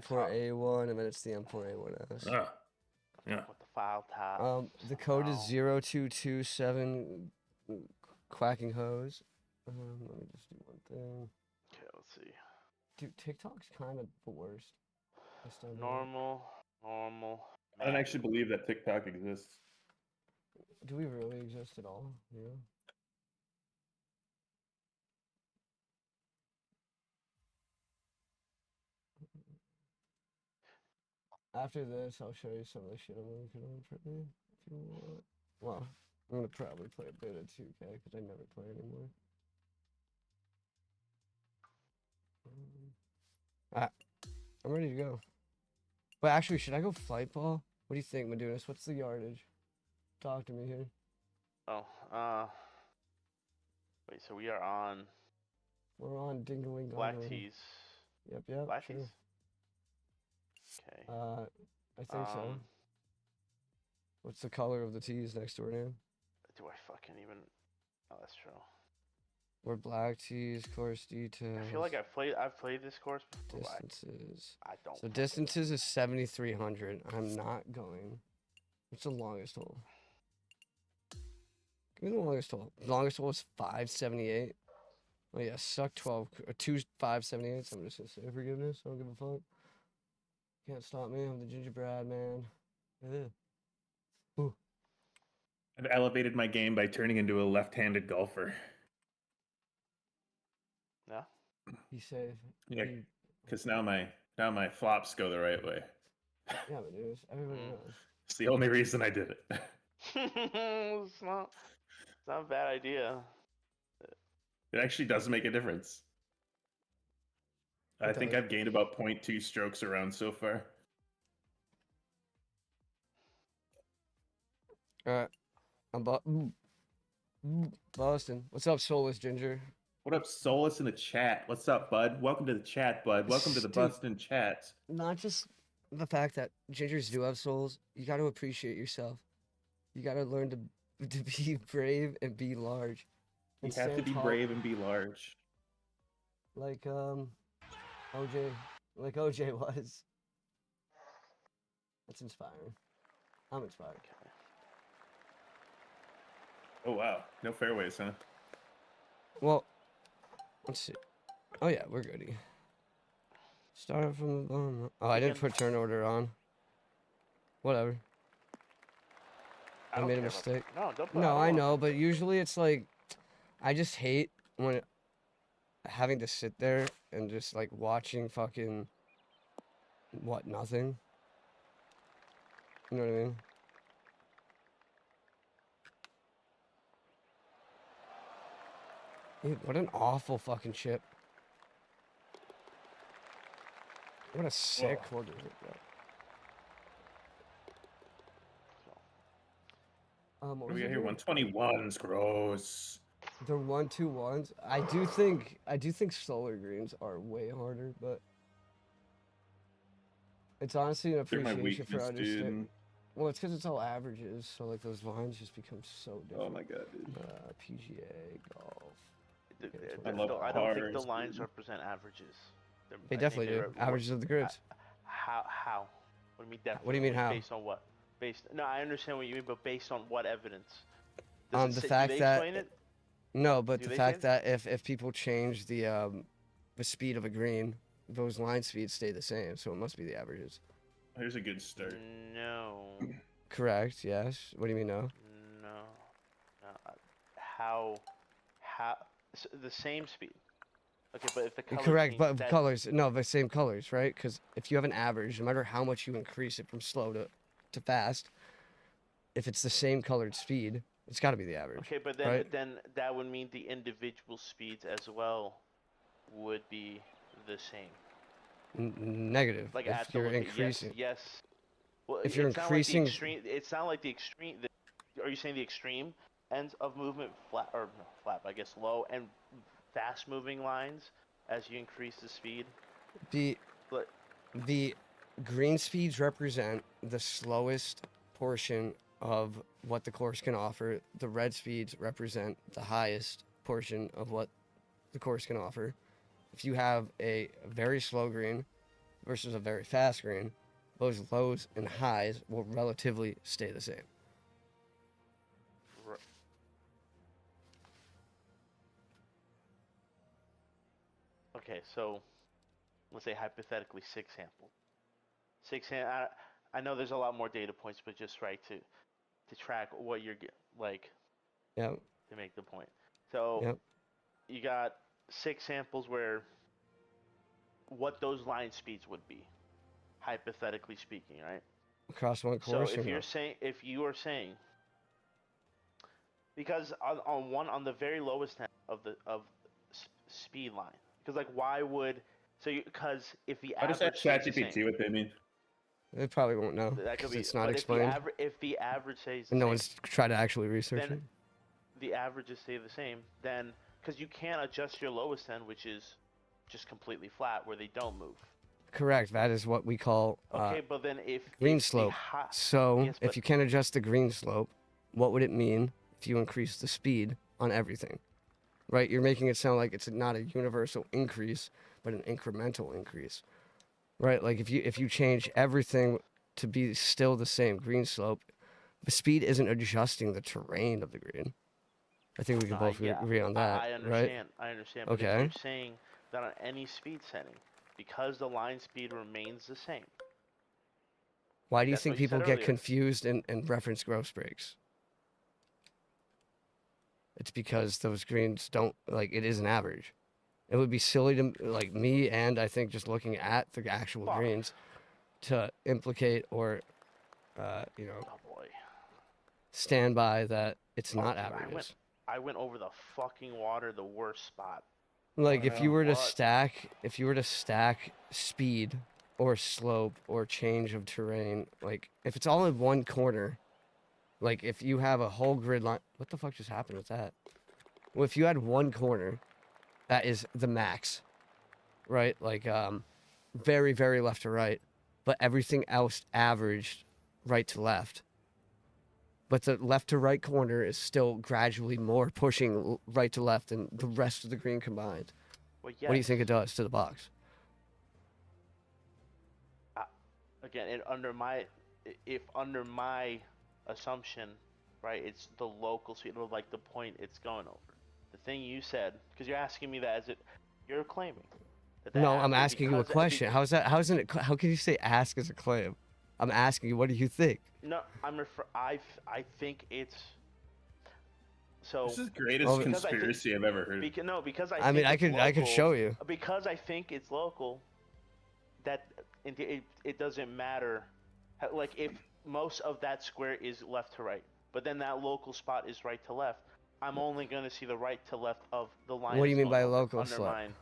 M4A1, and then it's the M4A1S. Yeah. With the file top. The code is somehow. 0227 quacking hose. Let me just do one thing. Okay, let's see. Dude, TikTok's kind of the worst. I still do it. Normal. I don't actually believe that TikTok exists. Do we really exist at all? Yeah. After this, I'll show you some of the shit I'm working on for me, if you want. Well, I'm gonna probably play a bit of 2K because I never play anymore. I'm ready to go. But actually, should I go flight ball? What do you think, Medunas? What's the yardage? Talk to me here. Oh, wait, so we are on We're on Dingaling black tees. Yep, Black sure. tees? Okay. I think so. What's the color of the tees next to her name? Do I fucking even... Oh, that's true. We're black tees, course details. I feel like I've played this course before. Distances. I don't. So distances is 7,300. I'm not going. What's the longest hole? Give me the longest hole. The longest hole is 578. Oh yeah, suck 12. 2 578. So I'm just gonna say forgiveness. I don't give a fuck. Can't stop me. I'm the gingerbread man. Ooh. I've elevated my game by turning into a left-handed golfer. Yeah. Be safe. Yeah, because now my flops go the right way. Yeah, but dude, everybody knows. It's the only reason I did it. It's not a bad idea. It actually does make a difference. I think I've gained about 0.2 strokes around so far. Alright. I'm Boston. What's up, Soulless Ginger? What up, Solus in the chat? What's up, bud? Welcome to the chat, bud. Welcome to the Boston chat. Not just the fact that gingers do have souls. You got to appreciate yourself. You got to learn to be brave and be large. You have to be brave and be large. Like OJ was. That's inspiring. I'm inspired. Oh wow, no fairways, huh? Well, let's see. Oh yeah, we're goody. Start from the bottom. Oh, I didn't put turn order on. Whatever. I made a mistake. No, I know, but usually it's like, I just hate when having to sit there and just like watching fucking nothing. You know what I mean? Dude, what an awful fucking chip. What a sick quarter hit, bro. What do we got here? 121's gross. They're 1-2-1s. I do think solar greens are way harder, but it's honestly an appreciation for understanding. Well, it's because it's all averages, so like those lines just become so different. Oh my god, dude. PGA, golf. I don't think the lines represent averages. They definitely do. Averages of the grids. How? What do you mean definitely? What do you mean how? Based on what? No, I understand what you mean, but based on what evidence? The fact that no, but the fact that if people change the speed of a green, those line speeds stay the same, so it must be the averages. Here's a good start. No. Correct. Yes. What do you mean no? No. How? The same speed. Okay, but if the color correct, but colors, no, the same colors, right? Because if you have an average, no matter how much you increase it from slow to fast, if it's the same colored speed, it's got to be the average. Okay, but then that would mean the individual speeds as well would be the same. Negative. Like if you're increasing. Yes. Well, if you're increasing. It sounds like the extreme. Are you saying the extreme ends of movement flat or no, flat? I guess low and fast moving lines as you increase the speed. The green speeds represent the slowest portion of what the course can offer. The red speeds represent the highest portion of what the course can offer. If you have a very slow green versus a very fast green, those lows and highs will relatively stay the same. R- Okay, so let's say hypothetically 6 samples. I know there's a lot more data points, but just right to track what you're like Yep. to make the point. So Yep. you got 6 samples where what those line speeds would be, hypothetically speaking, right? Across one So course or no? if you are saying, because on the very lowest end of the speed line, because like why would because if the I just average asked stays the ChatGPT same, what they mean. They probably won't know that could because be. it's not But explained, if the average stays the and no same, one's tried to actually research then it. the averages stay the same. Then because you can't adjust your lowest end, which is just completely flat, where they don't move. Correct. That is what we call Okay, but then if green if slope. the So yes, if but you can't adjust the green slope, what would it mean if you increase the speed on everything? Right? You're making it sound like it's not a universal increase, but an incremental increase. Right? Like if you change everything to be still the same green slope, the speed isn't adjusting the terrain of the green. I think we can both yeah, agree on that, I right? understand. I understand. But if Okay. you're saying that on any speed setting, because the line speed remains the same, Why like do you that's think what you people said get earlier. confused and reference gross breaks? It's because those greens don't, like, it is an average. It would be silly to, like, me and I think just looking at the actual Fuck. greens to implicate or, you know, Oh boy. stand by that it's not Dude, averages. I went over the fucking water, the worst spot. Like, if you were to What? stack speed or slope or change of terrain, like, if it's all in one corner, like, if you have a whole grid line, what the fuck just happened with that? Well, if you had one corner, that is the max, right? Like, very, very left to right, but everything else averaged right to left. But the left to right corner is still gradually more pushing right to left than the rest of the green combined. Well, What do you think it yes. does to the box? Again, if under my assumption, right, it's the local speed, or like the point it's going over. The thing you said, because you're asking me that as it, you're claiming that No, I'm average, asking you a question. How's that? How isn't it? How can you say ask as a claim? I'm asking you, what do you think? no, I think it's so. This is the greatest Well, Because I think- conspiracy I've ever heard. Because I I mean, think it's I could local, show you. because I think it's local, that it doesn't matter. Like if most of that square is left to right, but then that local spot is right to left, I'm only going to see the right to left of the line. What do you it's mean by going over local under slope? mine.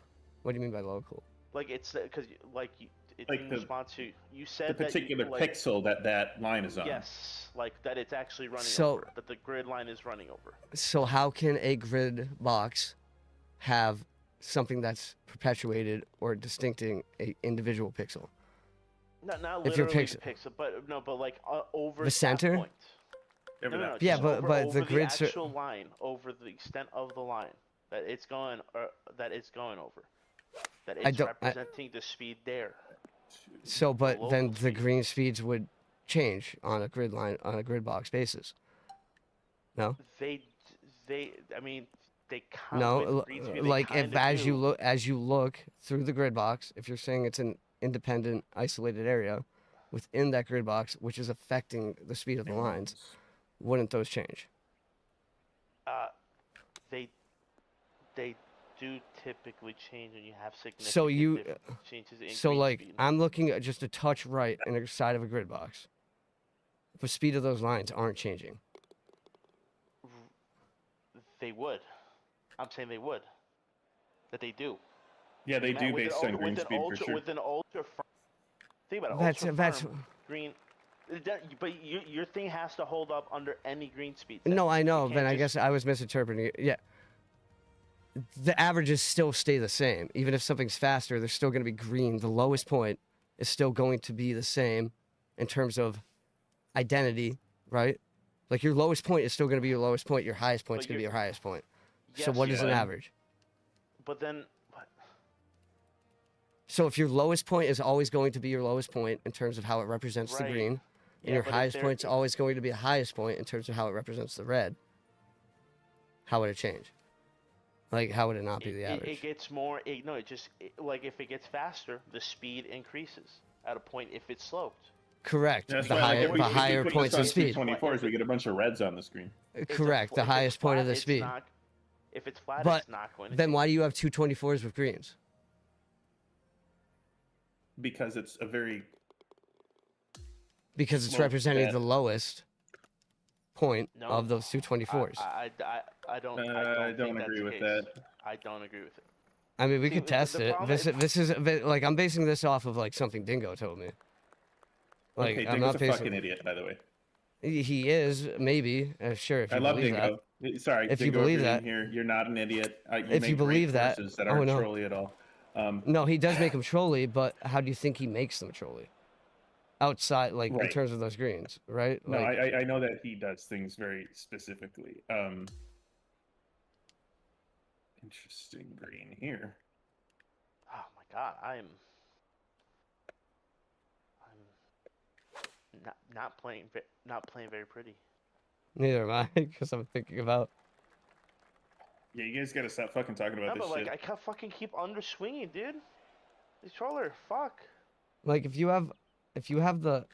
What do you mean by local? Like it's because it's Like in the- response to you The said particular that you, like, pixel that line is on. yes, like that it's actually running So- over, that the grid line is running over. So how can a grid box have something that's perpetuated or distincting a individual pixel? Not If you're literally the pixel, but no, but like over The that center? point. Over No, that no, Yeah, just but- over, but over the the grid cer- actual line, over the extent of the line that it's going, or that it's going over, that it's don't- I- representing the speed there. So, but then local the speed. green speeds would change on a grid line, on a grid box basis. No? I mean, they kind No, with green speed, they like if kinda as you do. look through the grid box, if you're saying it's an independent, isolated area within that grid box, which is affecting the speed of the lines, wouldn't those change? They do typically change when you have significant So you- different changes in So green like speed. I'm looking at just a touch right in the side of a grid box. The speed of those lines aren't changing. They would. I'm saying they would. That they do. Yeah, they do With based an on green with an speed for ultra, sure. with an ultra firm. Think about it. That's ultra that's firm green. But your thing has to hold up under any green speed. no, setting. I You know, can't but I just- guess I was misinterpreting it. Yeah. The averages still stay the same. Even if something's faster, they're still going to be green. The lowest point is still going to be the same in terms of identity, right? Like your lowest point is still going to be your lowest point. Your highest point is But going to be your highest point. So Yes, what is an but- average? But then, So if your lowest point is always going to be your lowest point in terms of how it represents the Right. green, Yeah, and your but if highest they're- point's always going to be the highest point in terms of how it represents the red, how would it change? Like, how would it not be the average? It gets more. No, like if it gets faster, the speed increases at a point if it's sloped. Correct. That's The why, like, higher, if we, the if we higher put points this on of speed. 224s, we get a bunch of reds on the screen. Correct. The highest point of the speed. If it's flat, But it's not going to. then change. why do you have 224s with greens? Because it's a very Because it's Well, representing that- the lowest point No. of those 224s. I don't. I don't think that's agree the with case. that. I don't agree with it. I mean, we See, could test the it. problem This is like, I'm basing this off of like something Dingo told me. Like, Okay, I'm Dingo's not a basing. fucking idiot, by the way. He is, maybe. Sure, if you I love believe Dingo. Sorry, If you Dingo, believe if you're in that- here, you're not an idiot. You if make you believe great that- courses that oh, aren't no. trolly at all. that. No, he does make them trolly, but how do you think he makes them trolly? Outside, like, in Right. terms of those greens, right? No, Like, I know that he does things very specifically. Interesting green here. Oh my god, I'm not playing very pretty. neither am I, because I'm thinking about. Yeah, you guys gotta stop fucking talking No, about but this like shit. I can't fucking keep underswinging, dude. This troller, fuck. Like, if you have the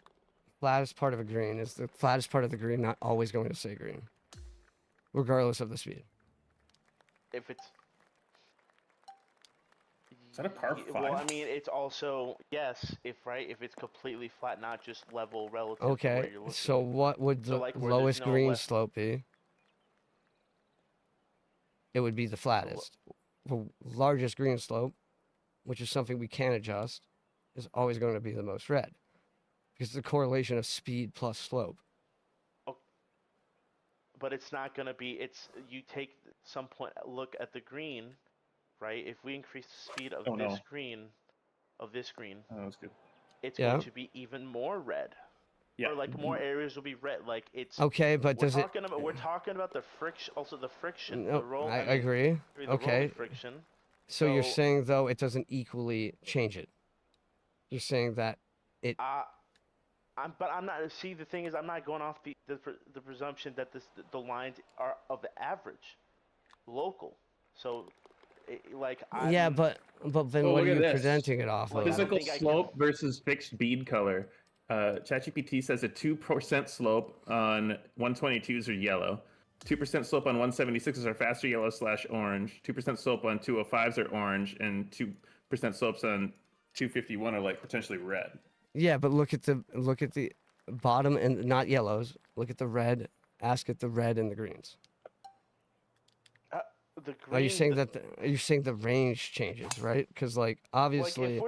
flattest part of a green, is the flattest part of the green not always going to stay green, regardless of the speed? If it's Is that a par Well, I five? mean, it's also if it's completely flat, not just level relative to where Okay, you're looking. so what would the So, like, where there's lowest no green left- slope be? It would be the flattest. The largest green slope, which is something we can adjust, is always going to be the most red. Because it's a correlation of speed plus slope. But it's not gonna be. It's you take some point look at the green, right? If we increase the speed of Oh, this no. green, Oh, that was good. it's Yeah. going to be even more red. Yeah. Or like more areas will be red. Like it's. Okay, but We're does it... we're talking about the friction. Also the friction. No, the roll. I mean, agree. the Okay. rolling friction. So you're So- saying, though, it doesn't equally change it. You're saying that But I'm not. See, the thing is, I'm not going off the presumption that the lines are of the average, local. So, yeah, but then Well, what are look at you this. presenting it off Like, of? I don't Physical think I can- slope versus fixed bead color. ChatGPT says a 2% slope on 122s are yellow. 2% slope on 176s are faster yellow / orange. 2% slope on 205s are orange, and 2% slopes on 251 are like potentially red. Yeah, but look at the bottom and not yellows. Look at the red. Ask at the red and the greens. the green. Are you saying are you saying the range changes, right? Because like obviously,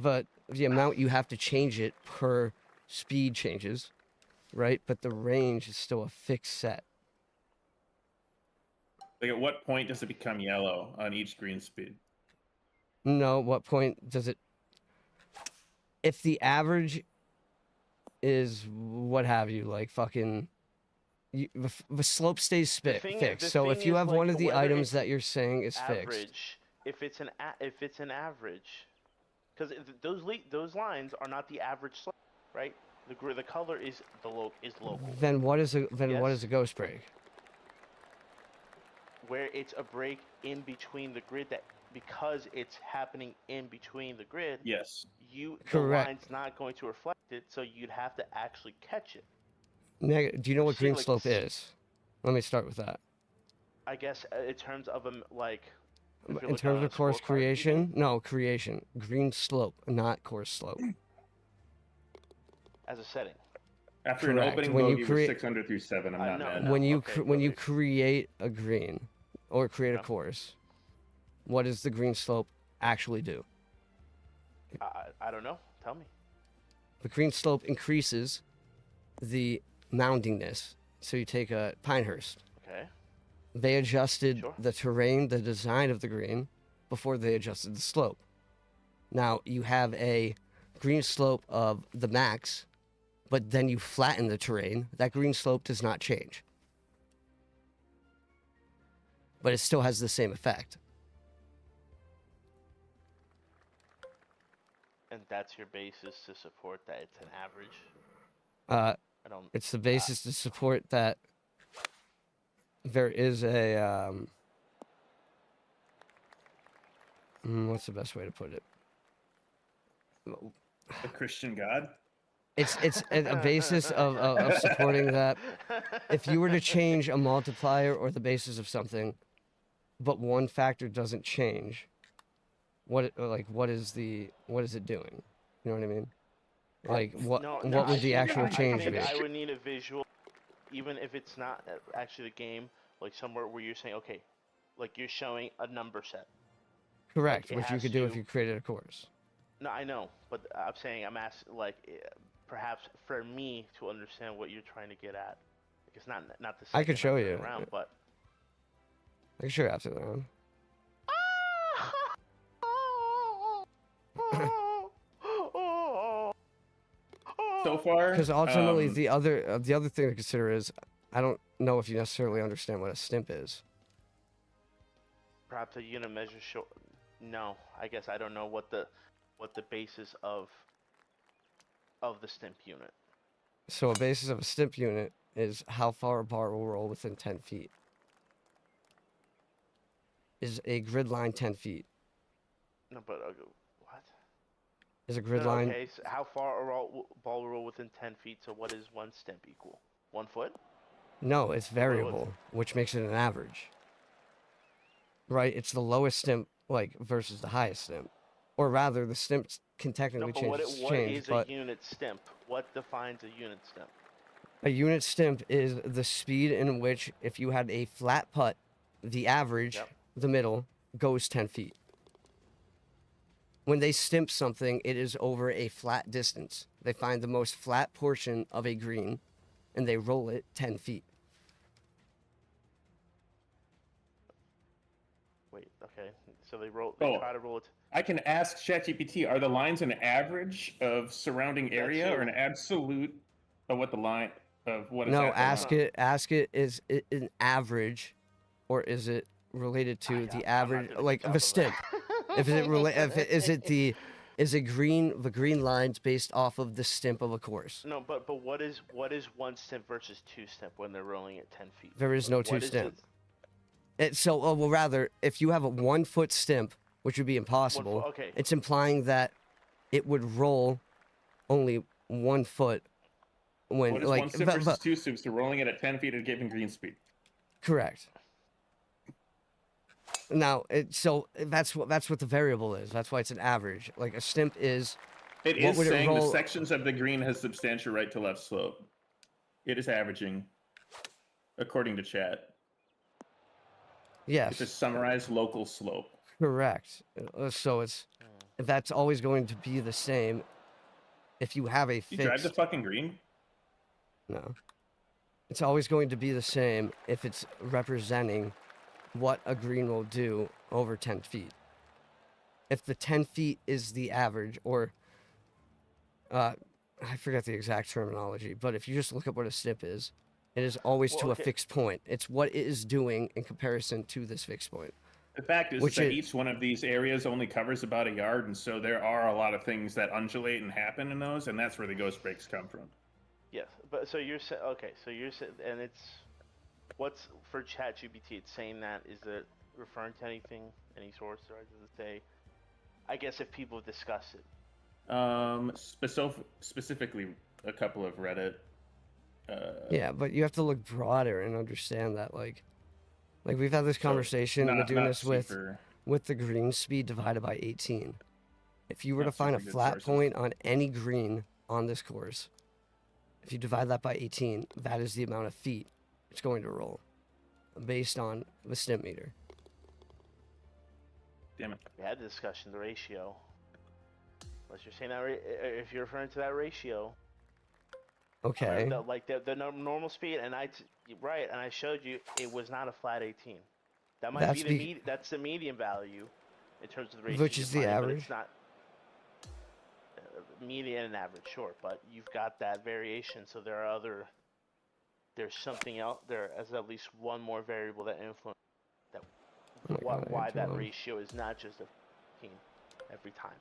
but the amount you have to change it per speed changes, right? But the range is still a fixed set. Like, at what point does it become yellow on each green speed? No, what point does it? If the average is what have you, like fucking, the slope stays fixed. the So if thing you is, have like, one of the whether items it's that you're saying is fixed, average, if it's an average, because those lines are not the average slope, right? The color is local. then what is what Yes. is a ghost break? Where it's a break in between the grid that because it's happening in between the grid, Yes. the Correct. line's not going to reflect it, so you'd have to actually catch it. Do you know what See, green like, slope is? Let me start with that. I guess in terms of if you're In looking terms on of a course scorecard, you creation, no creation. Green slope, not course slope. as a setting. After an Correct. opening When you bogey, create- we're 600 through 7. I'm I not know, mad. no. when you okay, when you okay. create a green or create a Yeah. course, what does the green slope actually do? I don't know. Tell me. The green slope increases the moundingness. So you take a Pinehurst. Okay. They adjusted Sure. the terrain, the design of the green, before they adjusted the slope. Now you have a green slope of the max, but then you flatten the terrain. That green slope does not change. But it still has the same effect. And that's your basis to support that it's an average. Uh, I don't. it's the basis to support that there is a what's the best way to put it? A Christian God. It's a basis of supporting that if you were to change a multiplier or the basis of something, but one factor doesn't change, what is it doing? You know what I mean? Like what No, what would the actual I change think be? I would need a visual, even if it's not actually the game, like somewhere where you're saying, okay, like you're showing a number set. Correct, it which you has could do if to- you created a course. No, I know, but I'm saying I'm asking, like, perhaps for me to understand what you're trying to get at. Like, it's not the I could second or show third you. round, but. I can show you after the round. So far, Because ultimately, the other thing to consider is, I don't know if you necessarily understand what a stimp is. Perhaps a unit measure short. No, I guess I don't know what the basis of the stimp unit. So a basis of a stimp unit is how far a bar will roll within 10 feet. Is a grid line 10 feet? No, but what? Is a grid No, line? okay, so how far a ball will roll within 10 feet? So what is one stimp equal? 1 foot? No, it's What- variable, which makes it an average. Right? It's the lowest stimp versus the highest stimp, or rather, the stimps can No, technically but what change, is but a unit stimp? What defines a unit stimp? a unit stimp is the speed in which, if you had a flat putt, the average, Yep. the middle, goes 10 feet. When they stimp something, it is over a flat distance. They find the most flat portion of a green, and they roll it 10 feet. Wait, okay. So they try to roll it. I can ask ChatGPT: are the lines an average of surrounding area or an absolute of what the line of what is No, at the line? ask it, is it an average, or is it related to the I'm not average, doing a like good of a job stimp? If it is it the green lines based off of the stimp of a course? No, but what is one stimp versus two stimp when they're rolling at 10 feet? There is no What two is stimp. Well, rather, if you have a 1 foot stimp, which would be impossible, okay. it's implying that it would roll only 1 foot when, What is one stimp versus two stimps? They're rolling it at 10 feet at a given green speed. correct. Now, that's what the variable is. That's why it's an average. Like a stimp is. It What is would it saying the roll- sections of the green has substantial right to left slope. It is averaging, according to chat. Yes. It's a summarized local slope. Correct. So that's always going to be the same. If you have a You drive the fixed, fucking green? no, it's always going to be the same if it's representing what a green will do over 10 feet. If the 10 feet is the average, or I forget the exact terminology, but if you just look up what a snip is, it is always to a fixed point. It's what it is doing in comparison to this fixed point. The fact is that each one of these areas only covers about a yard, and so there are a lot of things that undulate and happen in those, and that's where the ghost breaks come from. Yes, but so you're saying, okay, so you're saying, and it's, what's for ChatGPT? It's saying that, is it referring to anything, any source, or does it say? I guess if people discuss it. Specifically, a couple of Reddit. Yeah, but you have to look broader and understand that, like we've had this conversation, Medunas, with the green speed divided by 18. If you were to find a flat point on any green on this course, if you divide that by 18, that is the amount of feet it's going to roll, based on the stimp meter. Damn it. We had the discussion, the ratio. Unless you're saying that, if you're referring to that ratio. Okay. The normal speed, and I showed you it was not a flat 18. That might be that's the median value in terms of the ratio. Which is the average? It's not median and average, sure, but you've got that variation. So there's something else there as at least one more variable that influences that why that ratio is not just a 15 every time.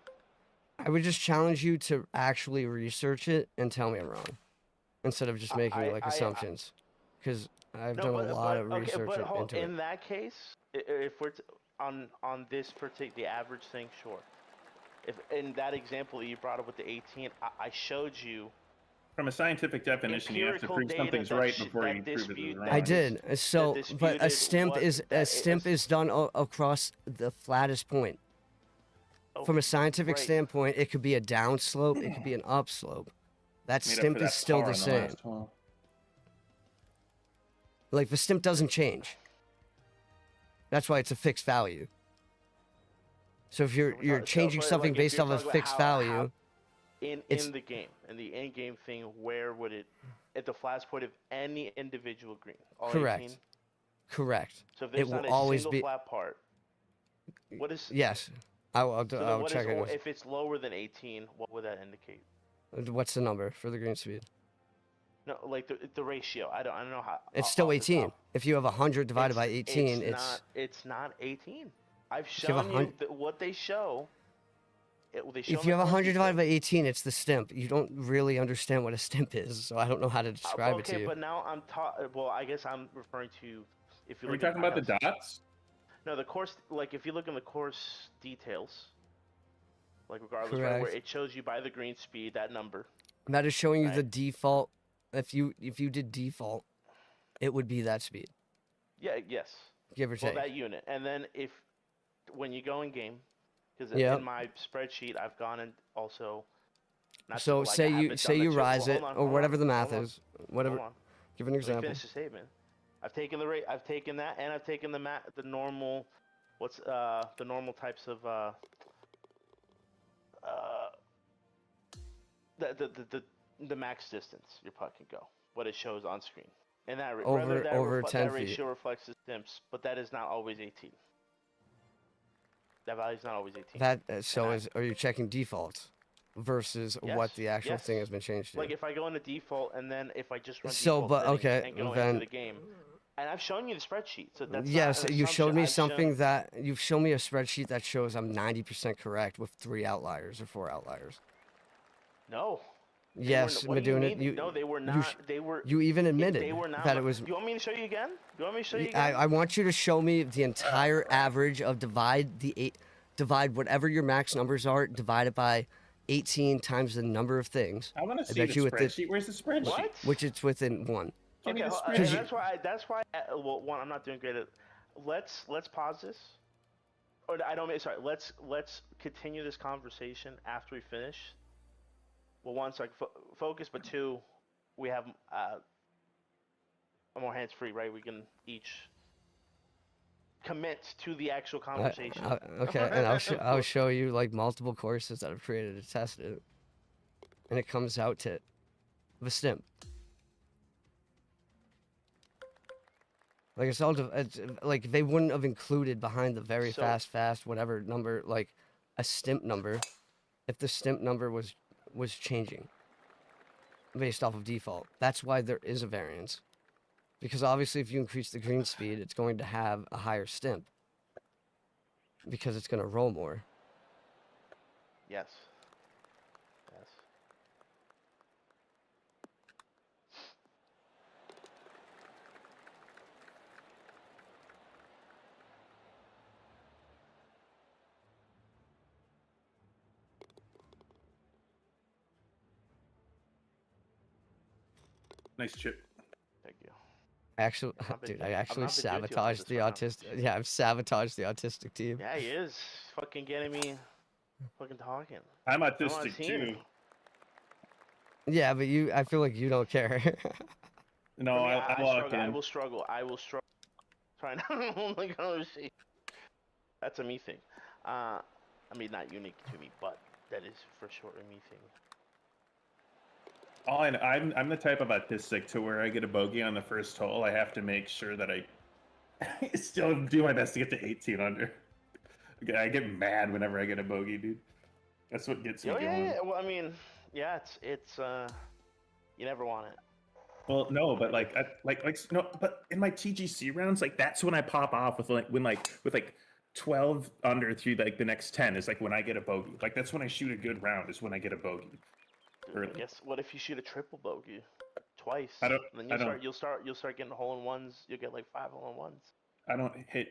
I would just challenge you to actually research it and tell me I'm wrong, instead of just making like assumptions, because I've done a lot of okay, research into it. in that case, if we're on this particular the average thing, sure. If in that example that you brought up with the 18, I showed you From a scientific definition, you have to empirical prove data something's that right before you that prove it is dispute wrong. I did. So, but a disputed stimp what is that done across the flattest point. From a scientific right. standpoint, it could be a down slope, it could be an up slope. That Made up stimp for is that still par the on same. last hole. Like the stimp doesn't change. That's why it's a fixed value. So if you're changing something like, if based you're off a talking about fixed value, in the game, in the end game thing, where would it at the flash point of any individual green? All correct. 18? Correct. So if there's It will not a always single be. flat part, what is? Yes, I'll So then I'll what check is, it. if it's lower than 18, what would that indicate? What's the number for the green speed? No, like the ratio. I don't know how. It's still off the 18. top. If you have 100 divided by 18, it's not 18. I've you have shown you what they show. They show if you have 100 divided by 18, it's the stimp. You don't really understand what a stimp is, so I don't know how to describe it to you. Okay, but now I'm well, I guess I'm referring to if you Are we look at talking about the dots? No, the course, like if you look in the course details, like regardless Correct. right, where it shows you by the green speed that number. That is showing you right? the default. If you did default, it would be that speed, Yeah. Yes. give or Well, take. that unit, and then when you go in game, because Yep. in my spreadsheet I've gone and also. So say you rise it or whatever the math is, whatever. Hold on. Give an Let me example. finish the statement. I've taken the rate. I've taken that, and I've taken the normal. What's the normal types of the max distance your puck can go. What it shows on screen, and that over 10 that feet. ratio reflects the stimps, but that is not always 18. That value is not always 18. That are you checking defaults versus what the actual thing has been changed to? Like if I go into default and then if I just run So, default but settings okay, and go then into the game, and I've shown you the spreadsheet, so that's yes, not an you showed me assumption. something that you've shown me a spreadsheet that shows I'm 90% correct with 3 outliers or 4 outliers. No. Yes, Maduna, no, they were not. They were. You even admitted they were not, that it was. You want me to show you again? You want me to show you again? I want you to show me the entire average of divide whatever your max numbers are, divide it by 18 times the number of things. I want to see the spreadsheet. Where's the spreadsheet? What? Which it's within 1. Okay, that's why. Well, one, I'm not doing great at. Let's pause this. Or I don't mean. Sorry. Let's continue this conversation after we finish. Well, one, so I can focus, but 2, we have more hands free, right? We can each commit to the actual conversation. Okay, and I'll show you like multiple courses that I've created to test it, and it comes out to the stimp. Like it's like they wouldn't have included behind the very fast whatever number, like a stimp number, if the stimp number was changing based off of default. That's why there is a variance, because obviously if you increase the green speed, it's going to have a higher stimp because it's going to roll more. Yes. Nice chip. Thank you. Actually, dude, I actually sabotaged the autistic. Yeah, I've sabotaged the autistic team. Yeah, he is fucking getting me, fucking talking. I'm autistic too. Yeah, but I feel like you don't care. No, I walk in. I will struggle. Trying to like, oh shit. That's a me thing. I mean, not unique to me, but that is for sure a me thing. Oh, and I'm the type of autistic to where I get a bogey on the first hole, I have to make sure that I still do my best to get to 18 under. I get mad whenever I get a bogey, dude. That's what gets me going. Yeah. Well, I mean, yeah, it's you never want it. Well, no, but no, but in my TGC rounds, like that's when I pop off with 12 under through like the next 10 is like when I get a bogey. Like that's when I shoot a good round is when I get a bogey. I Early. guess what if you shoot a triple bogey twice? I don't. And then I don't. you'll start getting hole-in-ones. You'll get like 5 hole-in-ones. I don't hit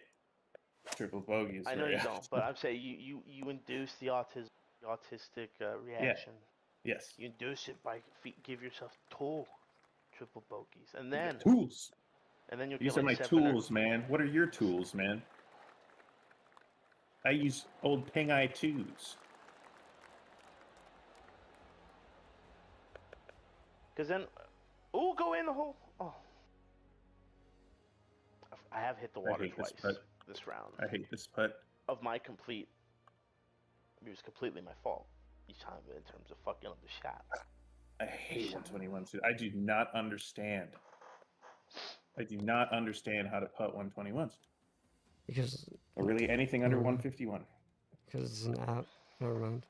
triple bogeys. I know very you don't, often. but I'm saying you induce the autistic reaction. Yes. You induce it by give yourself two triple bogeys, and then Tools. you'll These get are my like 7 or- tools, man. What are your tools, man? I use old Ping Eye 2s. Cause then, ooh, go in the hole. Oh, I have hit the water hate this twice putt. this round. I hate this putt. Of my complete, it was completely my fault each time in terms of fucking up the shots. I hate 121s. I do not understand. I do not understand how to putt 121s. Because Or really anything under 151. Because it's an app. Never mind.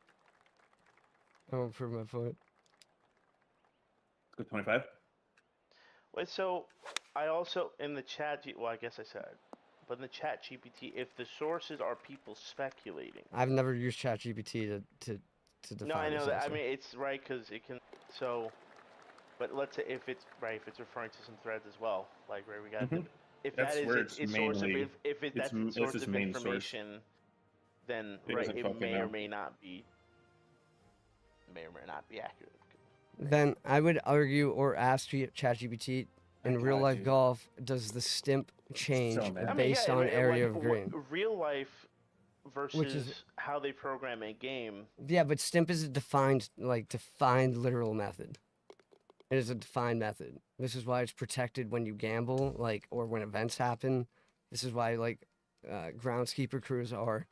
I won't prove my foot. Go 25. Wait, so I also in the chat. Well, I guess I said, but in the chat GPT, if the sources are people speculating. I've never used ChatGPT to define. No, I know this that. I answer. mean, it's right because it can. So, but let's say if it's right, if it's referring to some threads as well, like where we got. Mhm. If That's that is where its it's source of mainly- if it, that's it's- its source that's its of main source. information, then It right, doesn't it fucking may or know. may not be. May or may not be accurate. Then I would argue or ask ChatGPT in real life dude. golf, does the stimp change mad. based on area like, of green? Real life versus Which is- how they program a game. Yeah, but stimp is a defined literal method. It is a defined method. This is why it's protected when you gamble, or when events happen. This is why groundskeeper crews are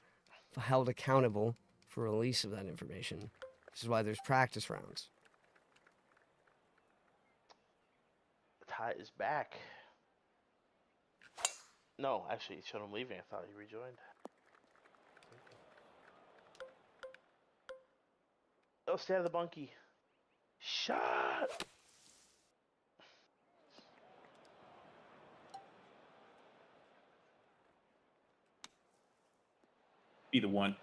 held accountable for release of that information. This is why there's practice rounds. Ty is back. No, actually, it showed him leaving. I thought he rejoined. Oh, stay out of the bunkie. Shot! Be the one.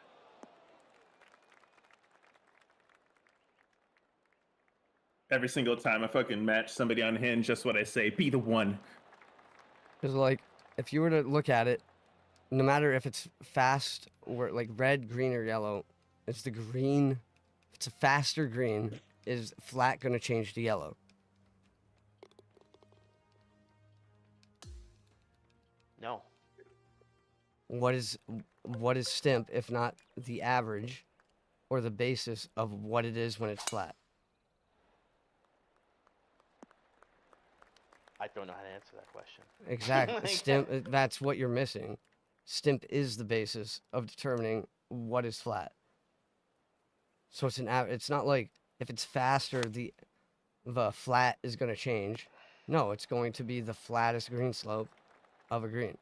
Every single time I fucking match somebody on Hinge, just what I say. Be the one. Because, if you were to look at it, no matter if it's fast or red, green, or yellow, it's the green. If it's a faster green, is flat going to change to yellow? No. What is stimp if not the average or the basis of what it is when it's flat? I don't know how to answer that question. Exactly. Stimp, that's what you're missing. Stimp is the basis of determining what is flat. So it's not like if it's faster, the flat is going to change. No, it's going to be the flattest green slope of a green.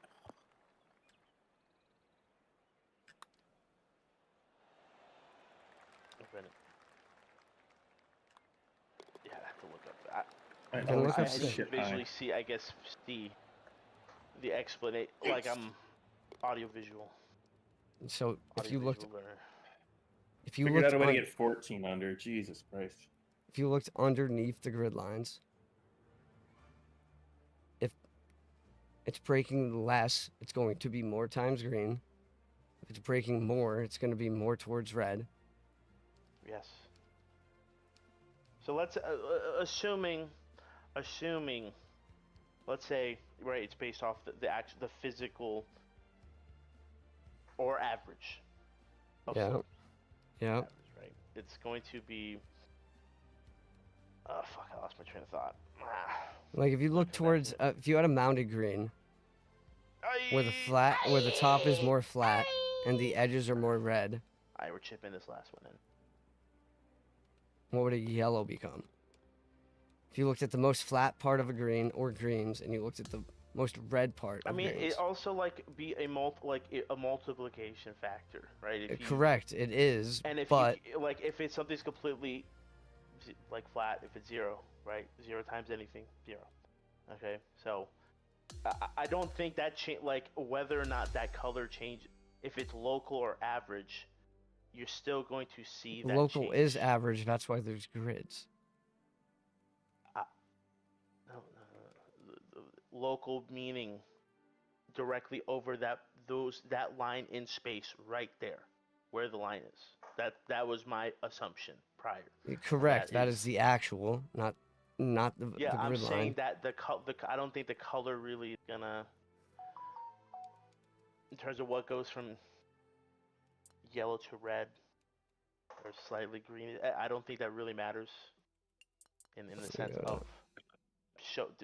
Yeah, I have to look up. I can always look I up have should this shit visually high. see, I guess, the explanation. Like I'm audio-visual. So if you looked, Audio-visual learner. if you Figured looked, out a way to un- get 14 under. Jesus Christ. if you looked underneath the grid lines, if it's breaking less, it's going to be more times green. If it's breaking more, it's going to be more towards red. Yes. So let's assuming, let's say right, it's based off the physical or average. Of Yeah. slope. Yeah. Average, right? It's going to be. Oh fuck! I lost my train of thought. If you look towards, if you had a mounted green, where the top is more flat and the edges are more red, Alright, we're chipping this last one in. what would a yellow become? If you looked at the most flat part of a green or greens, and you looked at the most red part I of mean, greens. it also be a multiplication factor, right? If you, Correct, it is. And if but you, if it's something's completely flat, if it's 0, right? 0 times anything, 0. Okay, so I don't think that whether or not that color change if it's local or average, you're still going to see that Local change. is average. That's why there's grids. Local meaning directly over that line in space right there, where the line is. That was my assumption prior. Correct. That is the actual, not the Yeah, I'm grid saying line. that I don't think the color really is gonna, in terms of what goes from yellow to red or slightly green. I don't think that really matters in the sense of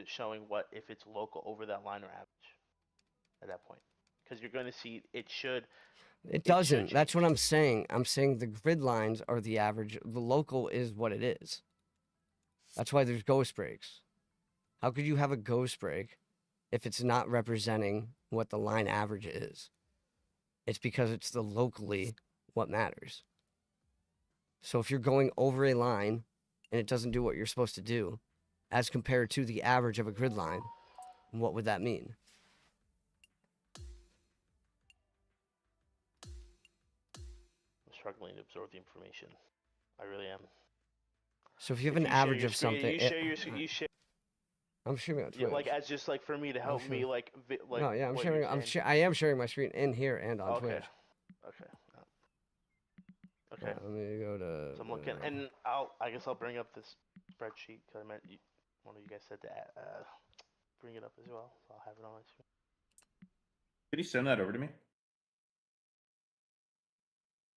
showing what if it's local over that line or average at that point, because you're going to see it should. It doesn't. Change. That's what I'm saying. I'm saying the grid lines are the average. The local is what it is. That's why there's ghost breaks. How could you have a ghost break if it's not representing what the line average is? It's because it's the locally what matters. So if you're going over a line and it doesn't do what you're supposed to do, as compared to the average of a grid line, what would that mean? I'm struggling to absorb the information. I really am. So if you have an average of screen, something, you share. I'm sharing on Twitch. Yeah, like as just like for me to help me like no, yeah, I'm what sharing. you're I am sharing my screen in here and on Twitch. Okay. Okay. Let me go to. So I'm looking, and I guess I'll bring up this spreadsheet because I meant one of you guys said to bring it up as well. So I'll have it on my screen. Could you send that over to me?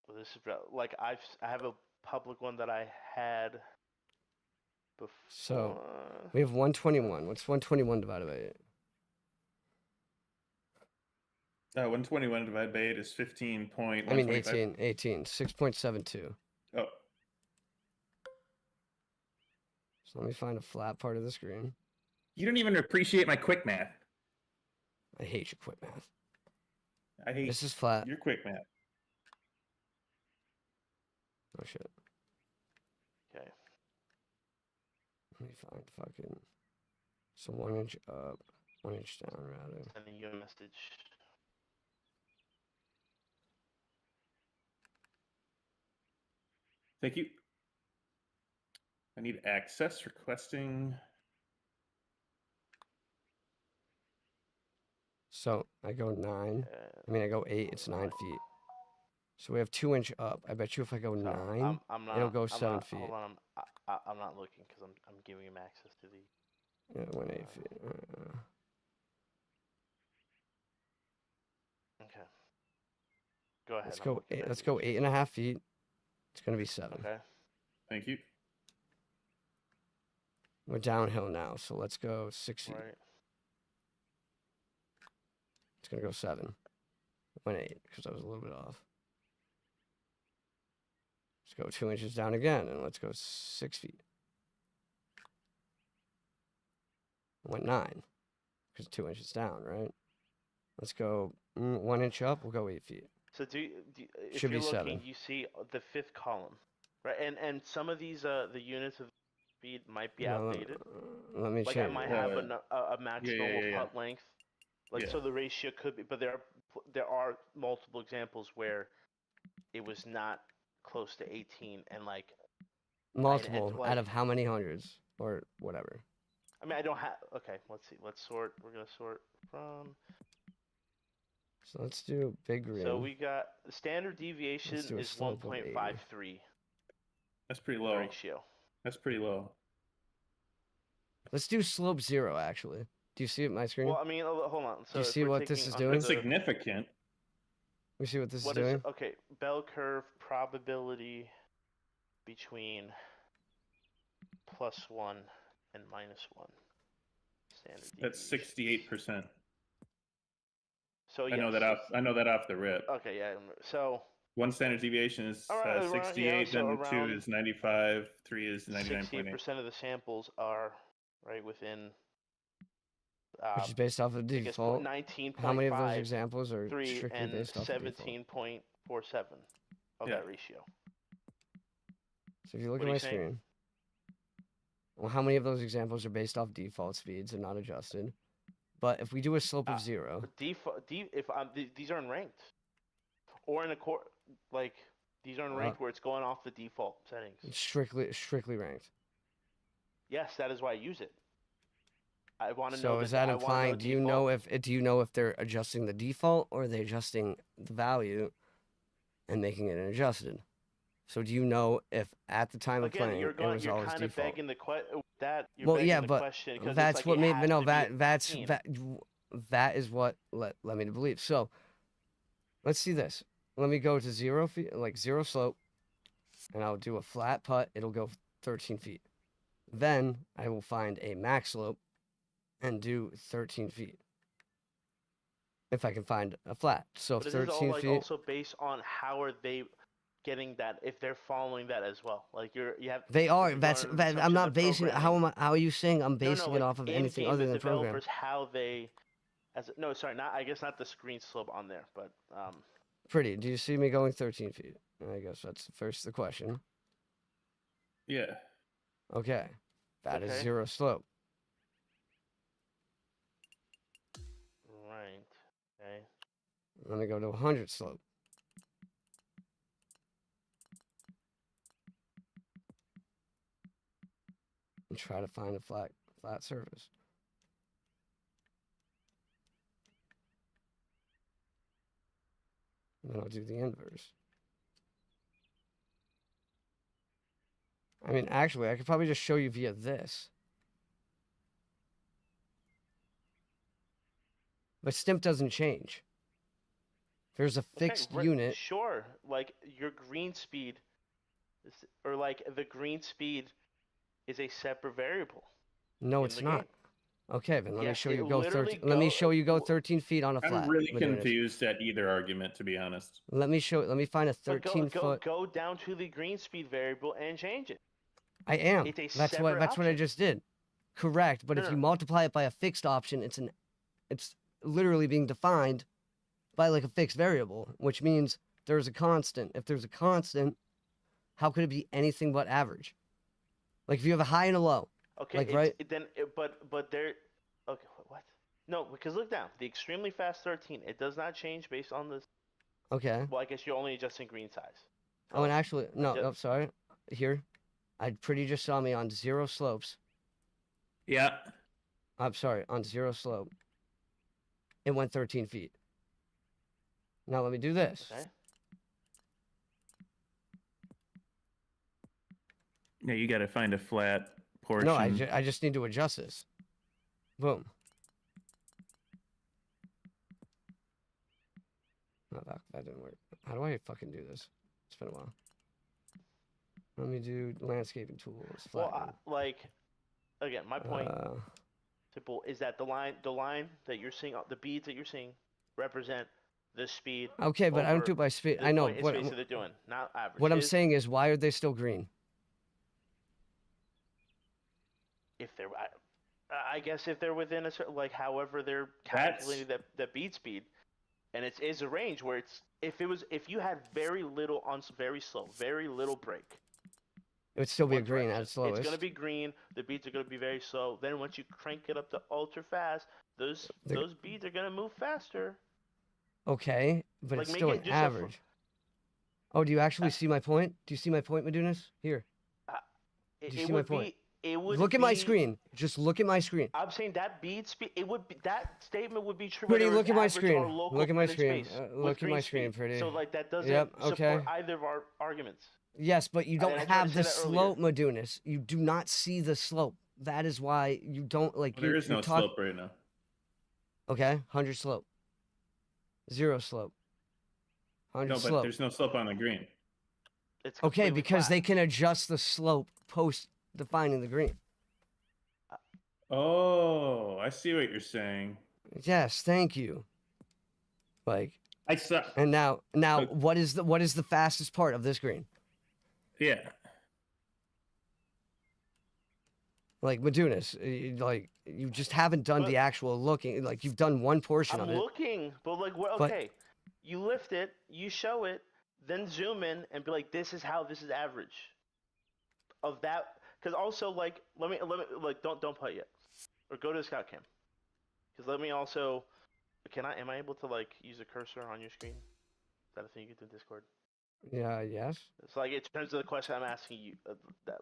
Well, this is like I have a public one that I had before. So we have 121. What's 121 divided by 8? 121 divided by 8 is 15.125. I mean 18. 6.72. Oh. So let me find a flat part of the screen. You don't even appreciate my quick math. I hate your quick math. I hate this is flat. your quick math. Oh shit. Okay. Let me find fucking. So 1 inch up, 1 inch down, rather. Sending you a message. Thank you. I need access requesting. So I go 9. I mean, I go 8. It's 9 feet. So we have 2 inch up. I bet you if I go 9, it'll go 7 feet. Hold on, I'm not looking because I'm giving him access to the. Yeah, it went 8 feet. Okay. Go ahead. Let's go 8. Let's go 8.5 feet. It's gonna be 7. Okay. Thank you. We're downhill now, so let's go 6 feet. Right. It's gonna go 7. Went 8 because I was a little bit off. Let's go 2 inches down again, and let's go 6 feet. Went 9 because 2 inches down, right? Let's go 1 inch up. We'll go 8 feet. So if Should you're be looking, 7. you see the 5th column, right? And some of these the units of speed might be outdated. Let me like check. I might have a maximum putt length, so the ratio could be, but there are multiple examples where it was not close to 18 and like multiple out of how many hundreds or whatever. I mean, I don't have. Okay, let's see. Let's sort. We're gonna sort from. So let's do big green. So we got the standard deviation is 1.53. That's pretty low. Ratio. That's pretty low. Let's do slope 0, actually. Do you see it on my screen? Well, I mean, hold on. So do you see what this is doing? That's significant. We see what this is doing? Okay, bell curve probability between +1 and -1. Standard deviation. That's 68%. So yeah, I know that off the rip. Okay, yeah. So one standard deviation is 68, then 2 is 95, 3 is 99.8. 68% of the samples are right within. Which is based off of default. 19.5. How many of those examples are strictly based off of default? 17.47 of that ratio. So if you look at my screen, well, how many of those examples are based off default speeds and not adjusted? But if we do a slope of 0, these aren't ranked. or in a court, like these are in ranked where it's going off the default settings. Strictly ranked. Yes, that is why I use it. I want to know. So is that I wanna know implying? the Do you know if they're adjusting the default or are they adjusting the value and making it adjusted? So do you know if at the time of playing you're it was you're always kind of default? begging the You're Well, begging yeah, the but question because that's it's what like it made. has No, to be a that's 13. that is what led me to believe. So let's see this. Let me go to 0 feet, like 0 slope, and I'll do a flat putt. It'll go 13 feet. Then I will find a max slope and do 13 feet. If I can find a flat. So But this is all 13 like feet. also based on how are they getting that if they're following that as well. Like you have. They are. if you're That's going on an that. I'm assumption not of basing. programming- How are you saying I'm No, basing it like off of in anything game, other the than program? developers how they. No, sorry, not I guess not the screen slope on there, but Pretty. Do you see me going 13 feet? I guess that's first the question. Yeah. Okay. That is Okay. 0 slope. right. Okay. Let me go to 100 slope. And try to find a flat surface. And then I'll do the inverse. I mean, actually, I could probably just show you via this. But stimp doesn't change. There's a fixed unit. Sure, like your green speed, or like the green speed, is a separate variable. No, in it's the not. game. Okay, then let me Yes, show it you go literally 13. Let me go- show you go 13 feet on a flat. I'm really Madunas. confused at either argument, to be honest. Let me find a But 13 foot. go down to the green speed variable and change it. I am. It's a That's what separate I option. just did. Correct, but No, if no. you multiply it by a fixed option, it's literally being defined by like a fixed variable, which means there's a constant. If there's a constant, how could it be anything but average? Like if you have a high and a low. Okay, Like, right? But there. Okay, what? No, because look down. The extremely fast 13. It does not change based on this. Okay. Well, I guess you're only adjusting green size. Oh, and actually, no, just- no, sorry. Here, I pretty just saw me on 0 slopes. Yeah. I'm sorry, on 0 slope. It went 13 feet. Now let me do this. Okay. Yeah, you got to find a flat portion. No, I just need to adjust this. Boom. No, that didn't work. How do I fucking do this? It's been a while. Let me do landscaping tools. Well, again, my point Uh, simple is that the line that you're seeing, the beads that you're seeing, represent the speed. okay, but I don't over do it by speed. the I know. point What, space that they're doing, not average. what I'm saying is, why are they still green? If they're, I guess if they're within a certain, like, however they're calculating that bead speed, and it is a range where it's if you had very little on very slow, very little break. It would still be a one green direction, at its lowest. It's going to be green. The beads are going to be very slow. Then once you crank it up to ultra fast, those beads are going to move faster. Okay, but Like, it's make still it an just average. Oh, do you actually see my point? Do you see my point, Madunas? Here. It, Do you it see my would point? be. It would Look at my be- screen. Just look at my screen. I'm saying that bead speed. It would be that statement would be true. Pretty, whether look it's at my average screen. or local Look at my within screen. space with Look at green my screen, speed. pretty. So like that doesn't Yep, okay. support either of our arguments. Yes, but you And don't I tried to have say the that slope, Madunas. You do not see the slope. That is why you don't like. Well, there is no slope right now. Okay, 100 slope. 0 slope. 100 No, but slope. there's no slope on the green. It's Okay, completely because flat. they can adjust the slope post defining the green. Oh, I see what you're saying. Yes, thank you. Like, I saw. and now, But- what is the fastest part of this green? Yeah. Like Madunas, like you just haven't done the But- actual looking. Like you've done one portion I'm of it. looking, but like what? But- Okay, you lift it, you show it, then zoom in and be like, this is how this is average. Of that, because also like let me like don't putt yet, or go to the scout cam, because let me also. Am I able to like use a cursor on your screen? that a thing you can do in Discord? Yeah, yes. It's like in terms of the question I'm asking you,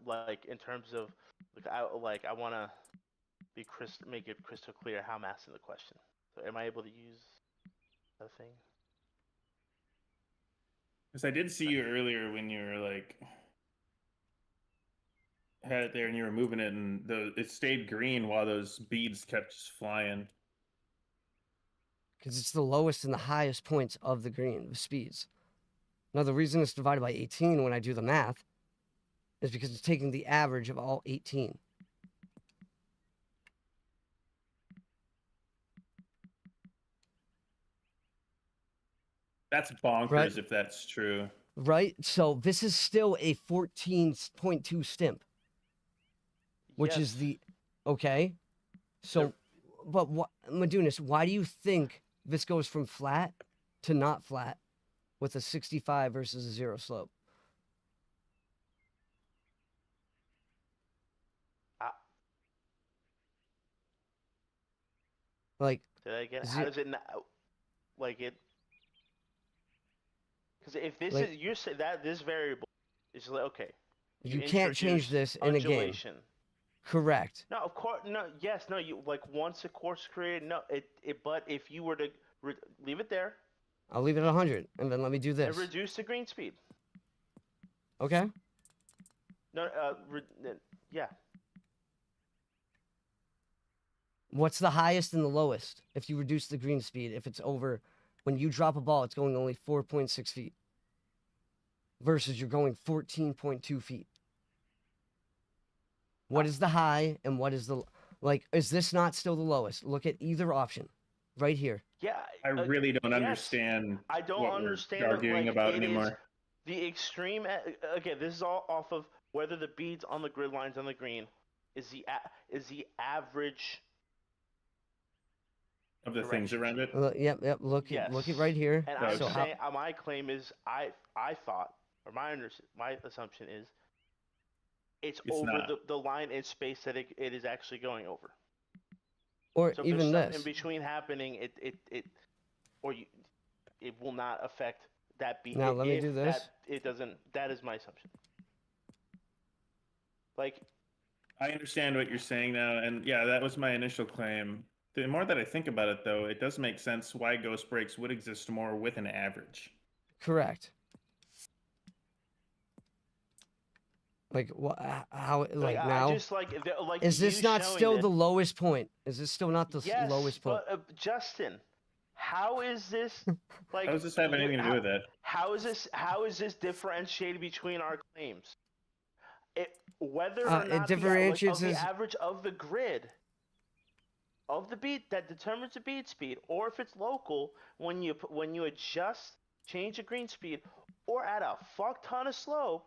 like in terms of I want to make it crystal clear how I'm asking the question. So am I able to use that thing? Because I did see you earlier when you were like had it there and you were moving it, and it stayed green while those beads kept just flying. Because it's the lowest and the highest points of the green, the speeds. Now, the reason it's divided by 18 when I do the math is because it's taking the average of all 18. That's bonkers Right. if that's true. Right? So this is still a 14.2 stimp, which is Yes. the... Okay. So, but what, Madunas, why do you think this goes from flat to not flat with a 65 versus a 0 slope? Like, Say that again. How does it not like it? Because if this like, is you're saying that this variable is like okay, you can't change introduce this in a game. undulation. Correct. No, of course, no, yes, no. You like once a course created, no. But if you were to leave it there I'll leave it at 100, and then let me do and this. reduce the green speed. Okay. No, yeah. What's the highest and the lowest if you reduce the green speed? If it's over, when you drop a ball, it's going only 4.6 feet versus you're going 14.2 feet. What is the high and what is the, like, is this not still the lowest? Look at either option right here. Yeah. I really don't yes. understand. I don't what understand we're arguing like, about it anymore. is the extreme. Again, this is all off of whether the beads on the grid lines on the green is the average Of the things around it. Yep. Look yes. Look at right here. And No, I'm so saying my claim is I thought, or my assumption is it's over not. the line in space that it is actually going over. Or So if even there's stuff this. in between happening, it will not affect that beat. Now let me do this. It doesn't. That is my assumption. Like, I understand what you're saying now, and yeah, that was my initial claim. The more that I think about it, though, it does make sense why ghost breaks would exist more with an average. Correct. Like what? How? Like now? I just like is this not still the lowest point? Is this still not the lowest point? But Justin, how is this like? How does this have anything to do with that? How is this differentiated between our claims? Whether or not it differentiates the average of the grid of the beat that determines the beat speed, or if it's local, when you change the green speed, or add a fuck ton of slope,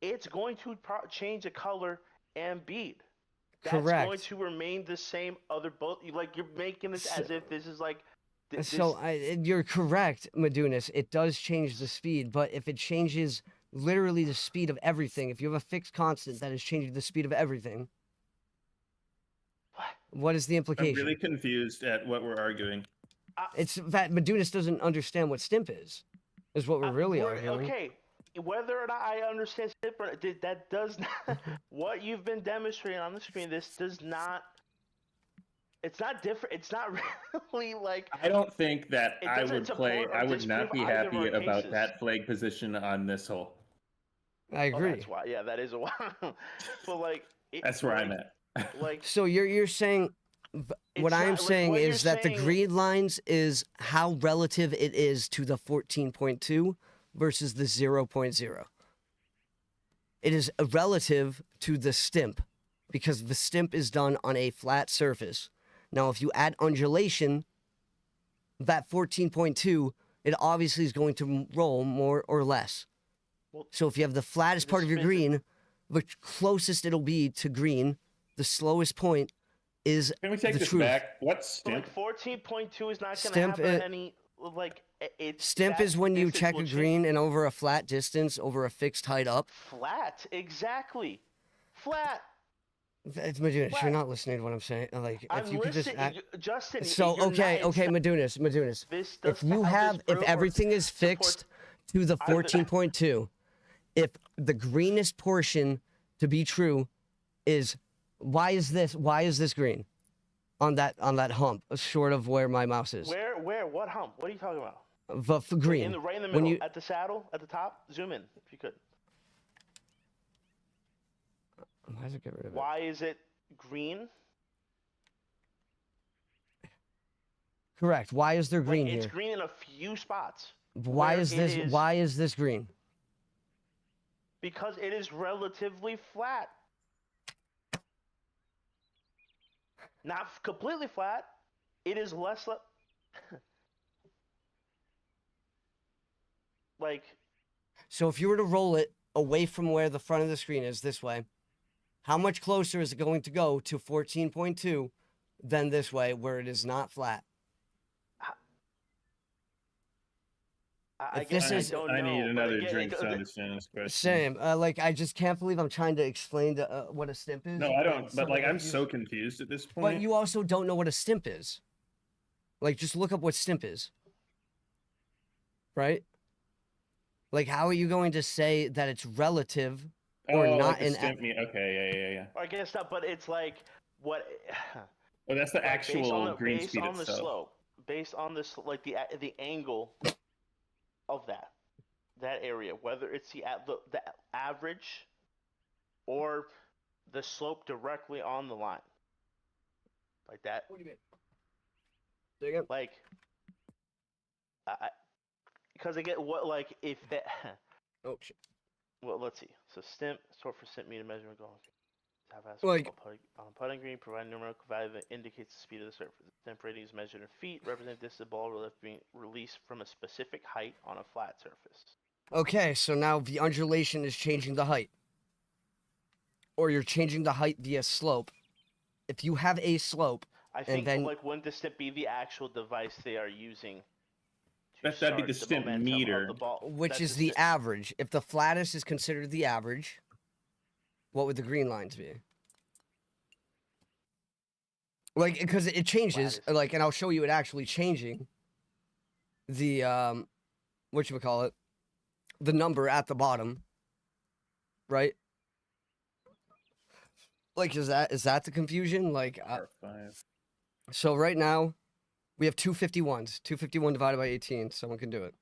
it's going to change the color and beat. That's Correct. going to remain the same. Like you're making this as if this is like. You're correct, Madunas. It does change the speed, but if it changes literally the speed of everything, if you have a fixed constant that is changing the speed of everything, what is the implication? I'm really confused at what we're arguing. It's that Madunas doesn't understand what stimp is what we're really arguing. Okay, whether or not I understand stimp, that does not. What you've been demonstrating on the screen, this does not. It's not different. It's not really like. I don't think that I would play. I would not be happy about cases. that flag position on this hole. I agree. That's why. Yeah, that is a while. But like. That's where I'm at. Like. So you're saying. What I'm saying is that the green lines is how relative it is to the 14.2 versus the 0.0. It is relative to the stimp because the stimp is done on a flat surface. Now, if you add undulation, that 14.2, it obviously is going to roll more or less. Well, so if you have the flattest part of your green, the closest it'll be to green, the slowest point is Can we take this truth. back? What's stimp? Like 14.2 is not going to happen any like stimp is when you check a green and over a flat distance over a fixed height up. Flat, exactly. Flat. It's Madunas. You're not listening to what I'm saying. Like, I'm if you could just Justin. So okay, Madunas. This If you have, if everything is fixed, to the 14.2. If the greenest portion to be true is, why is this green on that hump, short of where my mouse is? Where? What hump? What are you talking about? The green. Right in the When middle, you, at the saddle, at the top. Zoom in if you could. why does it get rid of it? Why is it green? Correct. Why is there green It's here? green in a few spots. Why is this? Why is this green? Because it is relatively flat. Not completely flat. It is less like. So if you were to roll it away from where the front of the screen is this way, how much closer is it going to go to 14.2 than this way where it is not flat? I don't know. I need another again, drink to understand this question. Same. Like, I just can't believe I'm trying to explain what a stimp is. No, I don't. and But like, I'm confused. so confused at this point. But you also don't know what a stimp is. Like, just look up what stimp is. Right? Like, how are you going to say that it's relative or not like an? Okay, yeah. I guess not, but it's like what. Well, that's the actual green based speed on the itself. slope, based on this, like the angle of that area, whether it's the average or the slope directly on the line, like that. What do you mean? Say again? Like, because I get what, like, if that. Oh shit. Well, let's see. So sort for centimeter measurement going. Have as Like- on a putting green, provide numerical value that indicates the speed of the surface. The stimp rating is measured in feet, represent this the ball being released from a specific height on a flat surface. Okay, so now the undulation is changing the height. Or you're changing the height via slope. If you have a slope, I think, then- like, wouldn't the stimp be the actual device they are using? That'd be the stimp meter. The ball. which That's is the average. If the flattest is considered the average, what would the green lines be? Like, because it changes, Flattest. like, and I'll show you it actually changing the, whatchamacallit, the number at the bottom, right? Like, is that the confusion? Like, R5. so right now, we have 251s. 251 divided by 18. Someone can do it.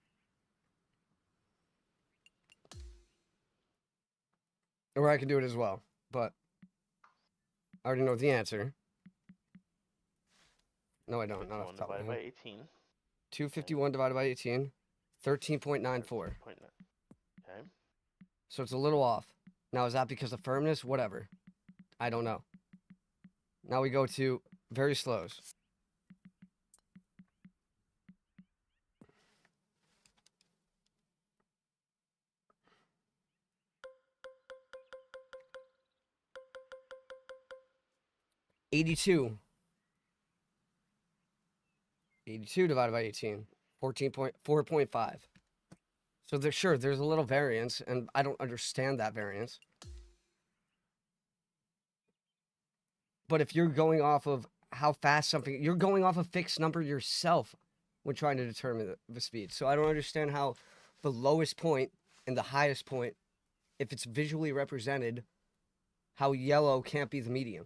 Or I can do it as well, but I already know the answer. No, I don't. Not off the top of divided my by head. 18. 251 divided by 18, 13.94. Okay. So it's a little off. Now, is that because of firmness? Whatever. I don't know. Now we go to very slows. $82. 82 divided by 18, 4.5. So there's a little variance, and I don't understand that variance. But if you're going off of how fast something, you're going off a fixed number yourself when trying to determine the speed. So I don't understand how the lowest point and the highest point, if it's visually represented, how yellow can't be the median.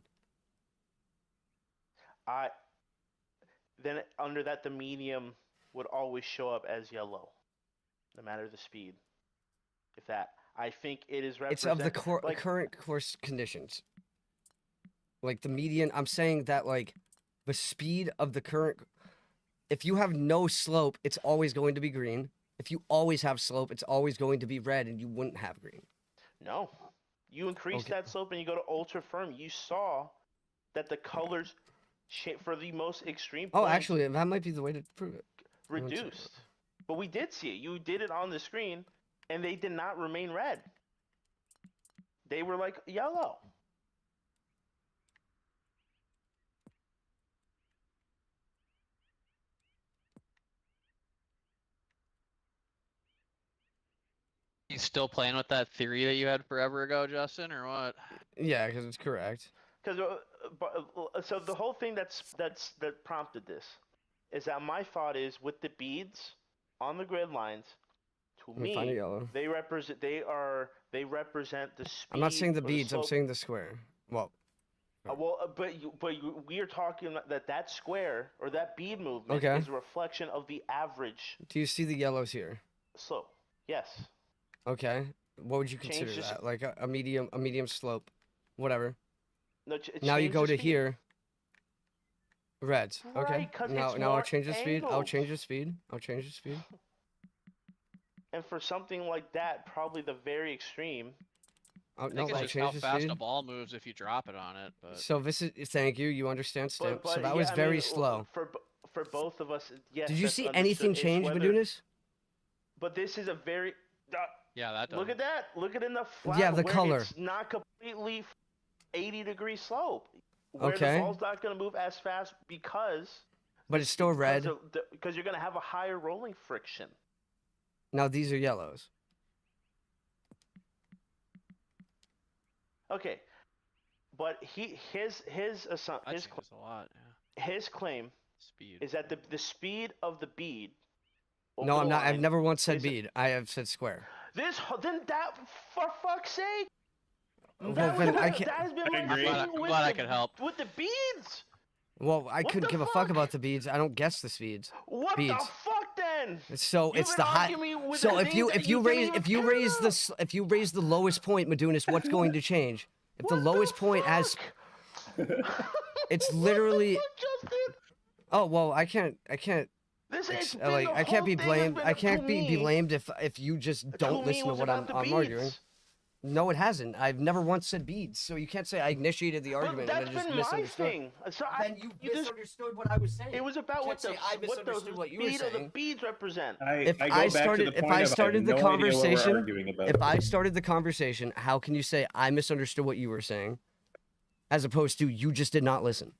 Then under that, the medium would always show up as yellow, no matter the speed. If that, I think it is It's of the like, current course conditions. Like the median, I'm saying that like the speed of the current, if you have no slope, it's always going to be green. If you always have slope, it's always going to be red and you wouldn't have green. No. You increase Okay. that slope and you go to ultra firm. You saw that the colors for the most extreme Oh, points actually, that might be the way to prove it. reduced. But we did see it. You did it on the screen and they did not remain red. They were like yellow. You still playing with that theory that you had forever ago, Justin, or what? Yeah, because it's correct. Because so the whole thing that prompted this is that my thought is with the beads on the grid lines To Let me find a me, yellow. they represent the speed. I'm not saying the or beads. I'm slope. saying the square. Well, We are talking about that square or that bead movement Okay. is a reflection of the average do you see the yellows here? slope. Yes. Okay. What would you consider Change this- that? Like a medium slope, whatever. No, Now you change go the to speed. here. Reds. Okay. Right, 'cause Now it's I'll more change the speed. I'll angled. change the speed. I'll change the speed. And for something like that, probably the very extreme. Oh I no, think it's I'll just how change the fast speed. a ball moves if you drop it on it. But So this is thank you. You understand stamp. So that yeah, was I very mean, slow. for both of us, yes. Did you that's see understood. anything It's change, whether- Madunas? But this is a very. yeah, that does. Look at that. Look at it in the flat. Yeah, the where color. It's not completely 80-degree slope. Where Okay. the ball's not going to move as fast because. But it's still red. Because you're going to have a higher rolling friction. Now these are yellows. Okay, but his That changes a lot. Yeah. his claim Speed. is that the speed of the bead. No, over I'm the not. I've line never once said is- bead. I have said square. Then that for fuck's sake. Well, That, then was, I that can't. has been I my agree. thing I'm with glad I the- could help. with the beads. Well, I What couldn't the give a fuck fuck? about the beads. I don't guess the speeds. What Beads. the fuck then? So You've it's been the high. arguing me with So the if you things if that you you didn't raise even if you care raise about. this if you raise the lowest point, Madunas, what's going to change? If the What lowest point has, fuck? it's literally. What the fuck, Justin? Oh well, I can't. This Ex- it's been like the I can't whole be thing has blamed. been I to can't be me- blamed if you just to don't me listen to was what about the I'm arguing. beads. No, it hasn't. I've never once said beads, so you can't say I initiated the But argument and that's then just been my misunderstood. thing. So Then you just- misunderstood what I was saying. it was about You what can't the say I misunderstood what you were speed of the saying. beads represent. If I go I back to started- the if point I of started the I have no idea what we're conversation- arguing about. If I started the conversation, how can you say I misunderstood what you were saying, as opposed to you just did not listen?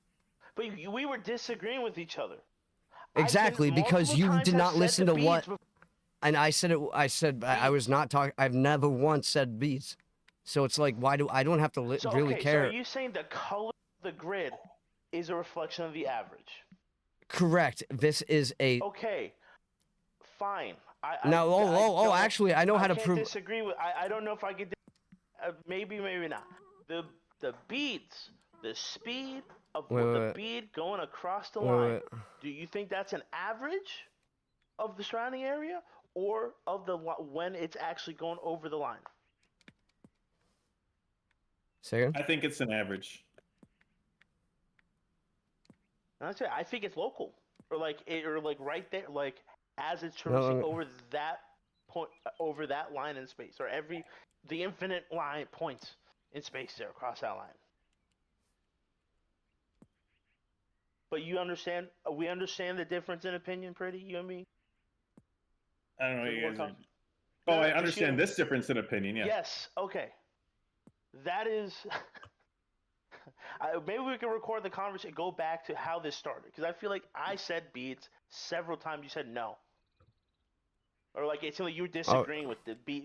But we were disagreeing with each other. I've been Exactly, because multiple you times did have not said listen the to what. beads And I said it. I said I was not talking. I've never once said beats. So it's like, why do I don't have to So, really okay, care? So are you saying the color of the grid is a reflection of the average? Correct. This is a. Okay, fine. Now, don't- actually, I know how to can't prove. disagree with. I don't know if I could. Maybe not. The beads, the speed of Wait, the wait. bead going across the Wait, line. wait. Do you think that's an average of the surrounding area, or of the when it's actually going over the line? Second. I think it's an average. That's it. I think it's local, or like right there, like as it's No, traversing no. over that point, over that line in space, or the infinite line points in space there across that line. But you understand? We understand the difference in opinion, pretty you and me. I don't know what Does it you work guys are. out? Oh, No, I just understand you- this difference in opinion. Yeah. Yes. Okay. That is. Maybe we can record the conversation. Go back to how this started, because I feel like I said beads several times. You said no, or like it seemed like you were disagreeing with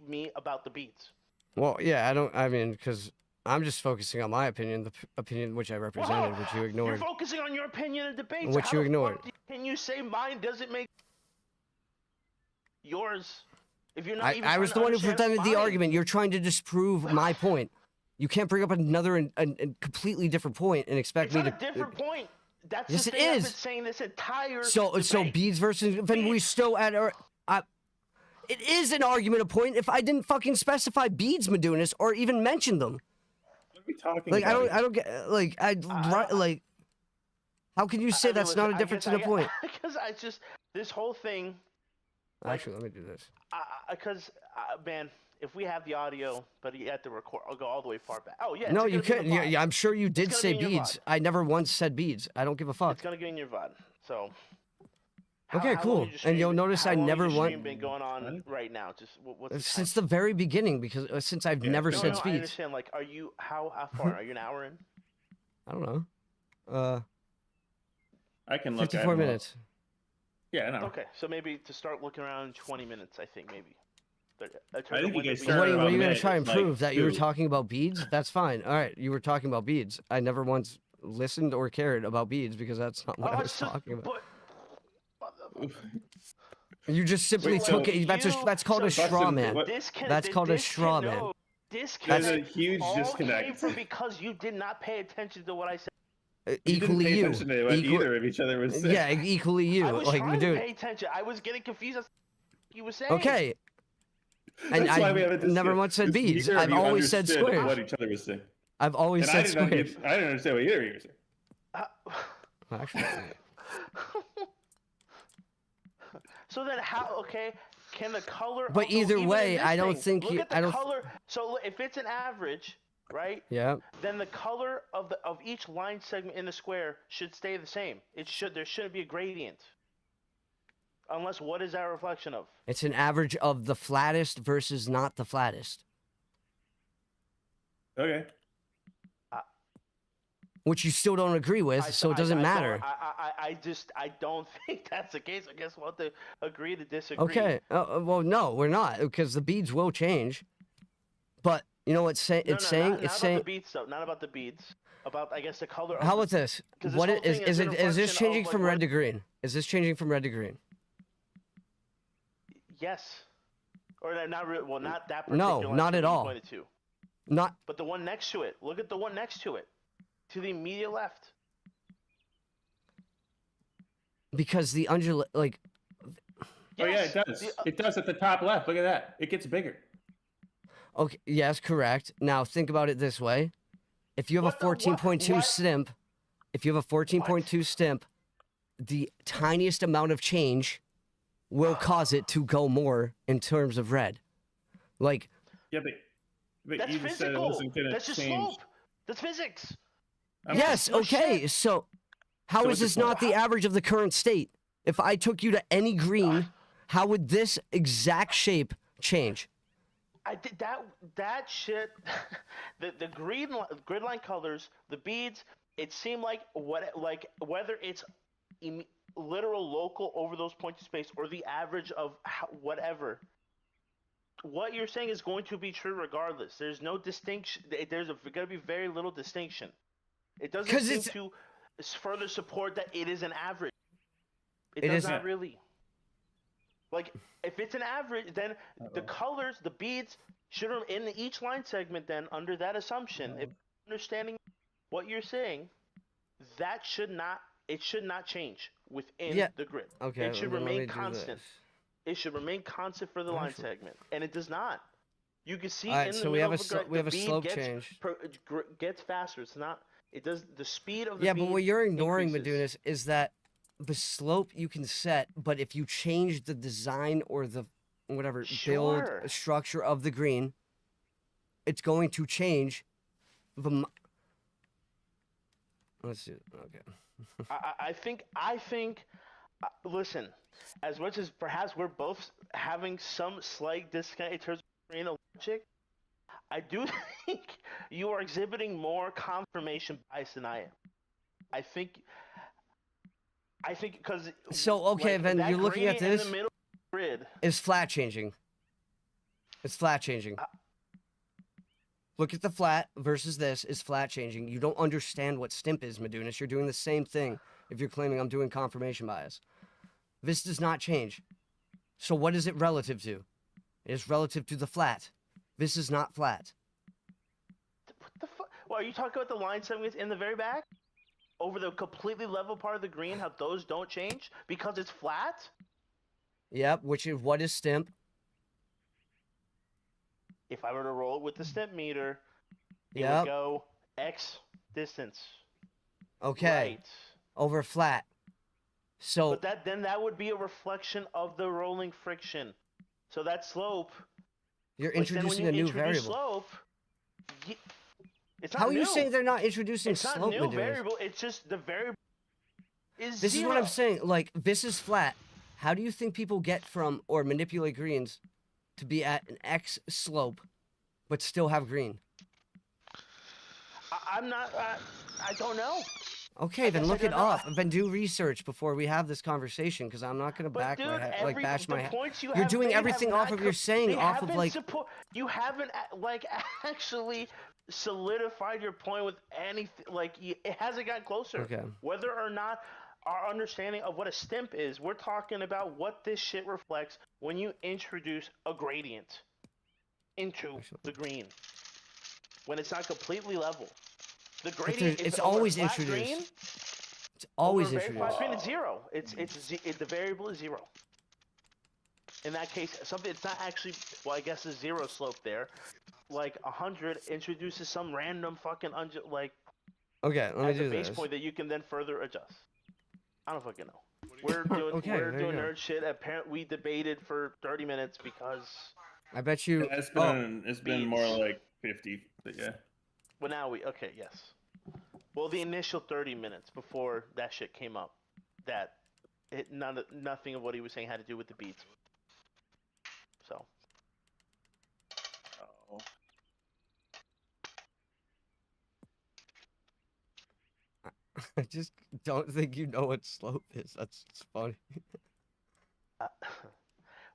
me about the beads. Well, yeah, I don't. I mean, because I'm just focusing on my opinion, the opinion which I represented, which you You're ignored. focusing on your opinion in debates. Which How you the ignored. fuck can you say mine doesn't make yours? If you're not even I was the trying one to who understand presented the mine. argument. You're trying to disprove my point. You can't bring up another and completely different point and expect It's me not to. a different point. That's Yes, the it thing I've is. been saying this entire So debate. beads versus then we Beads. still at our. It is an argument of point if I didn't fucking specify beads, Madunas, or even mention them. What are we talking Like about? I don't get like like. How can you say I mean, that's not listen, a difference in a point? Because I just this whole thing. Actually, let me do this. Because man, if we have the audio, but you have to record, I'll go all the way far back. Oh yeah. No, it's you gonna be in couldn't. the Yeah, VOD. yeah, I'm sure you did gonna say be in your beads. VOD. I never once said beads. I don't give a fuck. It's gonna get in your VOD. So. Okay, how cool. long And you'll stream- notice how I long never has your want- stream been going on right now. Just what's the Since time? the very beginning, because since I've Yeah. never No, said no, I speeds. understand. Like, are you how far? Are you an hour in? I don't know. I can look. 54 minutes. Yeah, I know. Okay, so maybe to start looking around in 20 minutes, I think maybe. But, I think you guys What started are you about going to minute, try and like, prove? That you were 2. talking about beads? That's fine. All right, you were talking about beads. I never once listened or cared about beads because that's not what I was talking about. You just simply Wait, took so it. That's called a so straw Bustin', man. what- That's called a straw man. No, There's disconnect a huge all disconnect. came from because you did not pay attention to what I said. You Equally didn't pay you. attention to what either of each other was saying. Yeah, equally you. I was Like, trying to dude. pay attention. I was getting confused as you were saying. Okay. And That's why we have a I never disconnect, once said because beads. neither of I've you always said understood squares. what each other was saying. I've always And said squares. I didn't understand what either of you were saying. Actually, So then how? Okay, can the color? But so either even in way, this I don't thing, think look you- at the I don't- color. So if it's an average, right? yeah. Then the color of each line segment in the square should stay the same. There shouldn't be a gradient. Unless what is that a reflection of? It's an average of the flattest versus not the flattest, Okay. which you still don't agree with, so it doesn't matter. I don't think that's the case. I guess we'll have to agree to disagree. Okay. Well, no, we're not, because the beads will change. But you know what it's saying? No, It's no, saying. not It's about saying. the beads though. Not about the beads. About I guess the color. How of about this? 'cause this What whole is thing is a it? Is this reflection changing of, like, from red what- to green? Is this changing from red to green? Yes. Or not really. Well, not that No, particular. not at you all. pointed to. Not But the one next to it. Look at the one next to it. To the immediate left. because the like. Oh yeah, Yes, it does. It does at the top left. Look at that. It gets bigger. Okay. Yes, correct. Now think about it this way: if you have What a the- what- 14.2 what? stimp, if you have a 14.2 stimp, the tiniest amount of change will cause it to go more in terms of red. Like, Yeah, but That's you just said it physical. wasn't gonna That's just change. slope. That's physics. yes, no okay. shit. So, how So is it's this not a- the average of the current state? If I took you to any green, how would this exact shape change? I did that shit. the grid line colors, the beads. It seemed like whether it's literal local over those points of space or the average of whatever. What you're saying is going to be true regardless. There's no distinction. There's going to be very little distinction. It doesn't 'Cause seem it's- to further support that it is an average. It It does isn't. not really. Like, if it's an average, then the colors, the beads, should have in each line segment. Then, under that assumption, if understanding what you're saying, that should not change within Yeah. the grid. Okay, it should then let me remain do constant. this. It should remain constant for the line Actually- segment, and it does not. You can see All right, in the so we middle have of the we have a bead slope gets, change. gets faster. It's not. It does the speed of the Yeah, bead but what you're ignoring, increases. Medunas, is that the slope you can set, but if you change the design or the whatever Sure. build structure of the green, it's going to change the. Let's see. Okay. I think. Listen, as much as perhaps we're both having some slight disconnect in terms of green logic, I do think you are exhibiting more confirmation bias than I am. I think because So, okay, then that you're looking at gradient this? in the middle grid. It's flat changing. It's flat changing. Look at the flat versus this is flat changing. You don't understand what stimp is, Medunas. You're doing the same thing if you're claiming I'm doing confirmation bias. This does not change. So what is it relative to? It is relative to the flat. This is not flat. What the fuck? Well, are you talking about the line segments in the very back? Over the completely level part of the green, how those don't change? Because it's flat? Yep, which is what is stimp? If I were to roll it with the stimp meter, it Yep. would go X distance. Okay. Right. Over flat. So But then that would be a reflection of the rolling friction. So that slope. you're like, then when introducing you a new introduce variable. Slope, it's not How are new. you saying they're not introducing It's not slope, new Medunas? variable. It's just the variable is This is what I'm zero. saying. Like, this is flat. How do you think people get from or manipulate greens to be at an X slope, but still have green? I'm not. I don't know. Okay, then guess I look it don't know. up. Then do research before we have this conversation, because I'm not gonna But back dude, my head, every, bash the my head. points you You're have doing made have everything not off of your saying, they off of haven't like. you haven't like actually solidified your point with anything. Like it hasn't gotten closer. Okay. Whether or not our understanding of what a stimp is. We're talking about what this shit reflects when you introduce a gradient into the green. When it's not completely level. The gradient is it's over always flat introduced. green. It's always Over very flat introduced. screen, it's 0. The variable is 0. In that case, something it's not actually. Well, I guess a 0 slope there. Like 100 introduces some random fucking like Okay, let me as a do base this. point that you can then further adjust. I don't fucking know. We're doing Okay, we're there you doing go. nerd shit. Apparently, we debated for 30 minutes because. I bet you. Yeah, Oh, it's been beads. more like 50, but yeah. Well, now okay, yes. Well, the initial 30 minutes before that shit came up, that nothing of what he was saying had to do with the beats. So. Oh. I just don't think you know what slope is. That's funny.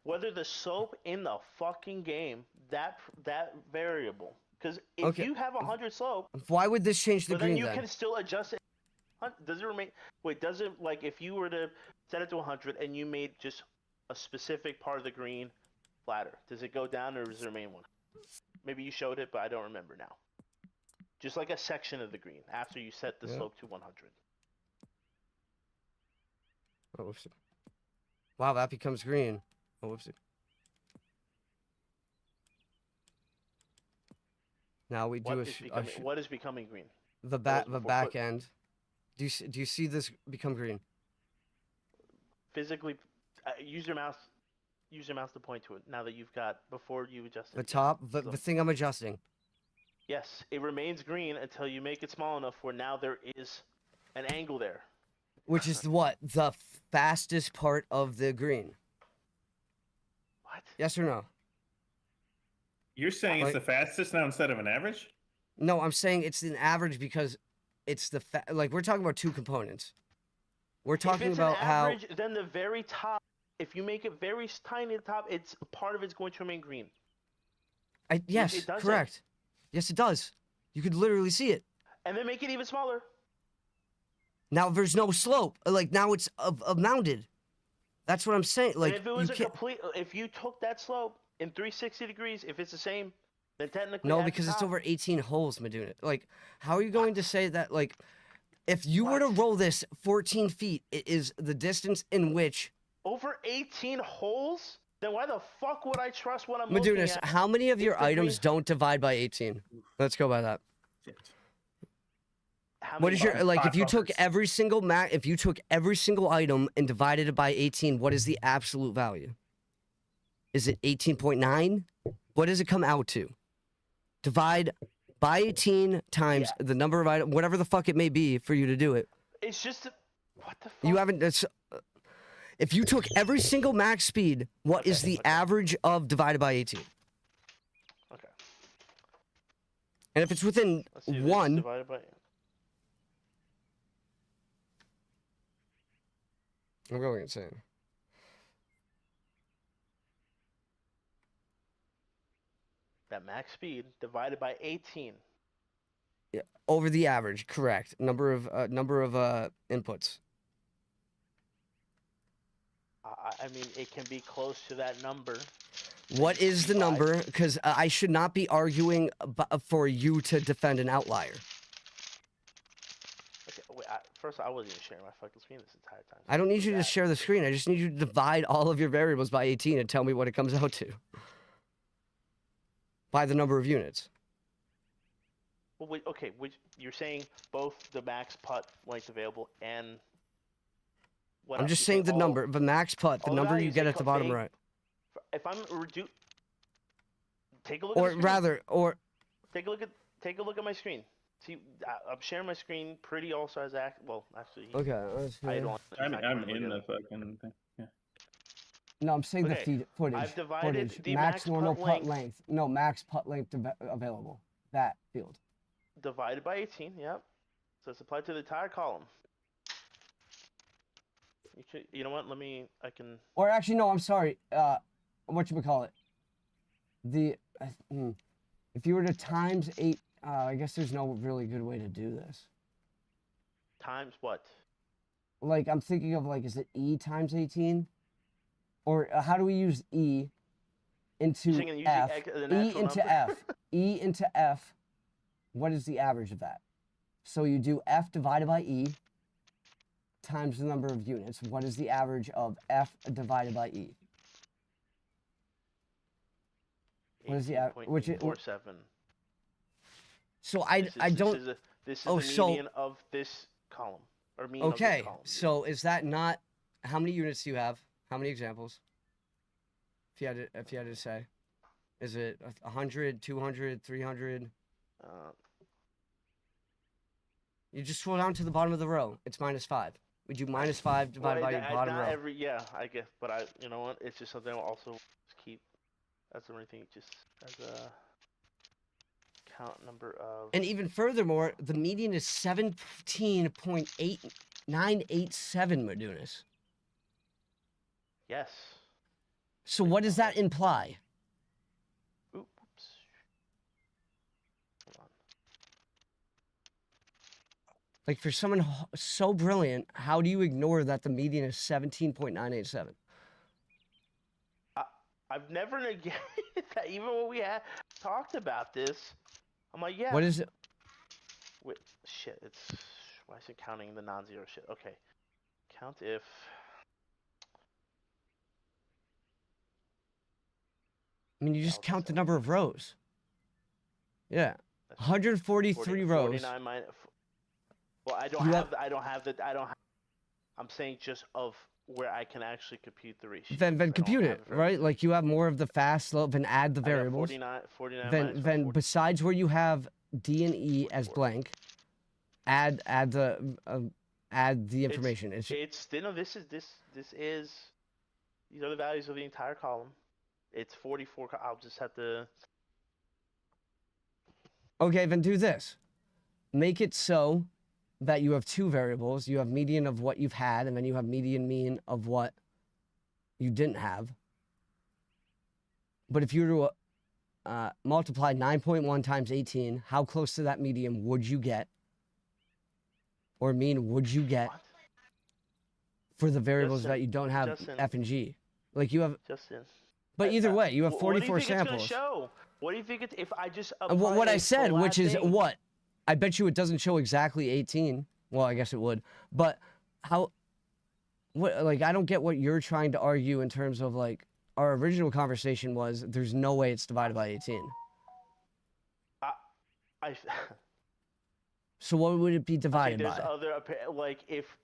Whether the slope in the fucking game, that variable, because if Okay. you have 100 slope, Why would this change the but then green you then? can still adjust it. Does it remain? Wait, does it like if you were to set it to 100 and you made just a specific part of the green flatter, does it go down or does it remain one? Maybe you showed it, but I don't remember now. Just like a section of the green after you set the slope to 100. Oh, whoopsie. Wow, that becomes green. Oh, whoopsie. Now we do What is becoming green? the back end. Do you see this become green? Physically, use your mouse. Use your mouse to point to it. Now that you've got before you adjust it. The top, the thing I'm adjusting. Yes, it remains green until you make it small enough where now there is an angle there. Which is what? The fastest part of the green. What? Yes or no? You're saying it's the fastest now instead of an average? No, I'm saying it's an average because it's the like we're talking about two components. We're talking about average, how. Then the very top, if you make it very tiny at the top, it's part of it's going to remain green. Yes, correct. Yes, it does. You could literally see it. And then make it even smaller. Now there's no slope. Like now it's mounded. That's what I'm saying. Like and if it was if you took that slope in 360 degrees, if it's the same, then technically no, because it's over 18 holes, Maduna. Like, how are you going to say that? Like, if you were to roll this 14 feet, it is the distance in which over 18 holes. Then why the fuck would I trust what I'm looking Madunas, at? how many of your items don't divide by 18? Let's go by that. What is your like? If you took every single item and divided it by 18, what is the absolute value? Is it 18.9? What does it come out to? Divide by 18 times the number of items, whatever the fuck it may be for you to do it. It's just what the fuck? You haven't. If you took every single max speed, what is the average of divided by 18? Okay. And if it's within 1. Divided by... I'm going insane. That max speed divided by 18. Yeah, over the average, correct. Number of inputs. I mean, it can be close to that number. What is the number? Because I should not be arguing for you to defend an outlier. Okay, wait, first, I wasn't even sharing my fucking screen this entire time. I don't need you to share the screen. I just need you to divide all of your variables by 18 and tell me what it comes out to. By the number of units. Well, wait, okay, you're saying both the max putt length available and... What I'm just saying the number, the max putt, the number you get at the bottom right. If I'm take a look. Or rather, or take a look at my screen. See, I'm sharing my screen pretty all size. Well, actually. Okay. I'm in the fucking thing. Yeah. No, I'm saying the footage. I've divided the max normal putt length. No, max putt length available. That field. Divided by 18. Yep. So it's applied to the entire column. You know what? I can. Or actually, no. I'm sorry. Whatchamacallit? If you were to times 8, I guess there's no really good way to do this. Times what? like I'm thinking of like, is it E times 18? Or how do we use E into You're thinking using F? the E natural into number? F. E into F. What is the average of that? So you do F divided by E times the number of units. What is the average of F divided by E? What is the average? Which is 18.847. so I don't. This is Oh, the so median of this column, or mean of this okay. column. So is that not how many units do you have? How many examples? If you had to say, is it 100, 200, 300? You just scroll down to the bottom of the row. It's -5. We do -5 divided by your bottom row. Yeah, I guess, but you know what? It's just something I'll also keep. That's the only thing, just as a count number of. And even furthermore, the median is 17.8987 Madunas. Yes. So what does that imply? Oops. Hold on. Like for someone so brilliant, how do you ignore that the median is 17.987? I've never negated that. Even when we had talked about this, I'm like, yeah. What is it? Wait, shit. It's why is it counting the non-zero shit? Okay. Count if. I mean, you just count the number of rows. Yeah. 143 rows. 49 minus. Well, I don't have. I'm saying just of where I can actually compute the ratio. Then compute it, right? Like you have more of the fast slope, then add the variables. 49 then besides where you have D and E as blank, add the information. This is these are the values of the entire column. It's 44. I'll just have to. Okay, then do this. Make it so that you have two variables. You have median of what you've had, and then you have median mean of what you didn't have. But if you were to multiply 9.1 times 18, how close to that median would you get? Or mean would you get for the variables that you don't have F and G? Like you have. But either way, you have 44 samples. What do you think it's if I just what I said, which is what? I bet you it doesn't show exactly 18. Well, I guess it would. But how? What? Like I don't get what you're trying to argue in terms of like our original conversation was. There's no way it's divided by 18. So what would it be divided by? Other if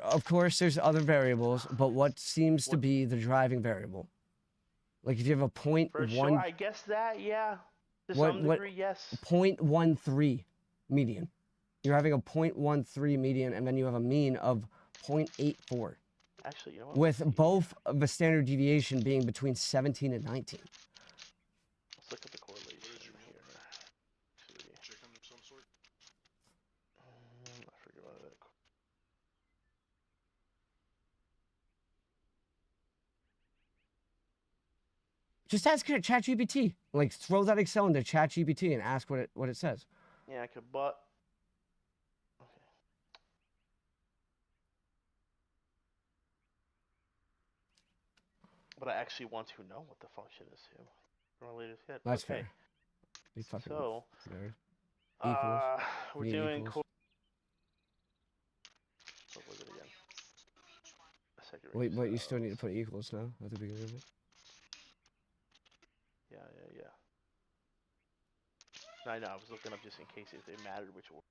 of course there's other variables, but what seems to be the driving variable? Like if you have a point for one, sure, I guess that yeah, to some degree, yes. 0.13 median. You're having a 0.13 median, and then you have a mean of 0.84. Actually, you know what? With both of the standard deviation being between 17 and 19. Let's look at the correlation here. Chicken of some sort? I forget what that. Just ask ChatGPT. Like throw that Excel into ChatGPT and ask what it says. Yeah, I could, but okay. But I actually want to know what the function is too. Related yet. That's okay. Fair. So, equals. we're doing. Equals. Oh, look at it again. Wait, but you still need to put equals now at the beginning of it. Yeah. No, I know. I was looking up just in case if it mattered which one.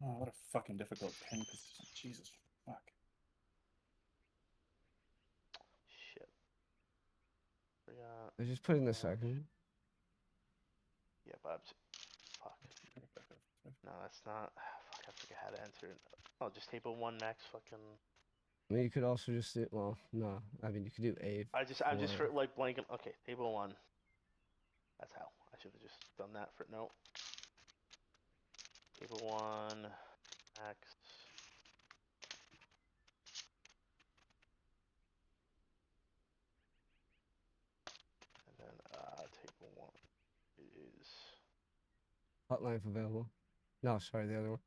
Oh, what a fucking difficult pen position. Jesus fuck. Shit. I just put in the second. Yeah, but fuck. No, that's not. Fuck, I forget how to enter it. Oh, just table 1 max fucking. I mean, you could also just do. Well, no. I mean, you could do A. I'm just for like blanking. Okay, table 1. That's how. I should have just done that for no. Table 1 max. Hot length available. No, sorry, the other one.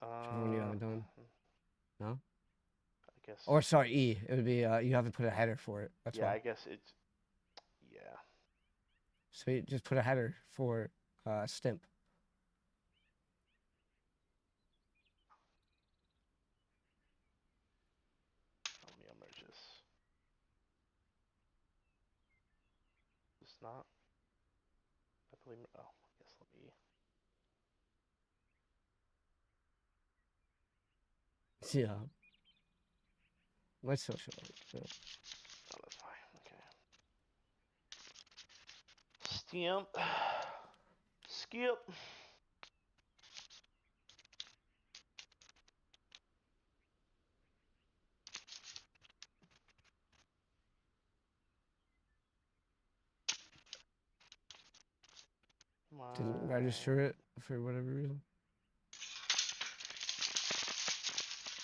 Whichever one you haven't done. No? I guess. Or sorry, E. It would be you haven't put a header for it. That's yeah, why. I guess it's. Yeah. So you just put a header for stimp. Let me merge this. It's not. I believe. Oh, I guess let me. Yeah. My social. Yeah. Oh, that's fine. Okay. Stamp. Skip. Didn't register it for whatever reason.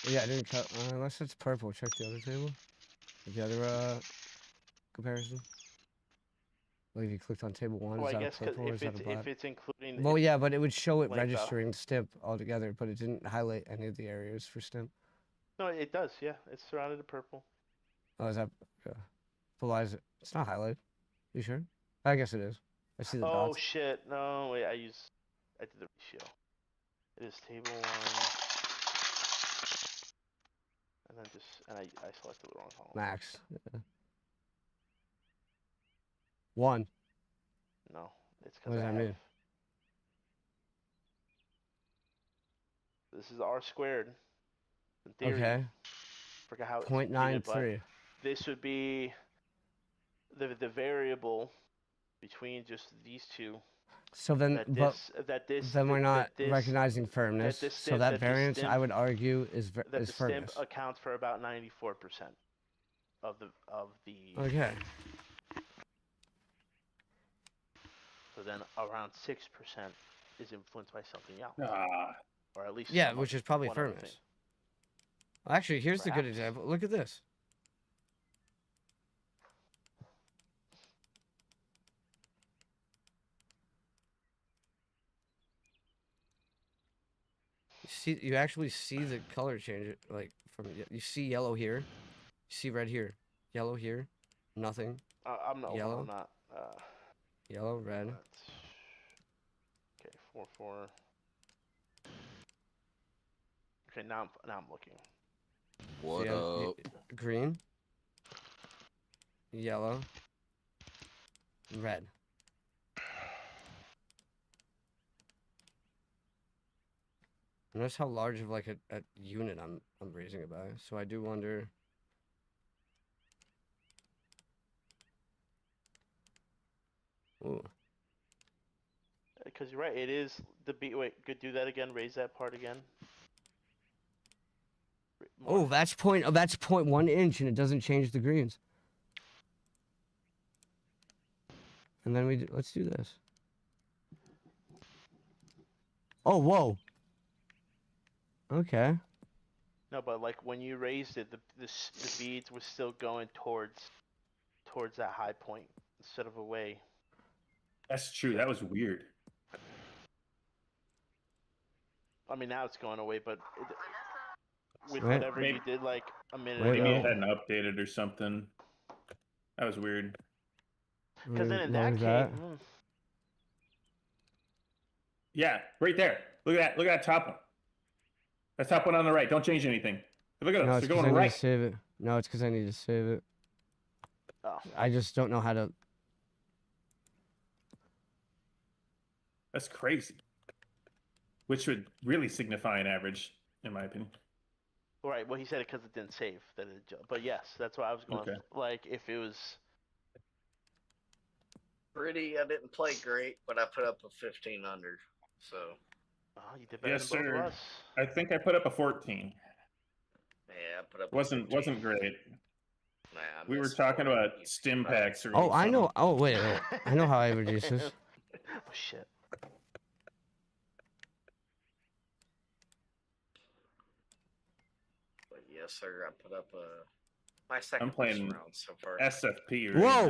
Yeah, I didn't cut. Unless it's purple, check the other table. The other comparison. Like if you clicked on table one, Well, is I that a guess 'cause purple or is that a black? if it's including. Well, yeah, but it would show it like, registering stimp altogether, but it didn't highlight any of the areas for stimp. No, it does. Yeah, it's surrounded in purple. Oh, is that? But why is it? It's not highlighted. You sure? I guess it is. I see the Oh dots. shit! No, wait. I did the ratio. It is table one, and then I selected the wrong column. Max. Yeah. 1. No, it's What because does I that have. mean? This is R squared. In theory, Okay. forgot how it's computed, but 0.93. this would be the variable between just these two. So then, That but this then we're that not this recognizing firmness. this So stimp- that that the variance, I stimp- would argue, is that the stimp firmness. accounts for about 94% of the Okay. So then around 6% is influenced by something else, Ah, or at least Yeah, which is probably one other thing. firmness. Actually, here's the good Perhaps. example. Look at this. You actually see the color change. Like you see yellow here, you see red here, yellow here, nothing, I'm not. Yellow. I'm not. yellow, red. Okay, 4 4. Okay, now I'm looking. What Yeah, up? green, yellow, red. Notice how large of like a unit I'm raising it by. So I do wonder. Ooh. Because you're right. It is the B. Wait, could do that again. Raise that part again. Oh, that's 0.1 inch, and it doesn't change the greens. And then let's do this. Oh, whoa. Okay. No, but like when you raised it, the beads was still going towards that high point instead of away. that's true. That was weird. I mean, now it's going away, but with Right. whatever you did like a minute Wait, Maybe ago. it hadn't updated or something. That was weird. Because then in What that was case, Yeah, right there. Look at that. Look at that top one. That top one on the right. Don't change anything. Look at No, those. it's They're because going I need right. to save it. No, it's because I need to save it. oh, I just don't know how to. That's crazy. Which would really signify an average, in my opinion. right. Well, he said it because it didn't save that it. But yes, that's why I was going. Okay. Like if it was. Pretty, I didn't play great, but I put up a 15 under. So. Oh, you did better Yes, than both sir. of us. I think I put up a 14. Yeah, I put up. Wasn't great. Nah, We were missed talking four. about stim packs or Oh, I know. something. Oh, wait. I know how I reduce this. Oh shit. But yes, sir. I put up my second I'm playing best round so far. SFP right Whoa.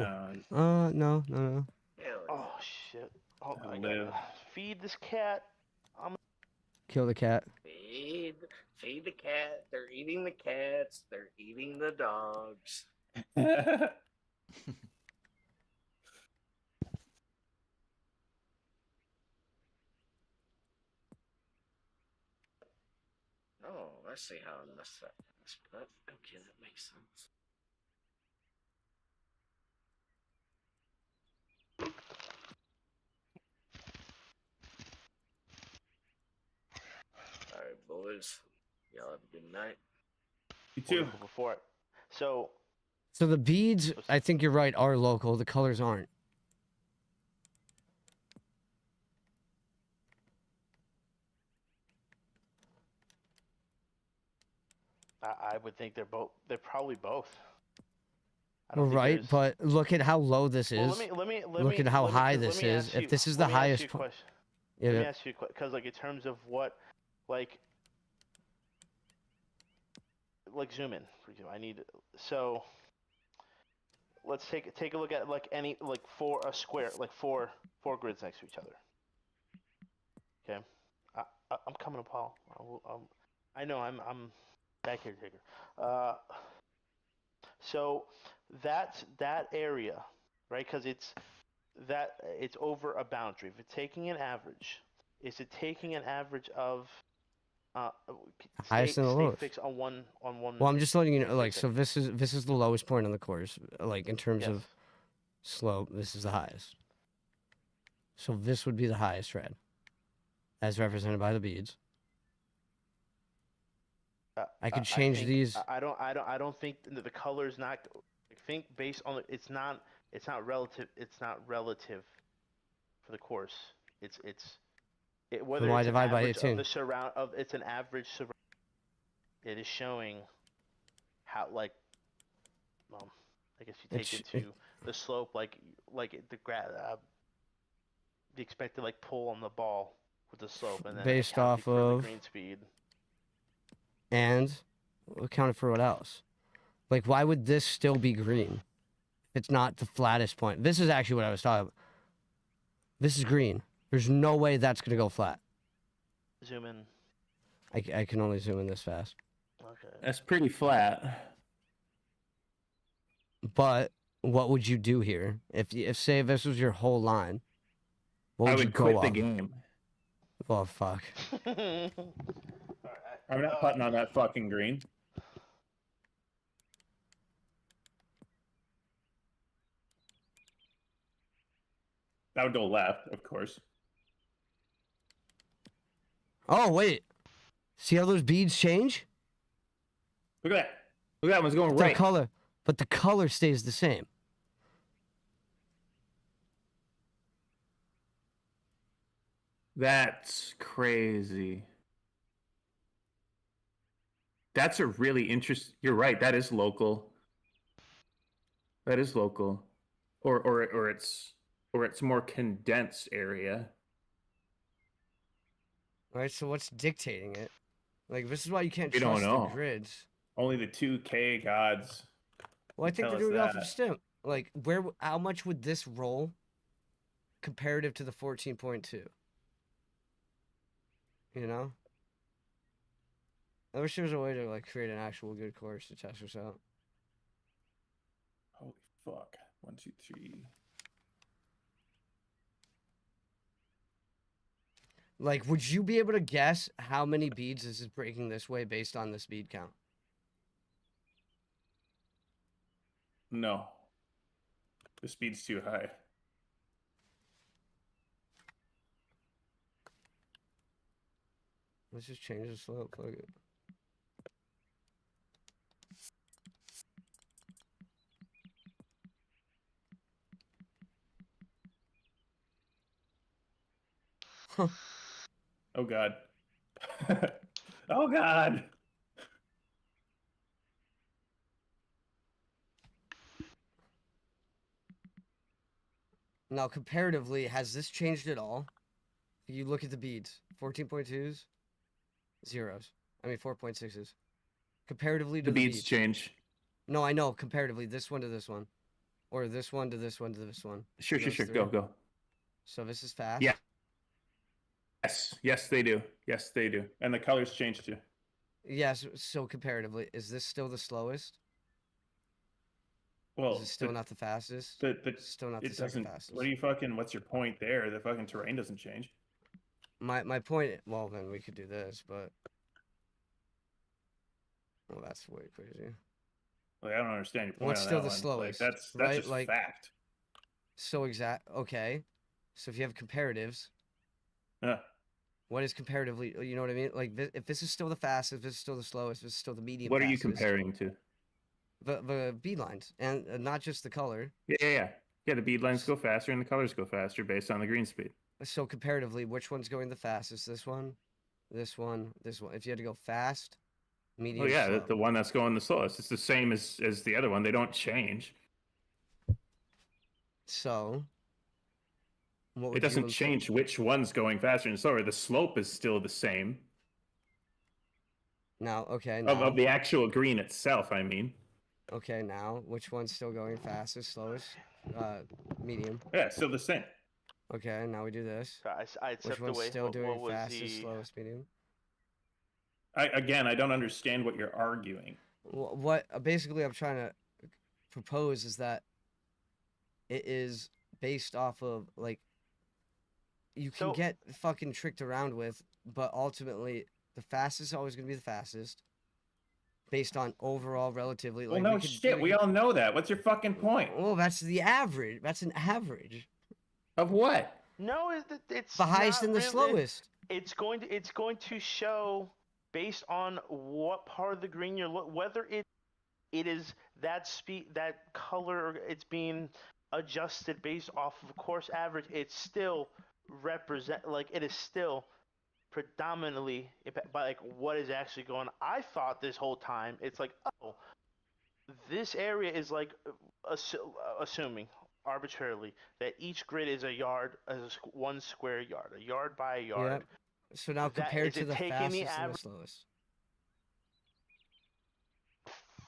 now. No. Hell yeah. Oh shit. Oh, I Live. gotta feed this cat. Kill the cat. Feed, feed the cat. They're eating the cats. They're eating the dogs. Oh, I see how I messed that. But okay, that makes sense. All right, boys. Y'all have a good night. You too. Before it. So So the beads, I think you're right, are local. The colors aren't. I would think they're both. They're probably both. I Well, don't think right, there's- but look at how low this Well, is. let me Look at how high this is. ask If you- this is let the me ask highest you a point, question. Let me yeah, ask you because like in terms of what, like zoom in for you. I need so. Let's take a look at like any like four a square like four grids next to each other. Okay, I'm coming to Paul. I know I'm back here, Taker. So that area, right? Because it's over a boundary. If it's taking an average, is it taking an average of highest and the stay lowest. fixed on one Well, I'm just letting you know, stay like, fixed so this is the lowest point on the course, like in terms Yes. of slope. This is the highest. So this would be the highest red, as represented by the beads. I could change think, these. I don't think the color's not. I think based on it's not relative. It's not relative for the course. Whether why it's an divide by average of 18? the surround of it's an average surround. It is showing how I guess you take into the slope the expected like pull on the ball with the slope and then Based accounting off for the of green speed. and accounted for what else? Like, why would this still be green? It's not the flattest point. This is actually what I was talking about. This is green. There's no way that's gonna go flat. Zoom in. I can only zoom in this fast. Okay. That's pretty flat. But what would you do here if say this was your whole line? What I would you would go quit the off? game. Oh fuck! Alright, I'm not putting on that fucking green. That would go left, of course. Oh wait, see how those beads change? Look at that. Look at that one's going Their right. color, but the color stays the same. That's crazy. That's a really interesting. You're right. That is local. That is local, or it's more condensed area. All right, so what's dictating it? Like, this is why you can't We don't trust the know. grids. Only the 2K gods. Well, I can think tell they're us doing it off of that. stim. Like, how much would this roll comparative to the 14.2? You know? I wish there was a way to, like, create an actual good course to test this out. Holy fuck! 1, 2, 3. Like, would you be able to guess how many beads this is breaking this way based on this bead count? No. The speed's too high. Let's just change the slope. Fuck it. Huh. Oh god. Oh god. Now, comparatively, has this changed at all? You look at the beads. 14.2s, zeros. I mean, 4.6s. Comparatively to The the beats beads. change. No, I know. Comparatively, this one to this one. Or this one to this one to this one. Sure. Those three. Go. So this is fast. Yeah. Yes, they do. Yes, they do. And the colors change too. Yes. So comparatively, is this still the slowest? Well, Is it still not the fastest? the Still not the it second doesn't. fastest. What are you fucking? What's your point there? The fucking terrain doesn't change. My point. Well, then we could do this, but well, that's way crazy. Like I don't understand your point What's on still that the one. slowest? Like that's right? just Like fact. so exact. Okay. So if you have comparatives, Yeah. what is comparatively? You know what I mean? Like if this is still the fastest, if this is still the slowest, if this is still the medium. What are you fastest, comparing to? The bead lines and not just the color. Yeah. Yeah, the bead lines go faster and the colors go faster based on the green speed. So comparatively, which one's going the fastest? This one, this one, this one. If you had to go fast, medium, Oh yeah, slow. the one that's going the slowest. It's the same as the other one. They don't change. So, what It would doesn't you change which one's going faster and slower. The slope is still the same now? Okay, of now. the actual green itself. I mean, Okay, now. Which one's still going fastest, slowest? Medium. yeah, it's still the same. Okay, now we do this. So I Which stepped one's away. still What doing was fastest, the? slowest, medium? I don't understand what you're arguing. What basically I'm trying to propose is that it is based off of like you can So- get fucking tricked around with, but ultimately the fastest is always going to be the fastest based on overall relatively. Well, Like no we could, shit. We all know that. What's your fucking point? Well, that's the average. That's an average. Of what? No, it's The highest not and the really- slowest. It's going to show based on what part of the green you're whether it is that speed, that color, or it's being adjusted based off of course average. It's still represent like it is still predominantly by like what is actually going on. I thought this whole time it's like, oh, this area is like assuming arbitrarily that each grid is a yard, one square yard, a yard by a yard. Yep. So now That- compared is to it the taking fastest the and the average- slowest.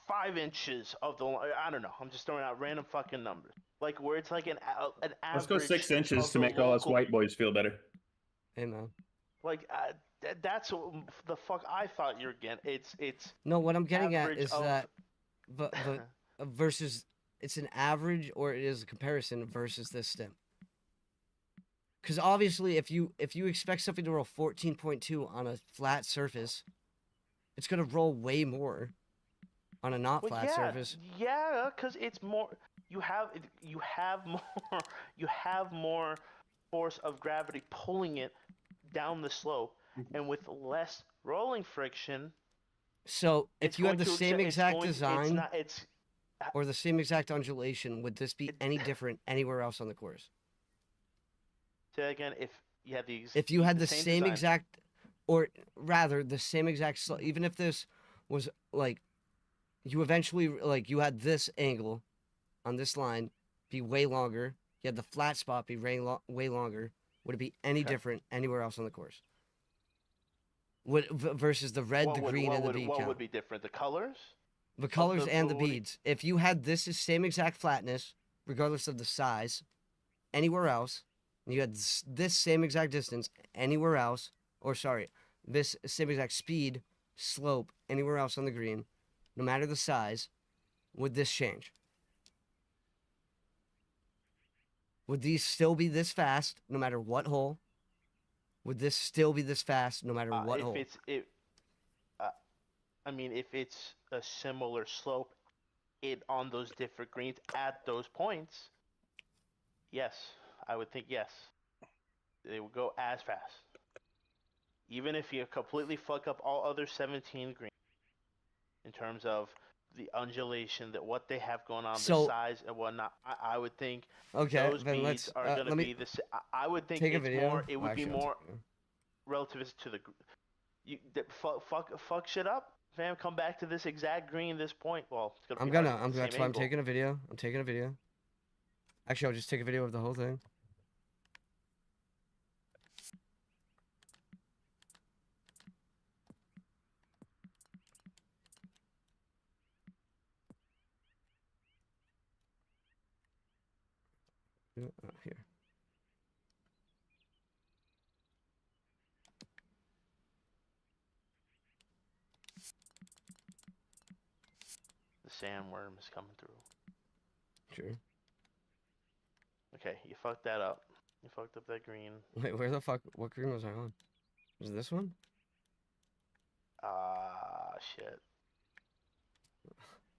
5 inches of the I don't know. I'm just throwing out random fucking numbers. Like where it's like an average. Let's go 6 inches of to the make all us local- white boys feel better. Hey man. Like that's what the fuck I thought you were getting. It's No, what I'm getting at average is of- that, but versus it's an average or it is a comparison versus this stem. Because obviously, if you expect something to roll 14.2 on a flat surface, it's gonna roll way more on a not flat surface. Yeah, because it's more. You have more. You have more force of gravity pulling it down the slope, and with less rolling friction. So if it's you had going the to same accept- it's exact going- design It's or the same exact undulation, would this be any different anywhere else on the course? say that again. If you had the If you had the same design- exact, or rather the same exact, even if this was like, you eventually like you had this angle on this line be way longer. You had the flat spot be way longer. Would it be any Okay. different anywhere else on the course? Would versus the red, what the would- green, what and the would- bead what count? would be different? The colors. The colors and the what do you- beads. If you had this same exact flatness, regardless of the size, anywhere else, and you had this same exact distance anywhere else, or sorry, this same exact speed, slope anywhere else on the green, no matter the size, would this change? Would these still be this fast no matter what hole? Would this still be this fast no matter what if hole? it's I mean, if it's a similar slope, on those different greens at those points, yes, I would think yes, they would go as fast. Even if you completely fuck up all other 17 greens, in terms of the undulation, that what they have going on, So- the size and whatnot, I would think Okay, those then beads let's are going to let be me the. I would think take a it's video. more. It would Actually, be I'll more take a video. relative to the. Fuck shit up, fam. Come back to this exact green, this point. Well, it's I'm be hard gonna. at the That's same why I'm angle. taking a video. I'm taking a video. Actually, I'll just take a video of the whole thing. Here. sandworm is coming through. Sure. Okay, you fucked that up. You fucked up that green. Wait, where the fuck? What green was I on? Was it this one? Ah, shit.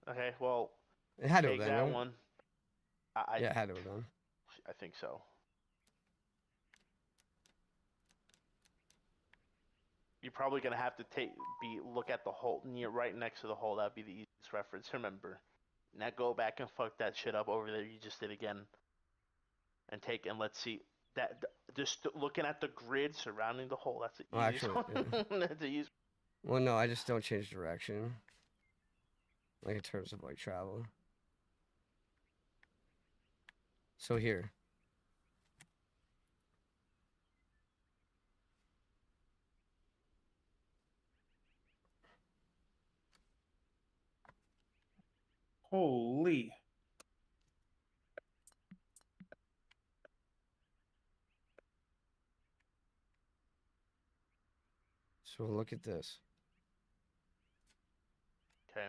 Okay, well, It had to have take been, that right? one. Yeah, it had to have been. I think so. You're probably gonna have to look at the hole right next to the hole. That'd be the easiest reference. Remember. Now go back and fuck that shit up over there. You just did again. And let's see that just looking at the grid surrounding the hole. That's the Oh, easiest actually, one. That's the easiest. well, no, I just don't change direction. Like in terms of like travel. So here. Holy. So look at this. Okay.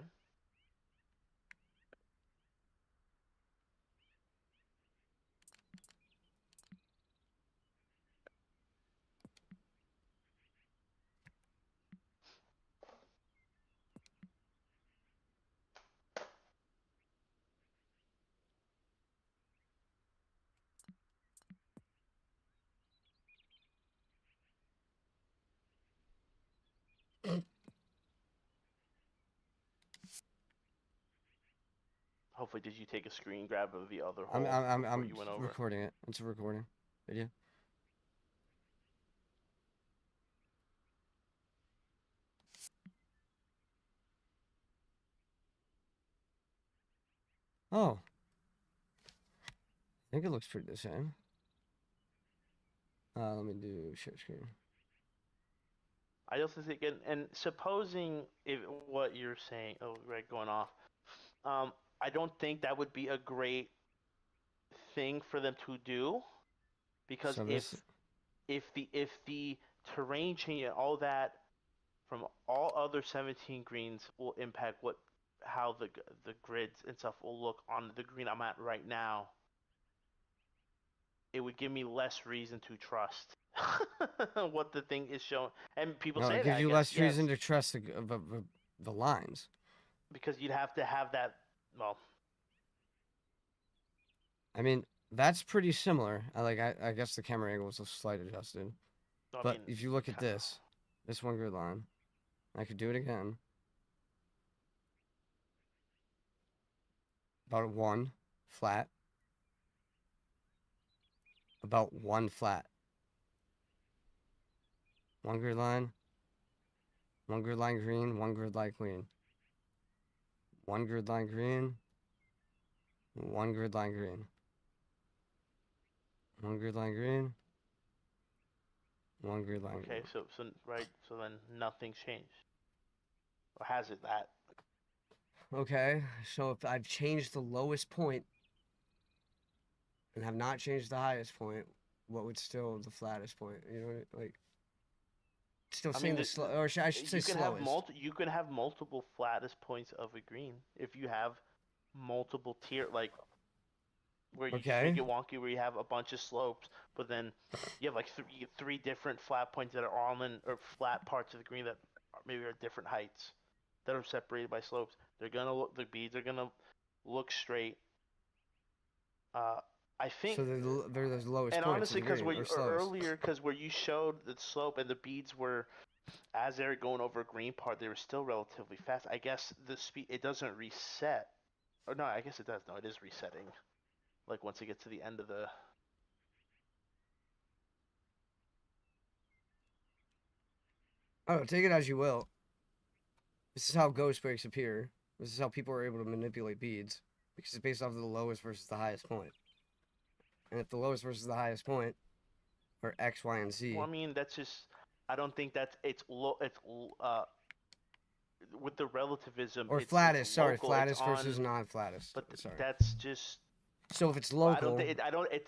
Hopefully, did you take a screen grab of the other hole before I'm you went over? recording it. It's a recording video. Oh. I think it looks pretty the same. Let me do share screen. I also think, and supposing if what you're saying, right, going off, I don't think that would be a great thing for them to do, because So if the terrain change and all that from all other 17 greens will impact how the grids and stuff will look on the green I'm at right now, it would give me less reason to trust what the thing is showing. And people no, say it that, gives I you guess, less yes, reason to trust the lines. because you'd have to have that. Well, I mean, that's pretty similar. I guess the camera angle was a slight adjusted. I But mean, if you look at this one grid line, I could do it again. About one flat. About one flat. One grid line green, one grid line green. One grid line green, one grid line green. One grid line green, one grid line okay, green. so then nothing's changed, or has it that? Okay, so if I've changed the lowest point and have not changed the highest point, what would still the flattest point? You know, like still I saying mean, or I should say you can have slowest. you can have multiple flattest points of a green if you have multiple tier, like where you just make Okay, it wonky, where you have a bunch of slopes, but then you have like three different flat points that are all in, or flat parts of the green that maybe are different heights that are separated by slopes. The beads are gonna look straight. Uh, I think, so they're the lowest and points of honestly, the green or slowest. because where you showed the slope and the beads were, as they're going over a green part, they were still relatively fast. I guess the speed, it doesn't reset. Or no, I guess it does. No, it is resetting. Like once it gets to the end of the. Oh, take it as you will. This is how ghost breaks appear. This is how people are able to manipulate beads because it's based off of the lowest versus the highest point. And if the lowest versus the highest point are X, Y, and Z, Well, I mean, that's just. I don't think that's it's low. It's with the relativism. or It's flattest, sorry, local. It's flattest versus on. non-flattest. But Sorry. that's just. So if it's Well, I don't local, think.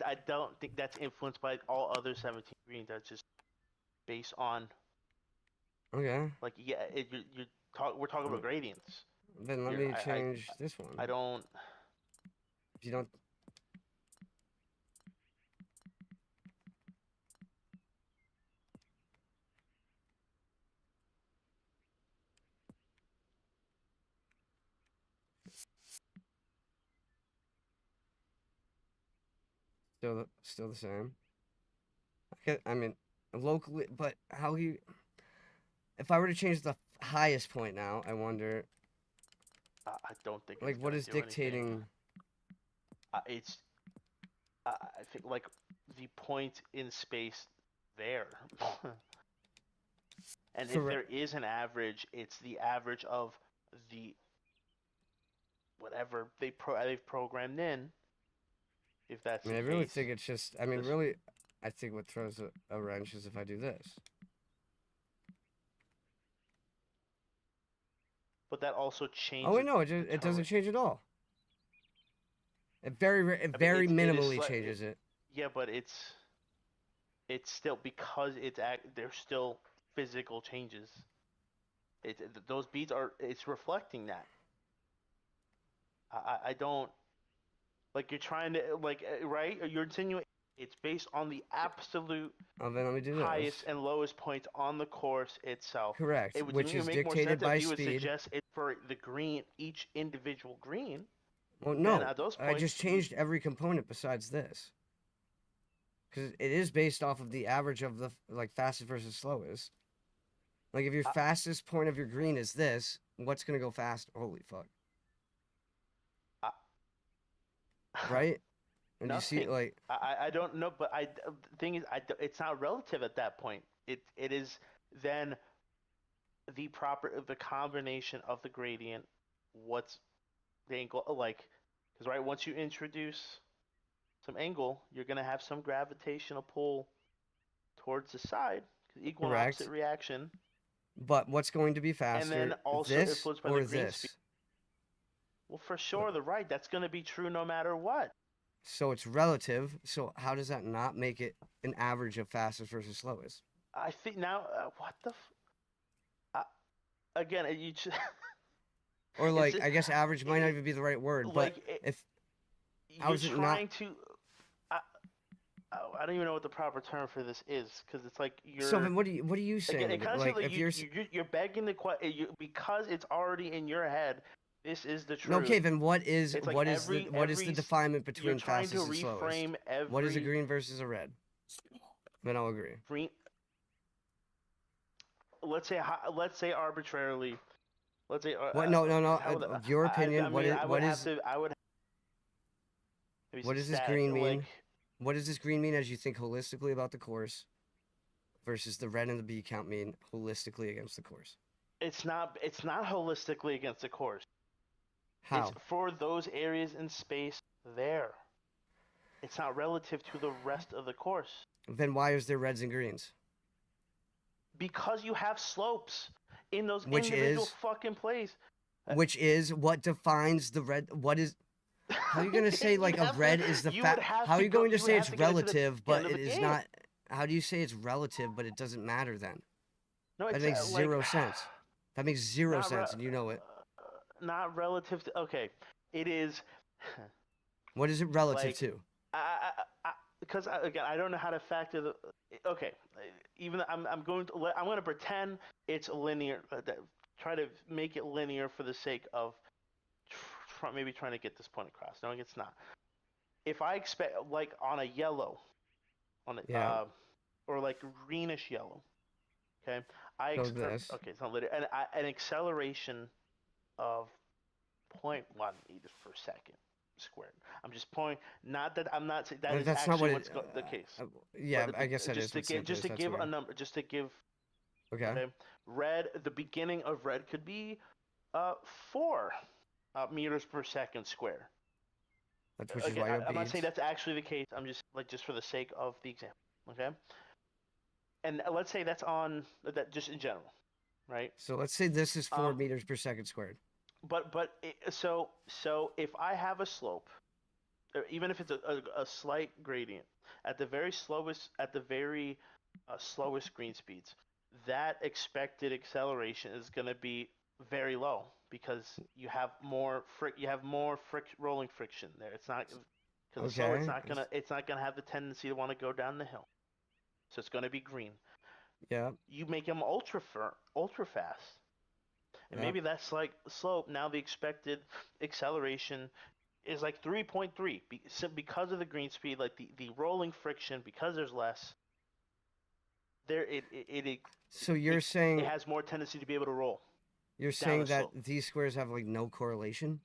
I don't think that's influenced by all other 17 greens. That's just based on okay, like, yeah. We're talking about gradients. Then let Here, me change this one. I don't. If you don't. Still the same. I mean, locally, but how you? If I were to change the highest point now, I wonder, I don't think like, it's what gonna is do anything. dictating? It's. I think like the point in space there. And if there is an average, it's the average of the whatever they've programmed in. If that's I mean, I the really case. think it's just. I mean, This- really, I think what throws a wrench is if I do this. But that also changes. Oh wait, no, it the doesn't terrain. change at all. It I mean, very it is minimally changes it. Yeah, but it's still because there's still physical changes. Those beads are it's reflecting that. I don't like you're trying to like right? You're insinuating it's based on the absolute Oh, then let me do this. highest and lowest points on the course itself. Correct, It would which is make more dictated sense by if you would speed. suggest it for the green, each individual green. Well, Then no, at those I points, just changed every component besides this. Because it is based off of the average of the like fastest versus slowest. Like if your fastest point of your green is this, what's gonna go fast? Holy fuck! Right? And you see, nothing. like, I don't know, but the thing is, it's not relative at that point. It is then the combination of the gradient, what's the angle like, because right once you introduce some angle, you're gonna have some gravitational pull towards the side, equal and correct. opposite reaction, But what's going to be faster? and then also this influenced by or the green this? speed. Well, for sure, the right. That's gonna be true no matter what. So it's relative. So how does that not make it an average of fastest versus slowest? I think now, what the. Again, you. Or like, I guess average might not even be the right word, but Like if how you're is it trying not? to. I don't even know what the proper term for this is because it's like you're. So then, what are you saying? Again, it kind of like, seems like if you're begging the question because it's already in your head. This is the truth. okay, then what is It's like what is the definement you're between trying fastest to and slowest? reframe every. What is a green versus a red? Then I'll agree. Green. Let's say arbitrarily. Let's say. What? No. Your opinion. I would have maybe what some does this stat, green mean? like, What does this green mean as you think holistically about the course, versus the red and the B count mean holistically against the course? It's not holistically against the course. How? It's for those areas in space there. It's not relative to the rest of the course. Then why is there reds and greens? Because you have slopes in those Which individual is- fucking plays. Which is what defines the red. What is? How are you gonna say like a red is the fact? How are you going to say it's relative, but it is not? How do you say it's relative, but it doesn't matter then? No, That it's makes zero sense. That makes zero sense, and you know it. Not relative to. Okay, it is. What is it relative like, to? Because again, I don't know how to factor the. Okay, even I'm going to pretend it's linear. Try to make it linear for the sake of maybe trying to get this point across. No, it's not. If I expect like on a yellow, or like greenish yellow, okay, this. okay, it's not linear, and an acceleration of 0.1 meters per second squared. I'm just pointing. Not that I'm not saying that is That's actually not what's the case. Yeah, But I guess that just is. just to give a number, just to give. Okay. Red. The beginning of red could be 4 meters per second squared. Which is why I'm not saying that's actually the case. I'm just for the sake of the example. Okay. And let's say that's on that just in general, right? So let's say this is 4 meters per second squared. So if I have a slope, or even if it's a slight gradient at the very slowest slowest green speeds, that expected acceleration is going to be very low because you have more rolling friction there. It's not because the slow Okay. it's not gonna have the tendency to want to go down the hill, so it's gonna be green. Yeah. You make them ultra fast, and Yeah. maybe that's like slope. Now the expected acceleration is like 3.3 because of the green speed, like the rolling friction, because there's less. There So you're it saying has more tendency to be able to roll. you're down saying the that slope. these squares have like no correlation?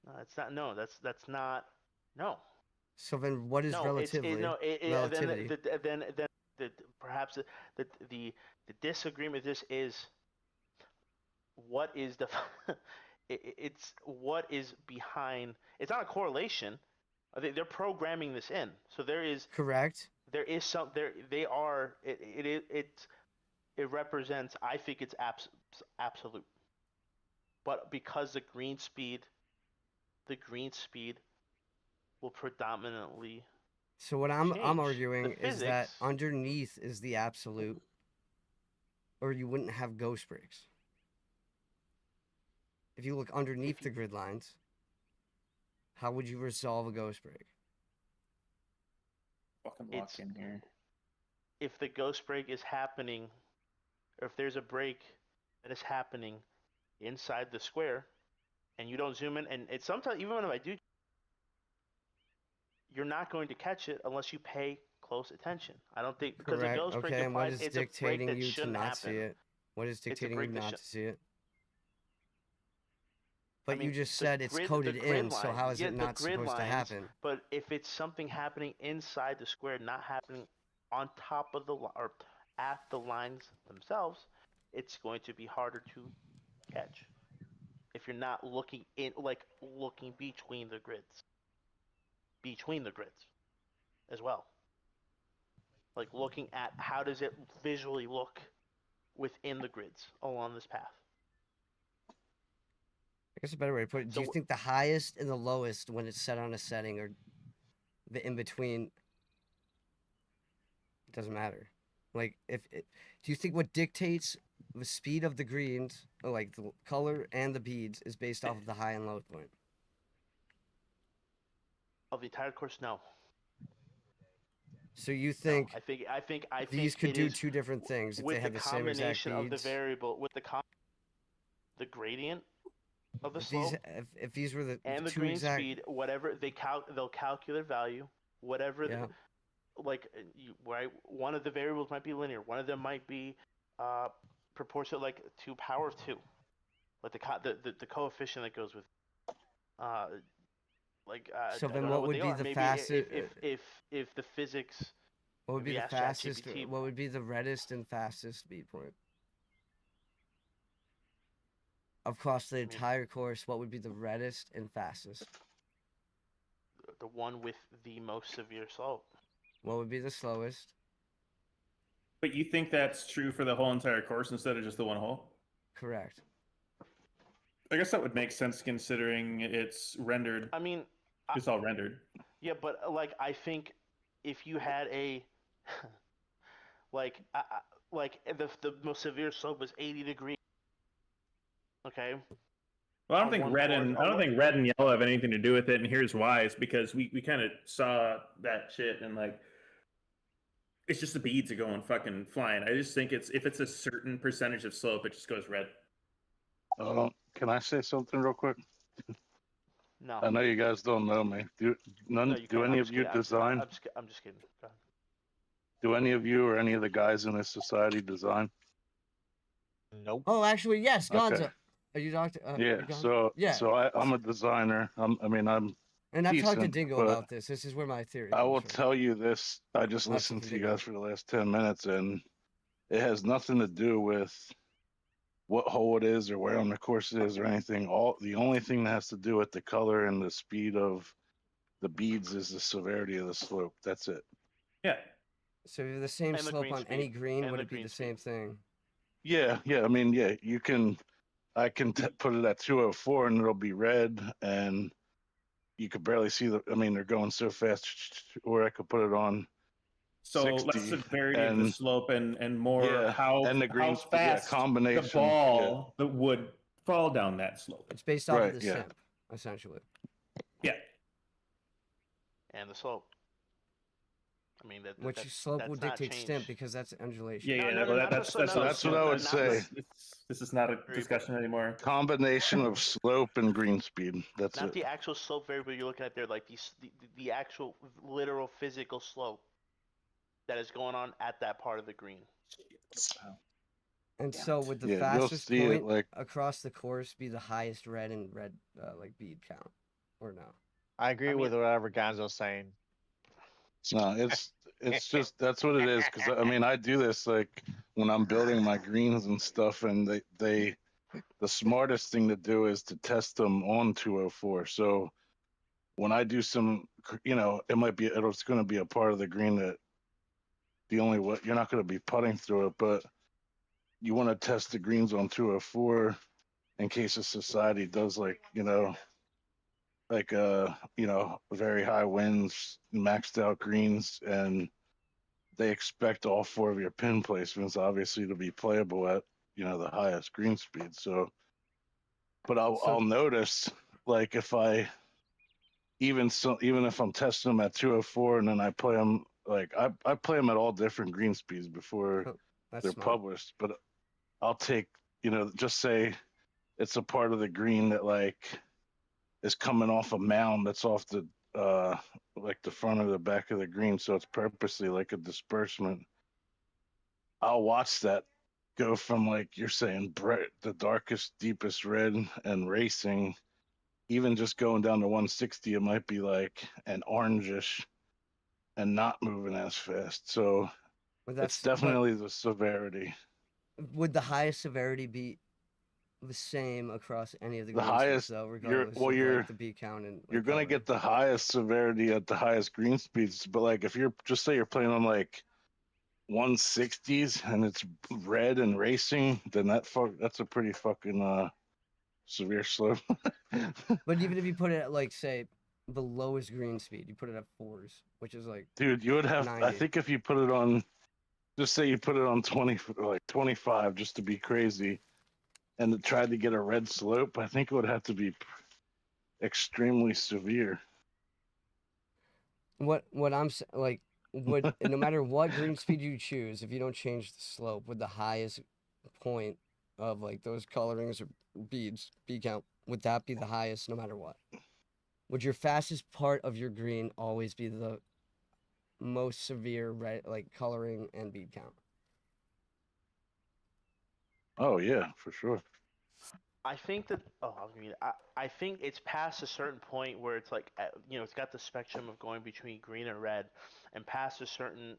No, it's not. No, that's not. No, So then what is no. relativity? Then perhaps the disagreement with this is what is the it's what is behind. It's not a correlation. They're programming this in. So Correct. there is some there they are it represents. I think it's absolute. But because the green speed will predominantly So what I'm change. arguing The is that physics. underneath is the absolute, or you wouldn't have ghost breaks. If you look underneath the grid lines, how would you resolve a ghost break? Fucking lock It's in here. if the ghost break is happening, or if there's a break that is happening inside the square, and you don't zoom in, and it's sometimes even when I do, you're not going to catch it unless you pay close attention. I don't think because a Correct. ghost break Okay, and what implies is it's a break dictating that you to shouldn't not see happen. it? What is It's a dictating you break that not should. to see it? I But you mean, just said it's coded the grid in, so line, how is yeah, it the not grid supposed to lines. happen? But if it's something happening inside the square, not happening on top of or at the lines themselves, it's going to be harder to catch if you're not looking looking between the grids as well. Like looking at how does it visually look within the grids along this path. I guess a better way to put it, do you So think the highest and the lowest when it's set on a setting or the in between doesn't matter? Like do you think what dictates the speed of the greens, or like the color and the beads, is based off of the high and low point? of the entire course, no. So you No, think I these think could it do is two different things if they with the had the same exact combination of the beads? variable with the gradient of the If these slope if these were the and the two green exact, speed, whatever they'll calculate value, whatever yeah, like right, one of the variables might be linear, one of them might be proportional, like to power of 2, like the coefficient that goes with uh so I then don't know what what would they be are. the Maybe fastest? if the physics, What would be maybe the ask fastest? ChatGPT. What would be the reddest and fastest speed point across the I mean, entire course? What would be the reddest and fastest? the one with the most severe slope. What would be the slowest? But you think that's true for the whole entire course instead of just the one hole? Correct. I guess that would make sense considering it's rendered. I mean, It's all rendered. yeah, but like I think if you had a like like the most severe slope was 80 degrees. Okay. Well, I don't On think one red course, and I don't think red and yellow have anything to do with it, and here's why: is because we kind of saw that shit and like it's just the beads are going fucking flying. I just think it's if it's a certain percentage of slope, it just goes red. Can I say something real quick? No. I know you guys don't know me. Do No, you do can't. any of you design? I'm just kidding. Go ahead. Do any of you or any of the guys in this society design? Nope. Oh, actually, yes, Gonzo. Okay. Are you Doctor? Yeah. Gonzo? Yeah. So I'm a designer. I'm And I've talked to decent, Dingo but about this. This is where my theory I comes will from. tell you this. I just Not listened from to you Dingo. guys for the last 10 minutes, and it has nothing to do with what hole it is or where on the course it is or anything. The only thing that has to do with the color and the speed of the beads is the severity of the slope. That's it. Yeah. So if you have the same And the slope green on any speed. green, And would the it be green the speed. same thing? Yeah. I mean, yeah, you can. I can put it at 204 and it'll be red, and you could barely see I mean, they're going so fast. Or I could put it on So less 60, severity of the and slope and more yeah, how and the green, fast the combination, ball that would fall down that slope. It's based off Right, of the yeah. simp, essentially. Yeah. And the slope. I mean Which slope that's will not dictate changed. stimp because that's undulation. Yeah, No, yeah. no, Well, no, not that's the- no, That's what I would not the- say. This is not a discussion anymore. Combination of slope and green speed. That's Not it. the actual slope variable you're looking at there, like the actual literal physical slope that is going on at that part of the green. And so would the Yeah, you'll fastest see it point like across the course be the highest red and red like bead count, or no? I agree with whatever Gonzo's saying. no, it's just that's what it is. Because I mean, I do this like when I'm building my greens and stuff, and the smartest thing to do is to test them on 204. So when I do some, it might be it's going to be a part of the green that the only way you're not going to be putting through it, but you want to test the greens on 204 in case a society does very high winds, maxed out greens, and they expect all four of your pin placements obviously to be playable at the highest green speed. So, but I'll notice like if I even if I'm testing them at 204 and then I play them like I play them at all different green speeds before That's they're smart. published, but I'll take just say it's a part of the green that like is coming off a mound that's off the like the front or the back of the green, so it's purposely like a disbursement. I'll watch that go from like you're saying the darkest deepest red and racing, even just going down to 160 it might be like an orangish and not moving as fast. So it's definitely the severity. Would the highest severity be the same across any of the The green highest, speeds, though, regardless of like the bead count and you're gonna coloring? get the highest severity at the highest green speeds. But like if you're just say you're playing on like 160s and it's red and racing, then that's a pretty fucking severe slope. But even if you put it at like say the lowest green speed, you put it at 4s, which is like Dude, you would have 90. I think if you put it on, just say you put it on 20 like 25 just to be crazy and it tried to get a red slope, I think it would have to be extremely severe. What I'm like would no matter what green speed you choose, if you don't change the slope, would the highest point of like those colorings or bead count, would that be the highest no matter what? Would your fastest part of your green always be the most severe red like coloring and bead count? Oh yeah, for sure. I think that I think it's past a certain point where it's like it's got the spectrum of going between green and red, and past a certain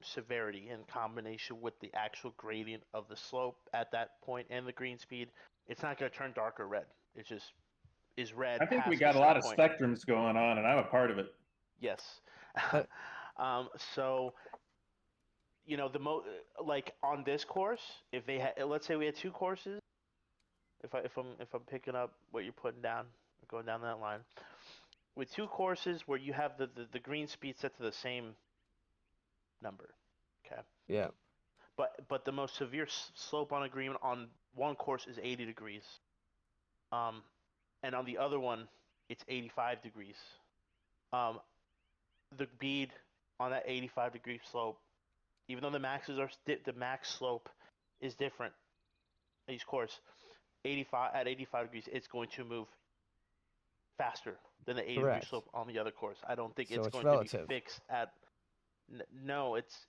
severity in combination with the actual gradient of the slope at that point and the green speed, it's not going to turn dark or red. It just is red. I think we past got a lot of point. spectrums going on, and I'm a part of it. Yes. But- So like on this course, if they had, let's say we had 2 courses, if I'm picking up what you're putting down, going down that line, with 2 courses where you have the green speed set to the same number, okay. Yeah. But the most severe slope on a green on one course is 80 degrees, and on the other one it's 85 degrees. The bead on that 85-degree slope, even though the max slope is different each course, 85 degrees, it's going to move faster than the 80-degree Correct. slope on the other course. I don't think So it's it's going relative. to be fixed at. No, it's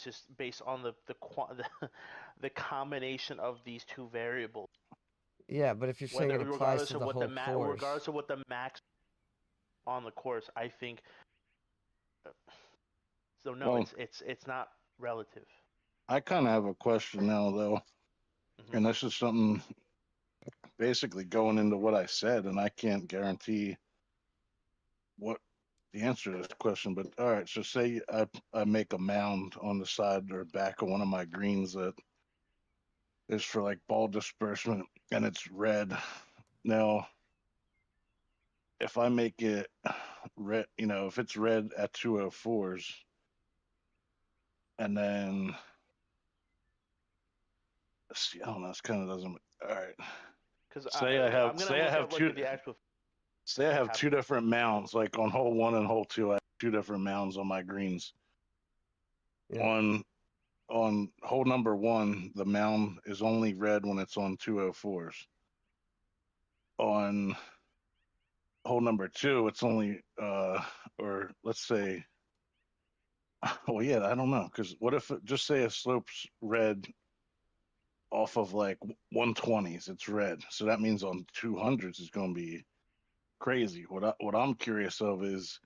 just based on the combination of these 2 variables. Yeah, but if you're saying it applies to the whole course, regardless of what the max on the course, I think. So no, Well, it's not relative. I kind of have a question now though, Mhm. and this is something basically going into what I said, and I can't guarantee what the answer to this question, but all right, so say I make a mound on the side or back of one of my greens that is for like ball disbursement and it's red. Now, if I make it red, if it's red at 204s, and then see, I don't know. This kind of doesn't. All right. Because Say I have I'm gonna say I look have at like two the actual. say I have two happened. different mounds, like on hole 1 and hole 2. I have two different mounds on my greens. Yeah. On hole number 1, the mound is only red when it's on 204s. On hole number 2, it's only or let's say, well, yeah, I don't know, because what if just say it slopes red off of like 120s, it's red, so that means on 200s it's going to be crazy. What I'm curious of is,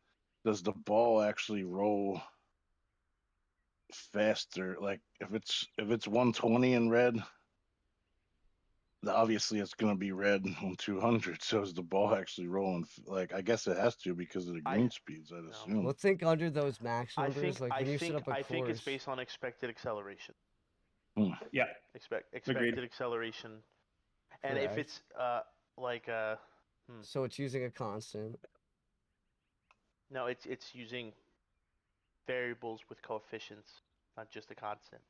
does the ball actually roll faster? Like if it's 120 in red, obviously it's going to be red on 200. So is the ball actually rolling? Like, I guess it has to because of the green speeds, I'd assume. Well, think under those max numbers, like when you set up a I think it's course. based on expected acceleration. Yeah. Expected acceleration, and if Correct. it's like So it's using a constant. no, it's using variables with coefficients, not just a constant.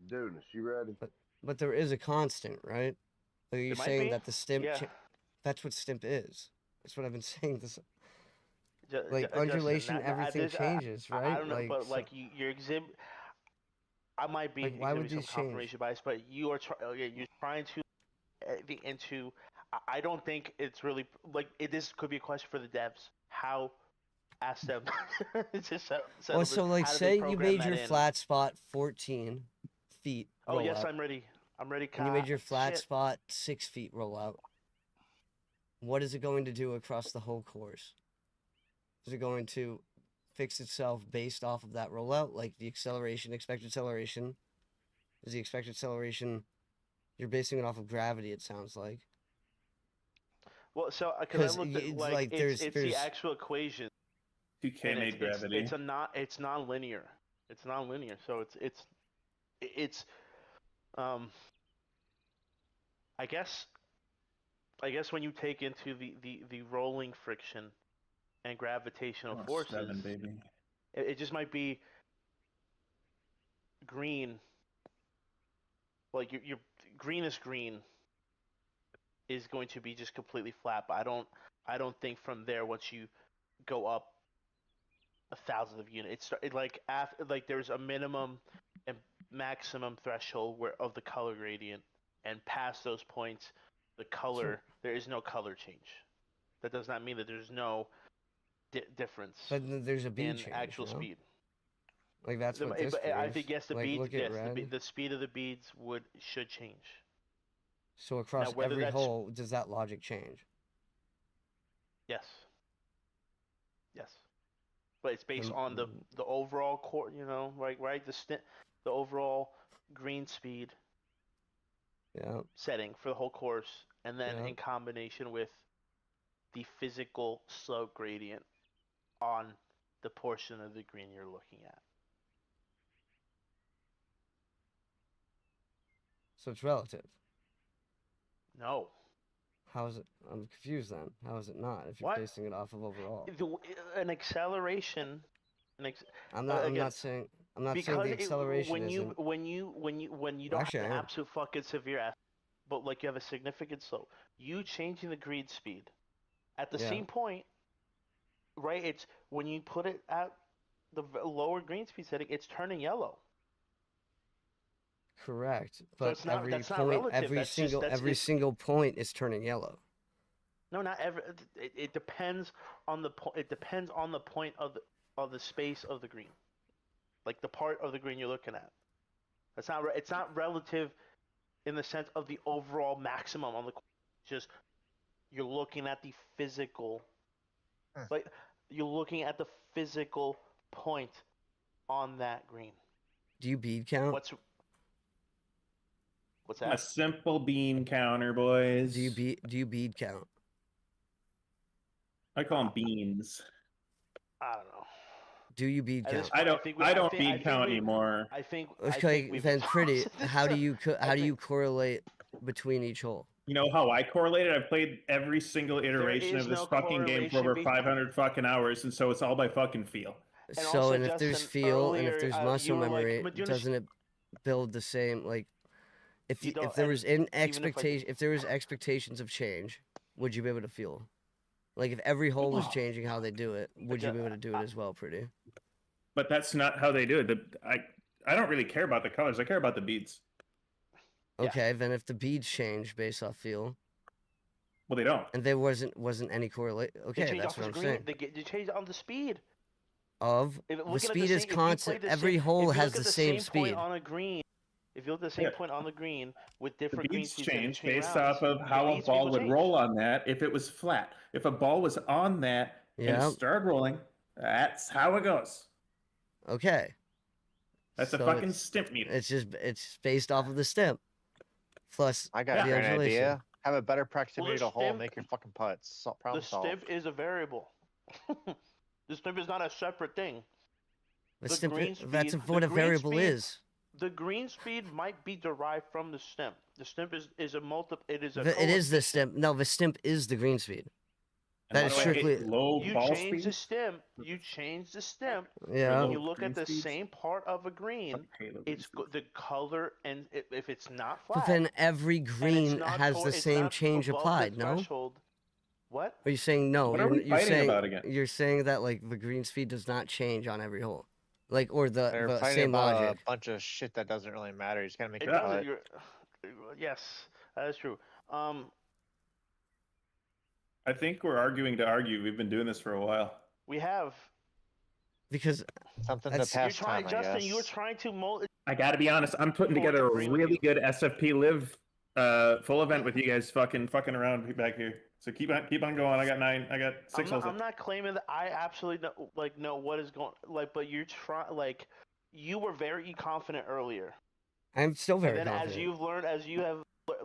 Dude, is she ready? But there is a constant, right? Are you There might saying be. that the stimp? Yeah. That's what stimp is. That's what I've been saying. This Justin, undulation, everything changes, right? I don't know, but so, like your exhibit, I might be like, why would exhibiting these some change? confirmation bias, but you're trying to into. I don't think it's really like this could be a question for the devs. How ask them to settle well, this. so like, How do say they you program made that your in? flat spot 14 feet. Oh yes, rollout, I'm ready. I'm ready. and you made your flat Shit. spot 6 feet rollout. What is it going to do across the whole course? Is it going to fix itself based off of that rollout, like the acceleration, expected acceleration? Is the expected acceleration? You're basing it off of gravity. It sounds like. Well, so because I looked at it's like there's the actual equation. 2K And made gravity. it's non-linear. It's non-linear. So it's I guess when you take into the rolling friction and gravitational forces, 7, baby. it just might be green. Like your greenest green is going to be just completely flat, but I don't think from there once you go up 1,000 of units, like there's a minimum and maximum threshold of the color gradient, and past those points, the color there is no color change. That does not mean that there's no difference. But there's a bead in change, actual no? speed. Like that's what this I proves. think yes, the like, beads. look at Yes, red. the speed of the beads should change. So across whether every that's- hole, does that logic change? Yes. Yes. But it's based on the overall core, right? The overall green speed Yeah. setting for the whole course, and then Yeah. in combination with the physical slope gradient on the portion of the green you're looking at. So it's relative. No. How is it? I'm confused then. How is it not if you're What? basing it off of overall? An acceleration. I'm not again, saying the because acceleration when you isn't. when you don't Actually, I have am. an absolute fucking severe but like you have a significant slope, you changing the green speed at the Yeah. same point, right? It's when you put it at the lower green speed setting, it's turning yellow. Correct, but it's not- every that's not point, relative, that's just- that's- single point is turning yellow. No, not every. It depends on the point. It depends on the point of the space of the green, like the part of the green you're looking at. It's not relative in the sense of the overall maximum on the. Just you're looking at the physical. Like you're looking at the physical point on that green. Do you bead count? What's A that? simple bean counter, boys. Do you bead count? I call them beans. I don't know. Do you bead At this count? point, I don't bead count anymore. I think Okay, we've then pretty. exhausted How do this. you I how do you think- correlate between each hole? You know how I correlated? I've played every single iteration is of this no fucking game for correlation over 500 fucking hours, and so it's all by fucking feel. And So, also, and if there's Justin, feel and if earlier, there's you muscle were like, memory, Madunas, doesn't it build the same? Like, if You you, don't- if there and was in even if I- expectation, if there was expectations of change, would you be able to feel? Like, if every hole was changing how they do it, would you be able to do it as well? Pretty. But that's not how they do it. I don't really care about the colors. I care about the beads. Yeah. Okay, then if the beads change based off feel, Well, they don't. and there wasn't any correlation. they Okay, change that's off what the I'm screen. saying. They change on the speed. Of If, the looking at speed the is same, if you constant. play the Every same, hole if you has look the at same point speed. on a green, if you look at the same Yeah. point on the green with The different green beads speeds in change between based rounds, off of the how a bead speed ball will would change. roll on that if it was flat. If a ball was on that and Yeah. it started rolling, that's how it goes. Okay. That's a So fucking it's- stimp meter. It's based off of the stem. Plus I got Yeah. a great undulation. idea. Have a better proximity to hole, stimp- make your fucking putts. The Problem solved. stimp is a variable. The stimp is not a separate thing. The The stimp, green that's speed- what the a green variable speed- is. The green speed might be derived from the stimp. The stimp is a multi. It is a. It is the coefficient. stimp. No, the stimp is the green speed. And That how is do I hit strictly- low You ball change the speed. stimp. You change the stimp. Yeah. When low you look green at the speeds? same part of a green, Halo green it's speed. the color, and if it's not But flat, then every and it's green not has to- the it's same not change above the applied, no? threshold. What? Are you saying no? What are we you're fighting saying about again? you're saying that like the green speed does not change on every hole, like or They're the fighting same about logic. a bunch of shit that doesn't really matter. You just gotta make It your doesn't. putt. You're, yes, that is true. I think we're arguing to argue. We've been doing this for a while. We have. Because Something That's- to You're pass trying, time, I Justin. guess. You were trying to mold. I gotta be honest. I'm putting People together a agree with really you. good SFP live full event with you guys fucking around back here. So keep on going. I got 9. I got 6 holes. I'm not claiming that I absolutely know what is going but you're trying you were very confident earlier. I'm still very And then confident. as you've learned, as you have,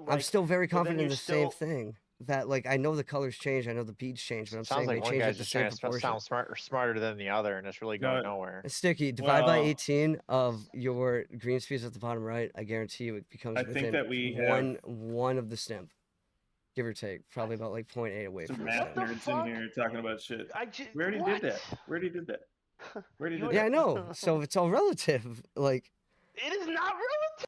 I'm still very but then confident in you're the same still- thing. That like I know the colors change, I know the beads change, but I'm Sounds saying like they one change guy's at the just same trying to proportion. sound smarter than the other, and it's really going nowhere. Sticky, divide by Well- 18 of your green speeds at the bottom right. I guarantee you it becomes I within think that we one of the stimp, give or take, probably about like 0.8 away Some from the math stimp. the nerds fuck? in here talking about shit. We already what? did that. We already did that. We already You did Yeah, that. I know. So it's all relative. Like, It is not relative.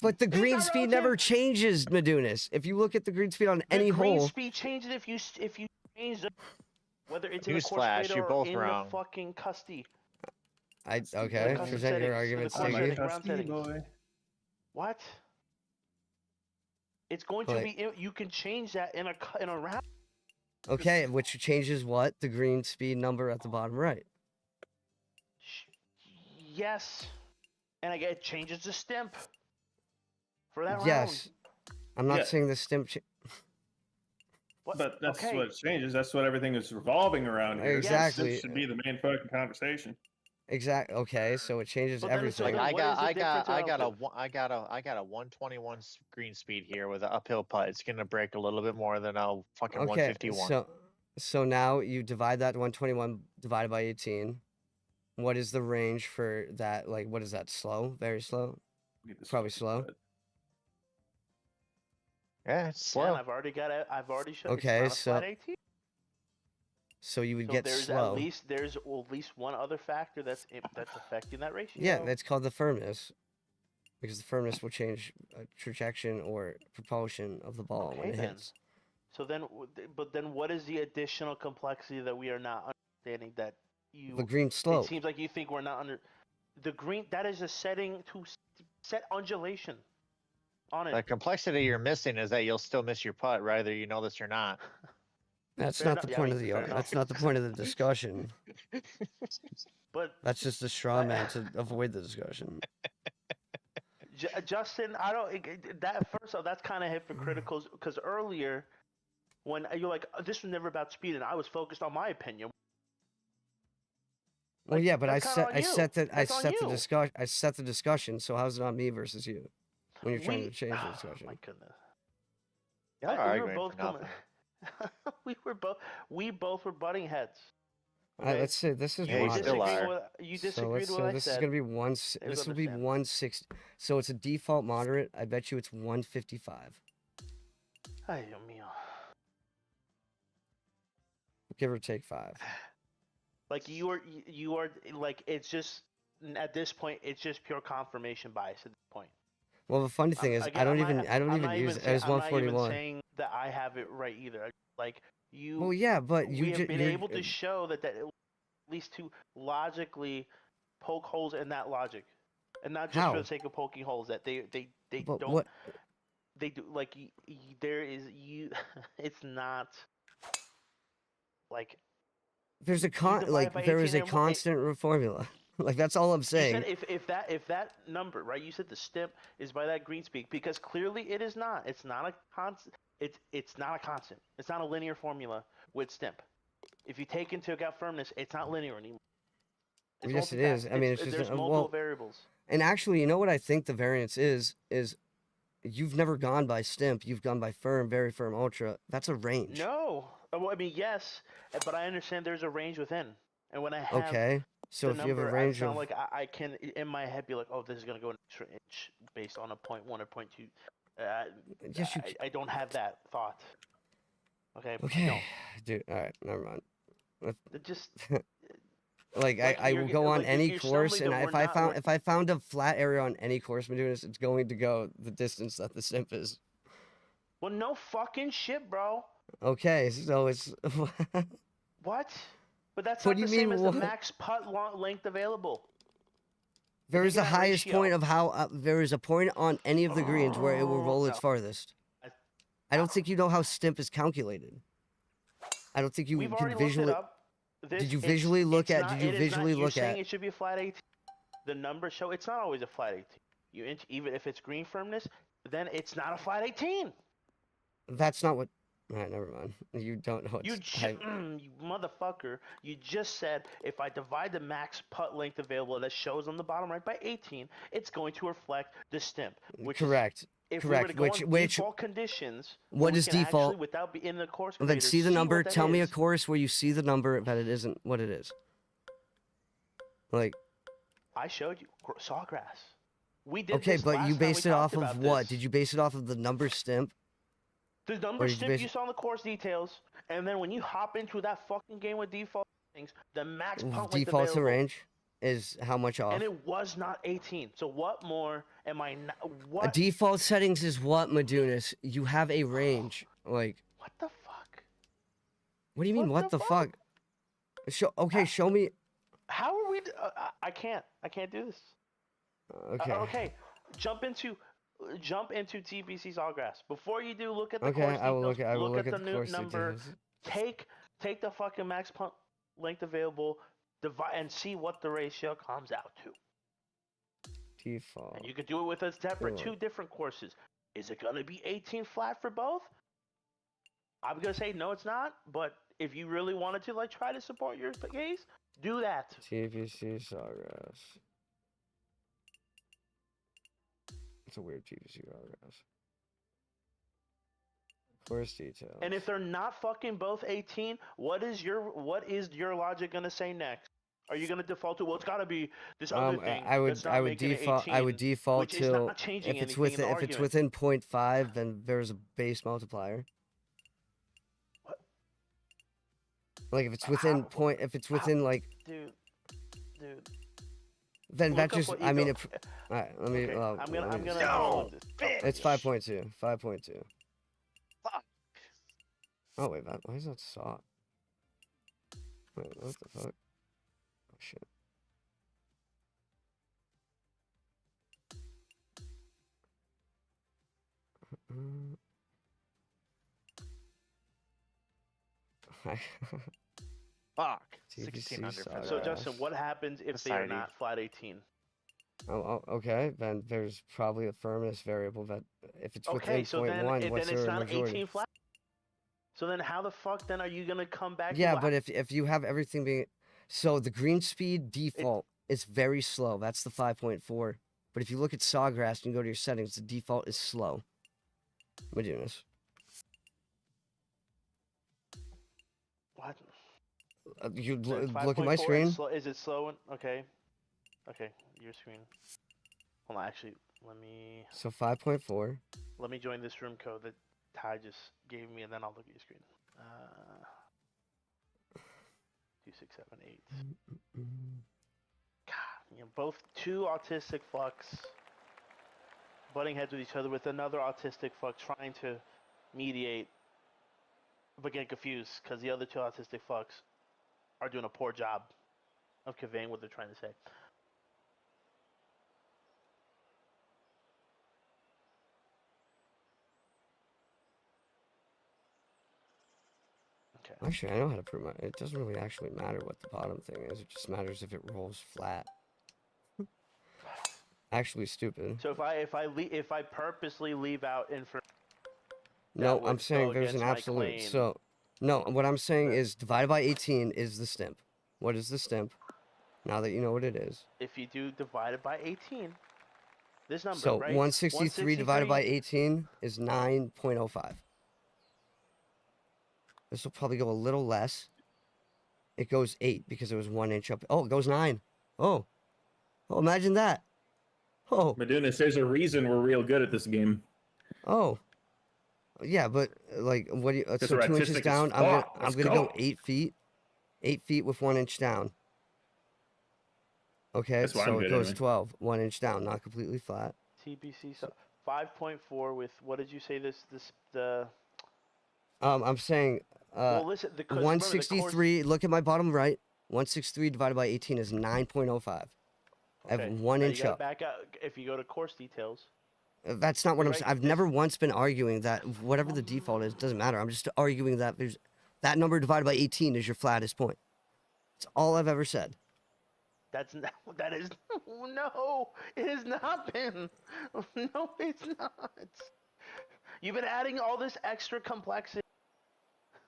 but the It's green not speed never relative. changes, Madunas. If you look at the green speed on any The green hole, speed changes if you change the, whether it's in the course Newsflash, fader you're or both in wrong. the fucking custy. okay, custom present settings, your the argument, custom Sticky. settings. Ground settings. boy. What? It's going to Like- be. You can change that in a round. Okay, which changes what? The green speed number at the bottom right. Yes, and again, it changes the stimp for that round. Yes. I'm not Yeah. saying the stimp. What? But that's okay. what changes. That's what everything is revolving around here. Exactly. This should be the main fucking conversation. Exactly. Okay, so it changes But then it's everything. like Like what is the I difference got of- a 121 green speed here with an uphill putt. It's gonna break a little bit more than a fucking Okay, 151. so now you divide that 121 divided by 18. What is the range for that? Like, what is that? Slow? Very slow? Need this Probably fucking slow. button. Yeah, it's Man, slow. I've already got it. I've already shown. Okay, it's not a flat so- 18. So you would So get there's slow. there's at least one other factor that's affecting that ratio. Yeah, that's called the firmness. Because the firmness will change trajectory or propulsion of the ball when Okay, it then. hits. So then, but then, what is the additional complexity that we are not understanding? That you. The green slope. It seems like you think we're not under. The green. That is a setting to set undulation on it. The complexity you're missing is that you'll still miss your putt, whether you know this or not. That's Fair not enough. the Yeah, I point mean, of the fair argument. enough. That's not the point of the discussion. But That's just a straw man to avoid the discussion. Justin, I don't. That first off, that's kind of hypocritical because earlier, when you're like, this was never about speed, and I was focused on my opinion. Well, Like, yeah, but I that's kinda set on I you. set the That's on you. discussion. I set the discussion. So how's it on me versus you when you're trying We- to change the oh, discussion? my goodness. Y'all are we were arguing both for nothing. we both were butting heads. All right, okay? let's see. This is Yeah, you why. still are. You So disagreed let's with say what I this said. is gonna be was This will be understandable. 160. So it's a default moderate. I bet you it's 155. Ay, Dios mío. Give or take 5. Like you are like it's just at this point it's just pure confirmation bias at this point. Well, the funny thing is, Again, I don't I'm even not use even it as I'm not even 141. saying that I have it right either. Like you, Well, yeah, but we you have just been able to show that at least to logically poke holes in that logic, and not just for How? the sake of poking holes. That they But don't what? they do like there is you. It's not like There's a you divide it by there 18 is a and constant formula. Like that's all I'm you saying. said if that number, right? You said the stimp is by that green speak because clearly it is not. It's not a constant. It's not a constant. It's not a linear formula with stimp. If you take into account firmness, it's not linear anymore. It's Yes, it is. I mean, it's just there's multiple well, variables. and actually, you know what I think the variance is you've never gone by stimp. You've gone by firm, very firm, ultra. That's a range. No, well, I mean yes, but I understand there's a range within, and when I have Okay. So the if you have a number, range it's not of like I can in my head be like, oh, this is gonna go an extra inch based on a 0.1 or 0.2. yes, you. I don't have that thought. Okay. I Okay, don't. dude. All right, never mind. It just Like like I will go on like any you're course, stumbling and that we're not. We're, if I found a flat area on any course, Medunas, it's going to go the distance that the stimp is. well, no fucking shit, bro. Okay, so it's. What? But that's What not do you the same mean, as the what? max putt length available. There is Taking the that highest ratio. point of how there is a point on any of the greens where it will roll its No. farthest. I don't think you know how stimp is calculated. I don't think you We've can already visually. looked it up. Did you visually look at? Did you It is visually not, you're look saying at? it should be a flat 18. The numbers show it's not always a flat 18. Even if it's green firmness, then it's not a flat 18. That's not what. All right, never mind. You don't know. You, you motherfucker! You just said if I divide the max putt length available that shows on the bottom right by 18, it's going to reflect the stimp. Which correct. Is, if correct. we were to go on which default conditions, what we is can default? Actually, without being in the course Then creator, see the number. what that Tell me a is. course where you see the number that it isn't what it is. Like. I showed you Sawgrass. We did Okay, this but last you time based we it talked off of about what? this. Did you base it off of the number stimp? The number stimp you saw in the course details, and then when you hop into that fucking game with default things, the max punt length Default to available, range is how much off? and it was not 18. So what more am I not? A What? default settings is what, Medunas? You have a range. Like. What the fuck? What do you mean? What the fuck? Show me. How are we? I can't. I can't do this. Okay. Okay. Jump into TPC Sawgrass. Before you do, look at the Okay, course I will details. look. I will look at at the the new course number. details. Take the fucking max punt length available, divide and see what the ratio comes out to. Default. And you could do it with two different courses. Is it gonna be 18 flat for both? I'm gonna say no, it's not. But if you really wanted to, like, try to support your case, do that. TPC Sawgrass. It's a weird TPC Sawgrass. Course details. And if they're not fucking both 18, what is your logic gonna say next? Are you gonna default to it's gotta be this other thing? I would default which is to not changing if it's anything in the if it's argument. within 0.5, then there's a base multiplier. What? Like if it's within like. Dude. Then that Look up just what I mean ego- it. Alright, let me. Okay, I'm gonna No, this. It's 5.2. 5.2. Fuck. Oh wait, why is that saw? Wait, what the fuck? Oh shit. Fuck. TPC 1600 for So that. Justin, what happens if they are Society. not flat 18? Oh, okay. Then there's probably a firmness variable that if it's Okay, within so then 0.1, what's it's their not majority? 18 flat. So then how the fuck then are you gonna come back? Yeah, but if you have everything being, so the green speed default is very slow. That's the 5.4. But if you look at Sawgrass and you go to your settings, the default is slow. Medunas. What? You So it's look at my 5.4 screen. Is it slow? Okay. Okay, your screen. Hold on, actually, let me So 5.4. join this room code that Ty just gave me, and then I'll look at your screen. 2, 6, 7, 8. God, you know, both two autistic fucks butting heads with each other with another autistic fuck trying to mediate, but getting confused because the other two autistic fucks are doing a poor job of conveying what they're trying to say. Okay. Actually, I know how to prove my. It doesn't really actually matter what the bottom thing is. It just matters if it rolls flat. Actually, stupid. So if I purposely leave out information, No, would I'm saying go there's an against my absolute. claim. So, no, what I'm saying is divided by 18 is the stimp. What is the stimp? Now that you know what it is. if you do divided by 18, this number, So right? 163 divided by 18 is 9.05. This will probably go a little less. It goes 8 because it was 1 inch up. Oh, it goes 9. Oh, imagine that. Oh, Medunas, there's a reason we're real good at this game. oh, yeah, but like, what do you? So we're 2 inches artistic as down. I'm fuck. gonna Let's go go. 8 feet. 8 feet with 1 inch down. Okay, That's why so I'm it good goes anyway. 12, 1 inch down, not completely flat. TBC, so 5.4 with what did you say? The I'm saying, well, listen, the 163. Look at my bottom right. 163 divided by 18 is 9.05. I have 1 inch up. Back out if you go to course details. That's not what I'm Right, saying. I've never once been arguing that whatever the default is doesn't matter. I'm just arguing that there's that number divided by 18 is your flattest point. That's all I've ever said. That is no, it has not been. No, it's not. You've been adding all this extra complexity.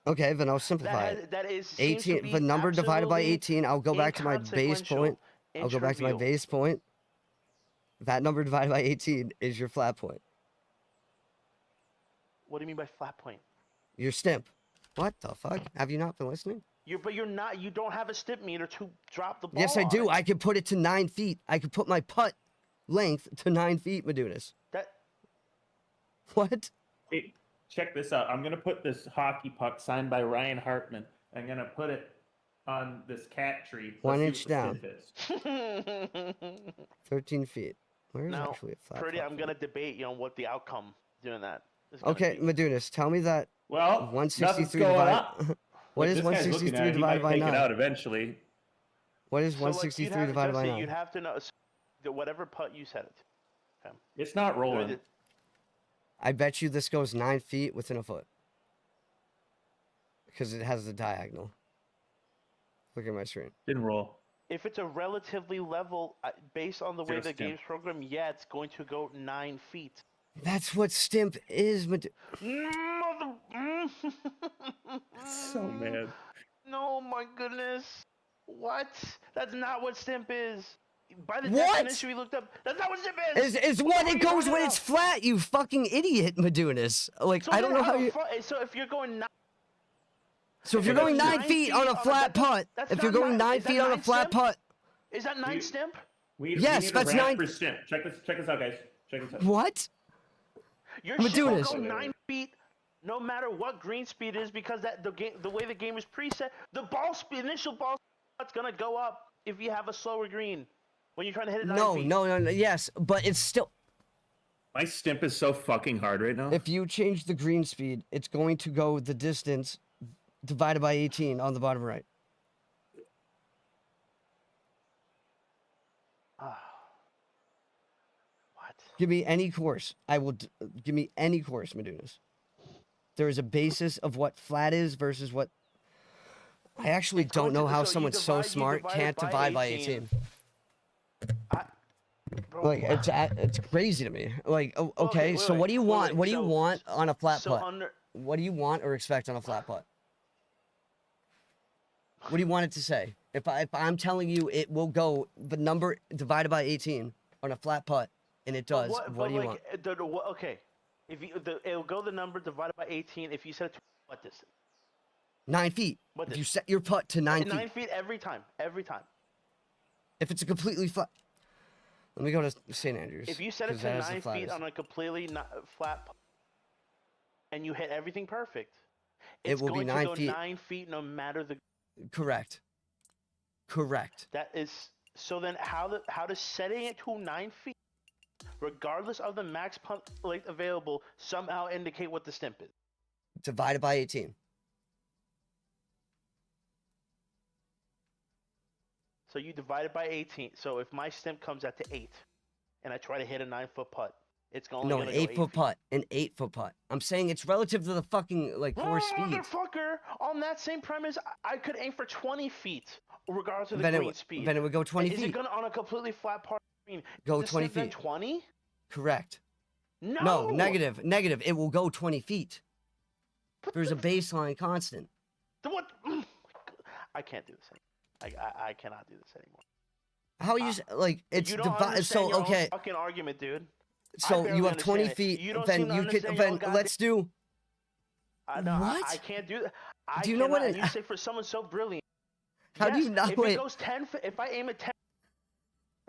Okay, then I'll simplify it. That is 18. The number divided by 18. I'll go back to my base point. I'll go back to my base point. That number divided by 18 is your flat point. What do you mean by flat point? Your stimp. What the fuck? Have you not been listening? But you're not. You don't have a stip meter to drop the ball. Yes, I do. on. I could put it to 9 feet. I could put my putt length to 9 feet, Medunas. That. What? Hey, check this out. I'm gonna put this hockey puck signed by Ryan Hartman. I'm gonna put it on this cat tree. 1 inch down. 13 feet. Where is Now, actually a flat? Pretty, top I'm for gonna debate, what the outcome doing that is gonna Okay, be. Medunas, tell me that Well, 163 going divided. up. What Like, is this guy's looking 163 at it, he divided might by take it 9? out eventually. What is So, like, 163 divided by 9? You'd have to know that whatever putt you set it to. Okay. It's not rolling. I bet you this goes 9 feet within a foot. Because it has the diagonal. Look at my screen. Didn't roll. If it's a relatively level, based on the way Zero the stimp. game's programmed, yeah, it's going to go 9 feet. That's what stimp is, Mother. So mad. No, my goodness. What? That's not what stimp is. By the What? definition we looked up, that's not what stimp is. Is what it goes when it's flat, you fucking idiot, Medunas. Like, So I don't then know how you... So if you're going 9, So if you're that's going 9 9 feet on a feet flat putt, that's if you're not going 9 is that feet on a 9 flat stimp? putt... Is that 9 stimp? We Yes, need that's a 9 for stimp. Check this out, guys. Check this out. What? Your I'm shit will doing go this. 9 feet no matter what green speed is because the way the game is preset, the initial ball spot's gonna go up if you have a slower green when you're trying to hit it 9 feet. No, yes, but it's still... My stimp is so fucking hard right now. If you change the green speed, it's going to go the distance divided by 18 on the bottom right. What? Give me any course. Give me any course, Medunas. There is a basis of what flat is versus what... I actually It's going don't know to- how so you someone so divide- you smart divide can't it by divide by 18. 18. Bro, Like, it's crazy to me. Like, okay, wait, so what do you wait, want? wait, What do you want on a flat so putt? under What do you want or expect on a flat putt? What do you want it to say? If I'm telling you it will go the number divided by 18 on a flat putt, and it does, what do you want? Okay, if it'll go the number divided by 18 if you set it to what distance? 9 feet. What If distance? you set your putt to 9 feet. 9 feet every time. If it's a completely flat... Let me go to St. Andrews. If you set it 'cause to that has the 9 feet flattest. on a completely flat putt, and you hit everything perfect, It it's will be going to 9 go feet. 9 feet no matter the. Correct. Correct. That is so. Then how does setting it to 9 feet, regardless of the max punt length available, somehow indicate what the stimp is? Divided by 18. So you divide it by 18. So if my stimp comes out to 8, and I try to hit a 9-foot putt, it's only No, going an to go 8 foot 8 feet. putt. An 8 foot putt. I'm saying it's relative to the fucking like course speed. Motherfucker! On that same premise, I could aim for 20 feet, regardless of the Then green speed. Then it would go 20 Is feet. it gonna on a completely flat part of the green? Go is the 20 stimp then feet. 20? Correct. No. No, negative. Negative. It will go 20 feet. There's a baseline constant. What? I can't do this anymore. I cannot do this anymore. How you like it's you don't divided? understand So your okay. own fucking argument, dude. So you have 20 understand it. feet. You don't Then seem to you could. understand your own Then goddamn. let's do. No, What? I can't do that. I Do you know what cannot, an- and you say for someone so brilliant. How do yes, you not if wait? it goes 10, if I aim at 10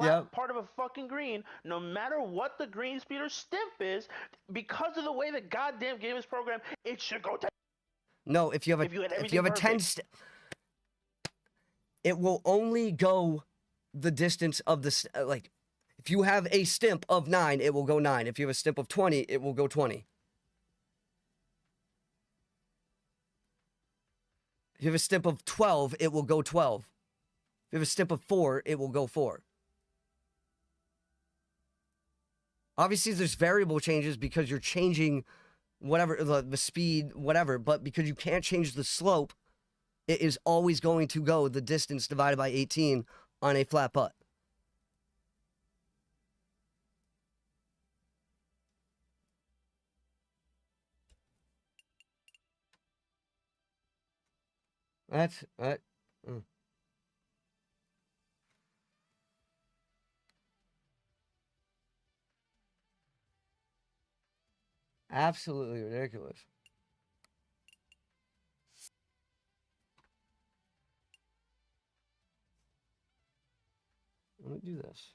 Yep. part of a fucking green, no matter what the green speed or stimp is, because of the way the goddamn game is programmed, it should go 10. No, if you have a If you had if you have a everything 10, it will only go the distance of the like. If you have a stimp of 9, it will go 9. If you have a stimp of 20, it will go 20. If you have a stimp of 12, it will go 12. If you have a stimp of 4, it will go 4. Obviously, there's variable changes because you're changing whatever, the speed, whatever, but because you can't change the slope, it is always going to go the distance divided by 18 on a flat putt. That's absolutely ridiculous. Let me do this.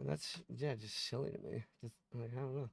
And that's, yeah, just silly to me. Just, like, I don't know.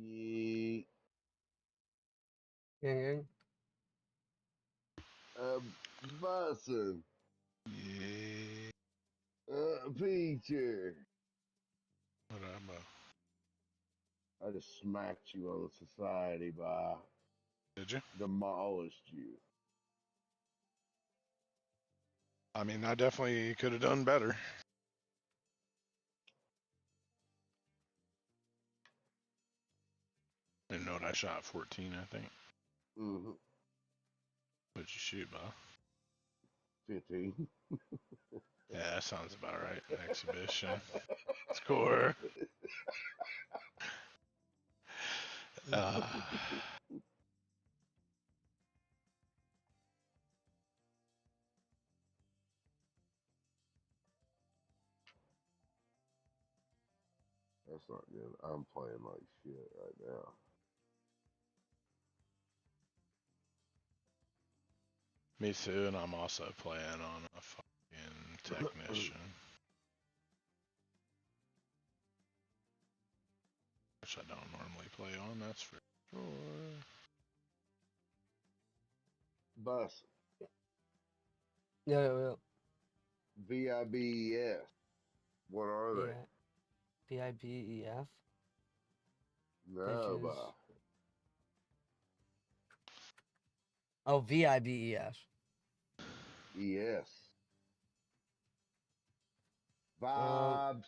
Yeet. Gang, gang. Bussin'. Yeah. Peacher. What about? I just smacked you on society by Did you? demolished you. I mean, I definitely could have done better. Didn't know what I shot 14, I think. Mm-hmm. What'd you shoot, Bob? 15. Yeah, that sounds about right. Exhibition. Score. Uh, That's not good. I'm playing like shit right now. me too, and I'm also playing on a fucking technician. Which I don't normally play on, that's for sure. Bus. Yeah. VIBES. What are Yeah. they? VIBEF. No, Bitches. Oh, VIBEF. ES. Um, Vibes.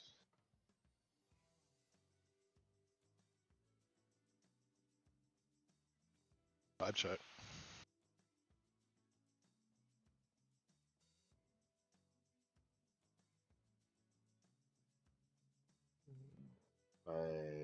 I check. Bang.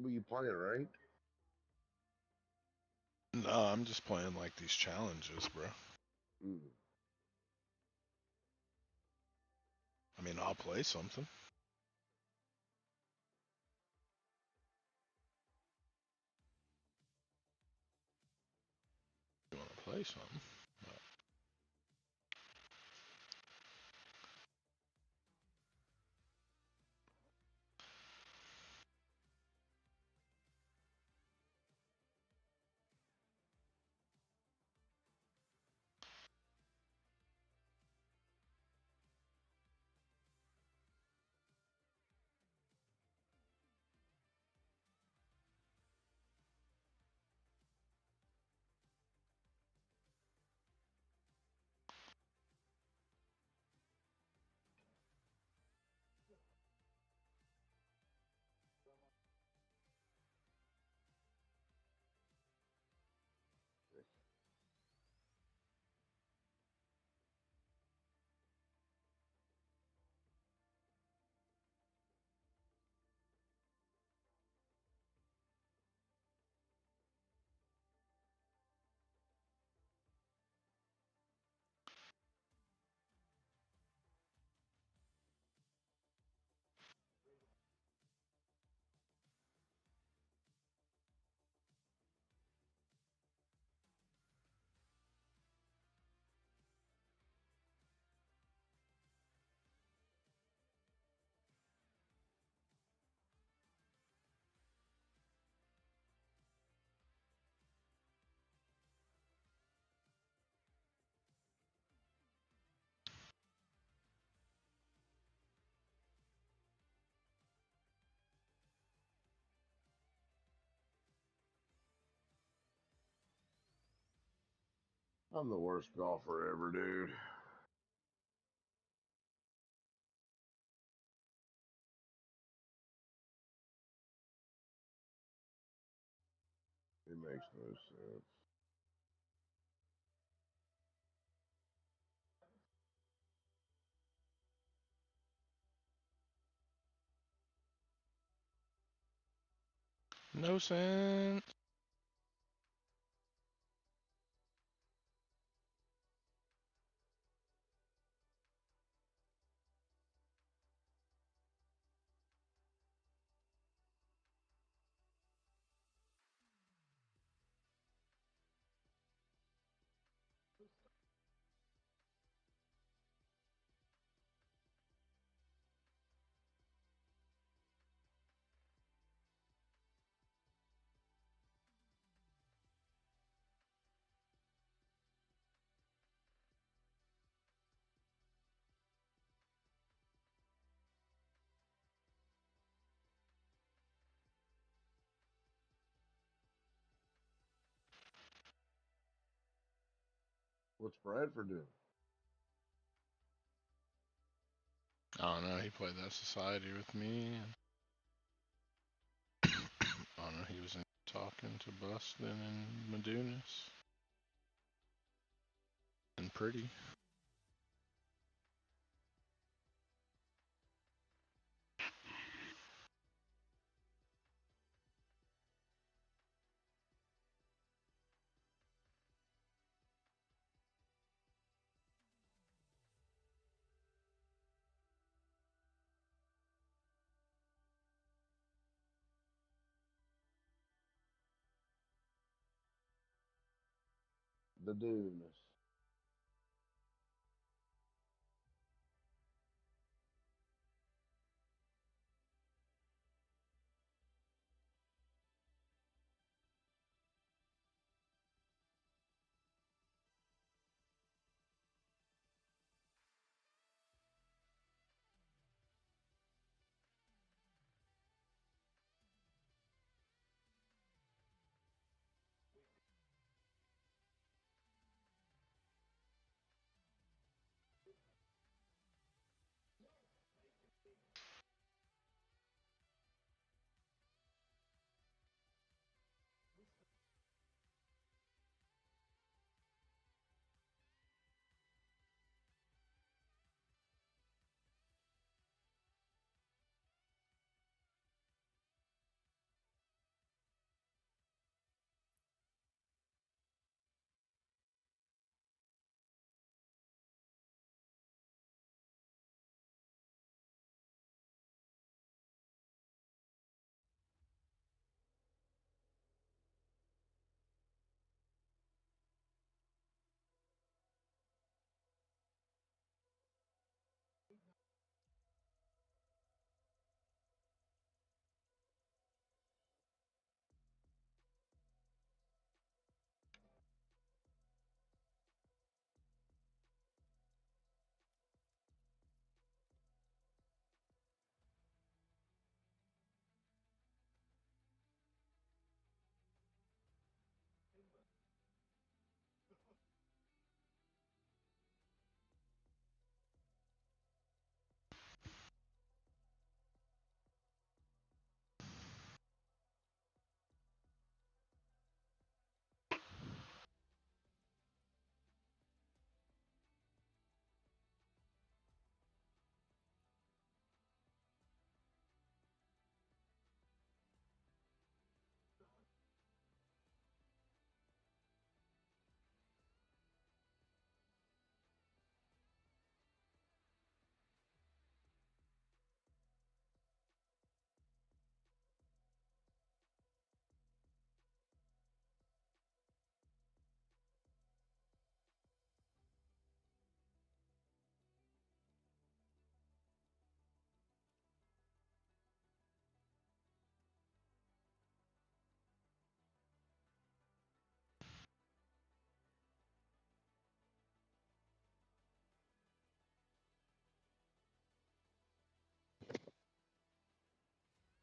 Were you playing ranked? No, I'm just playing like these challenges, bro. Mm. I mean, I'll play something. You want to play something? I'm the worst golfer ever, dude. It makes no sense. No sense. What's Bradford doing? I don't know. He played that society with me. I don't know. He was in talking to Bustin and Medunas and Pretty. The Dunes.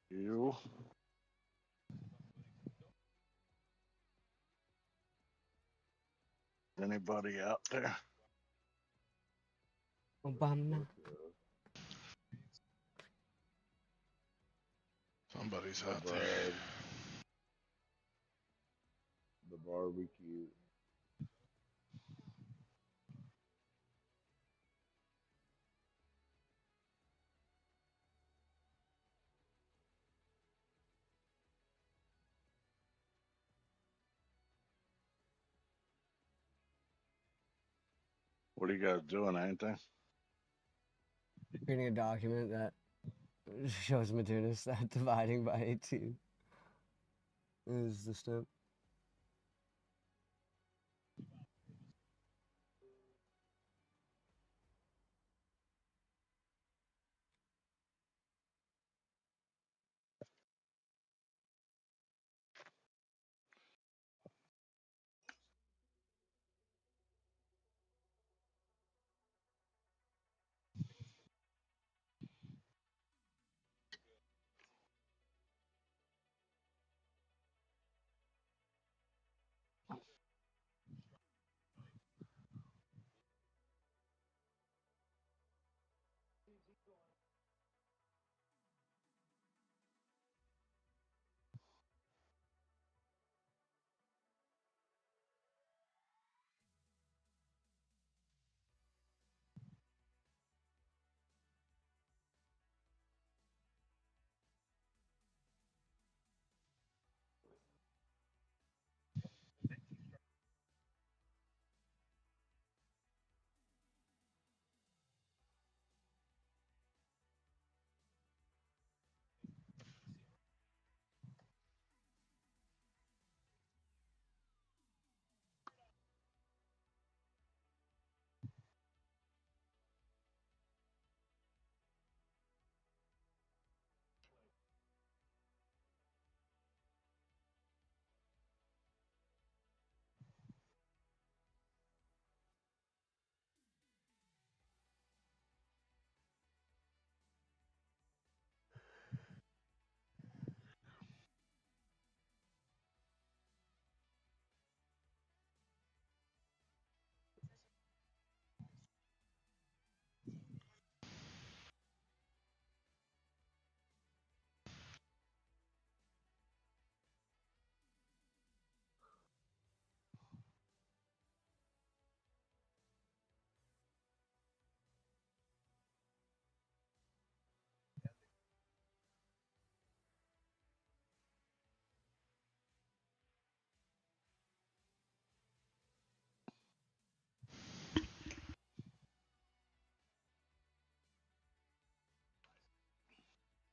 You. anybody out there. Obama. Somebody's The out there. bread, the barbecue. What are you guys doing? Anything? Creating a document that shows Madunas that dividing by 18 is the step.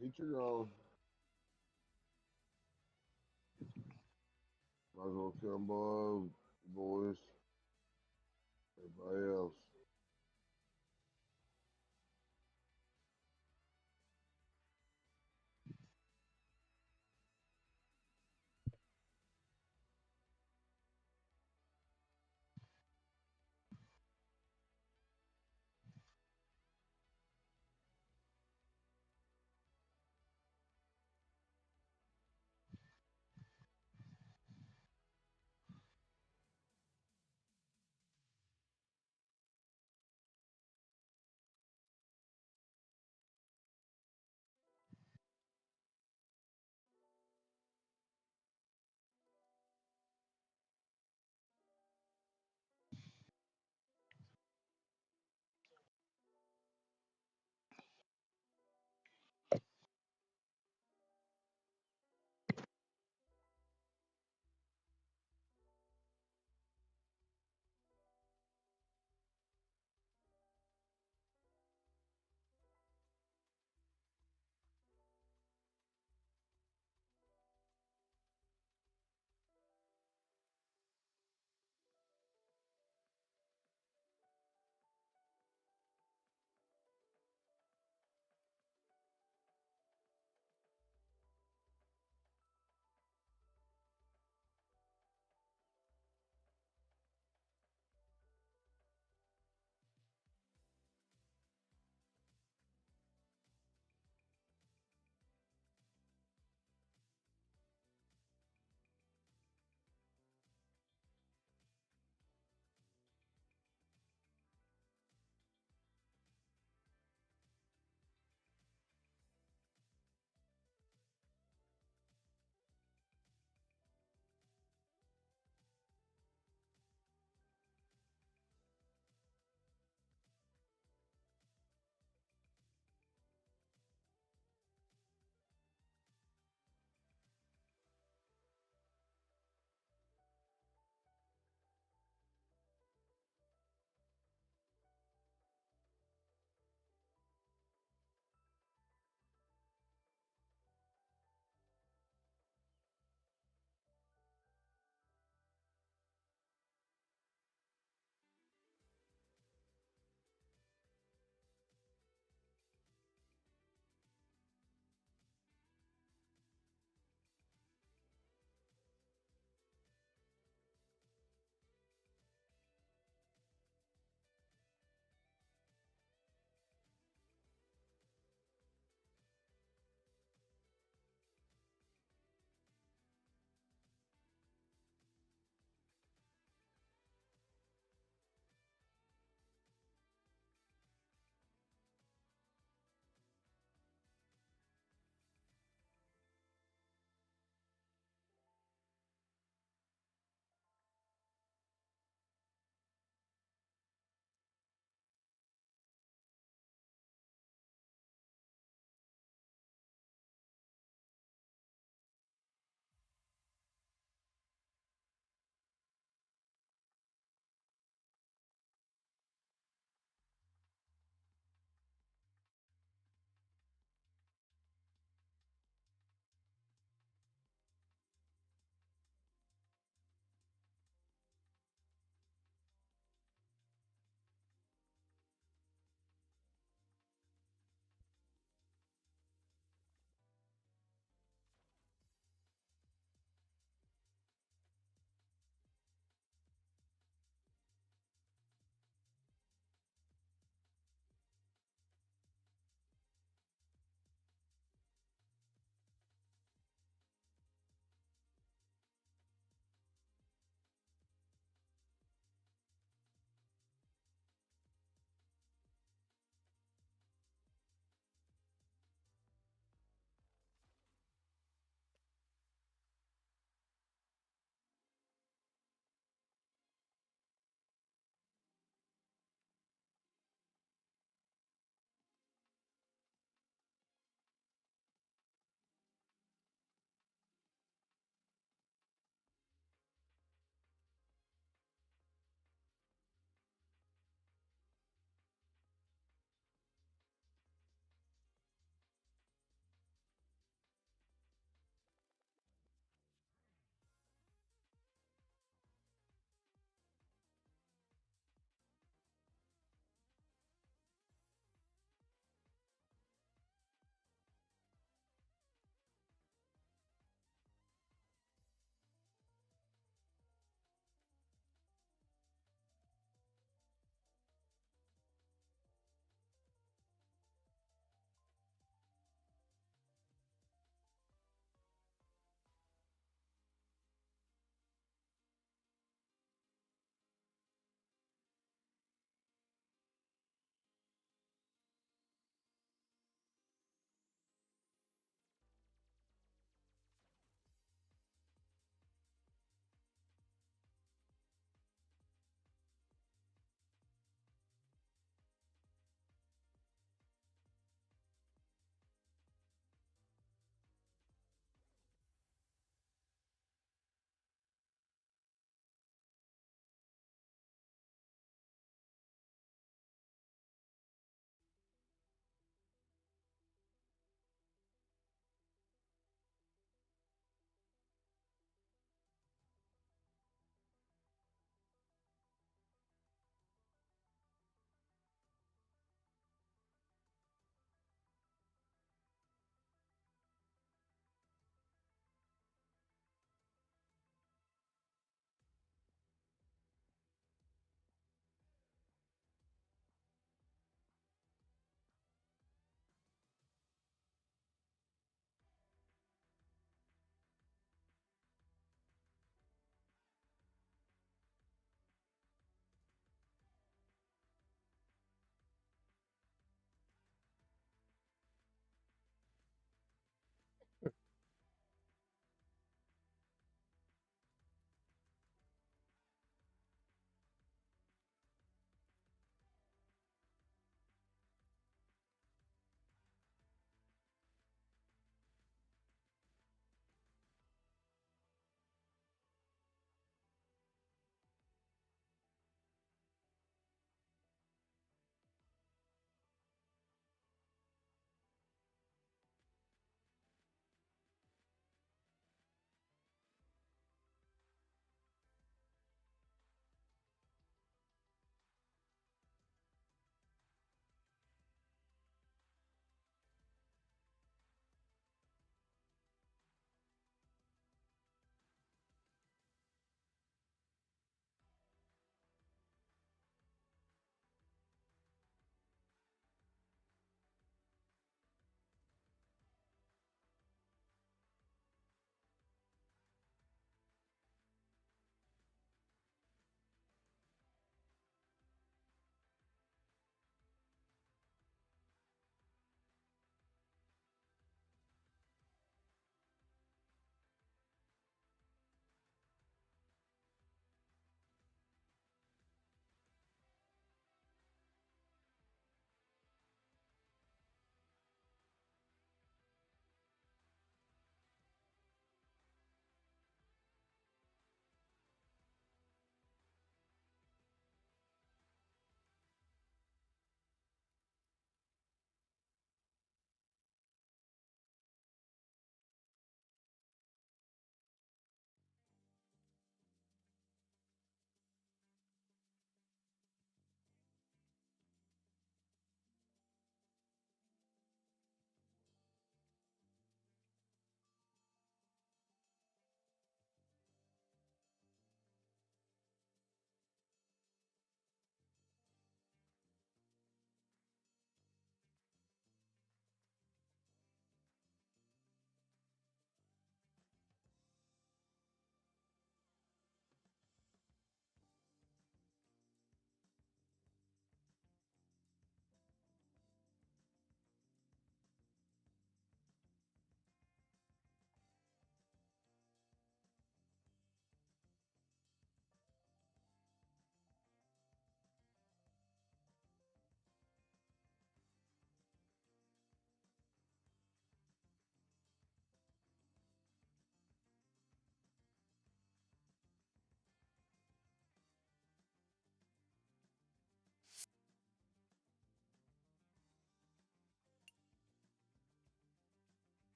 Teacher gone. Might as well tell boys, everybody else.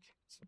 cancel.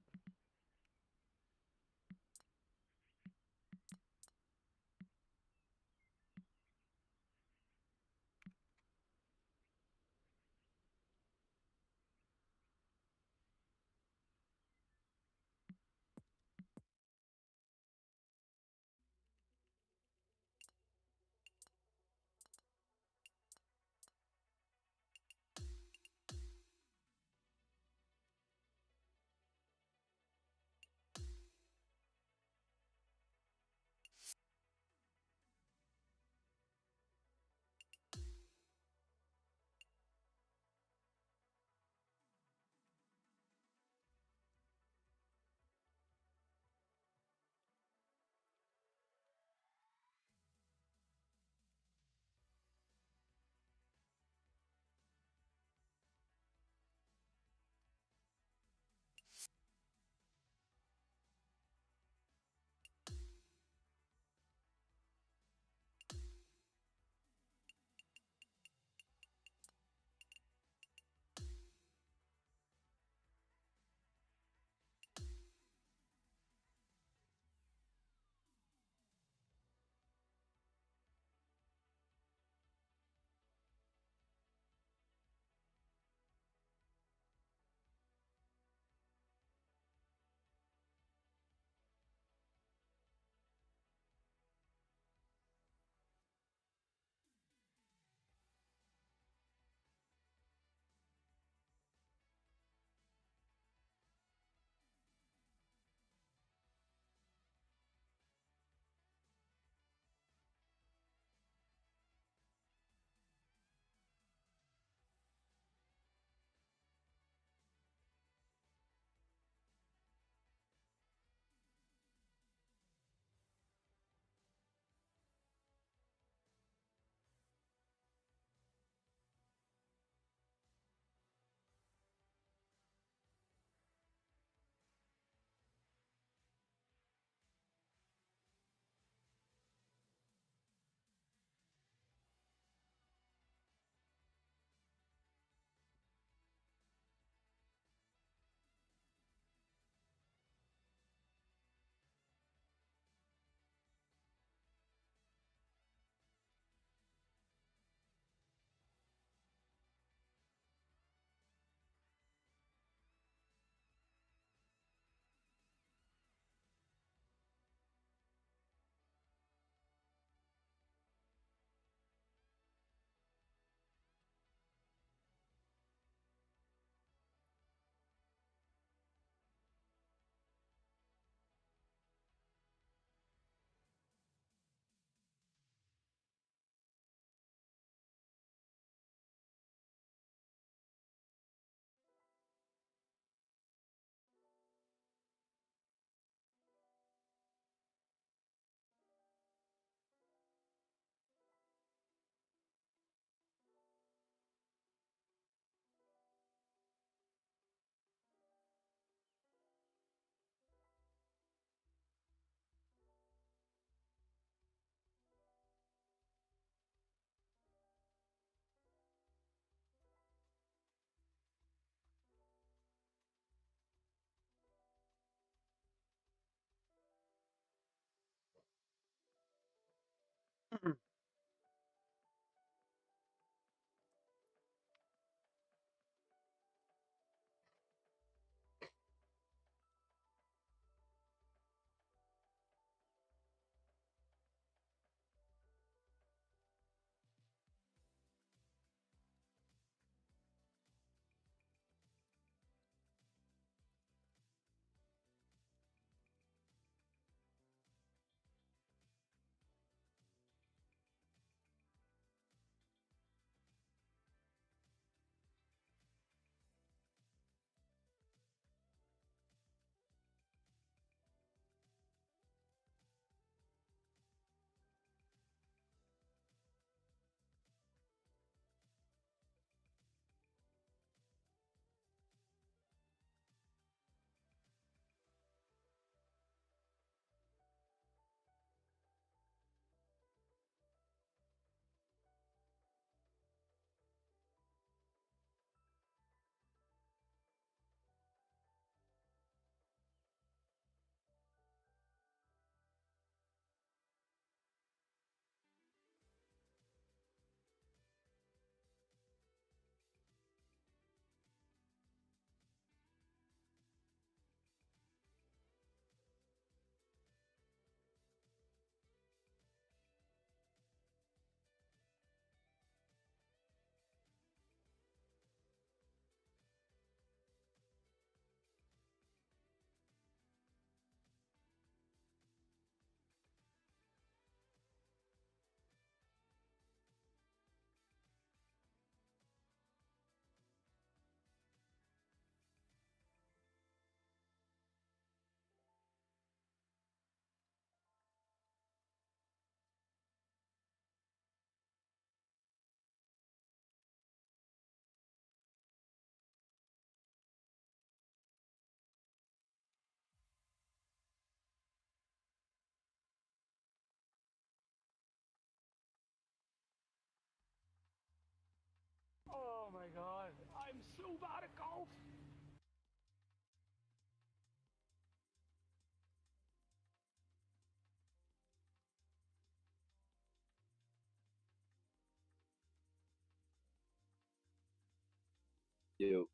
You.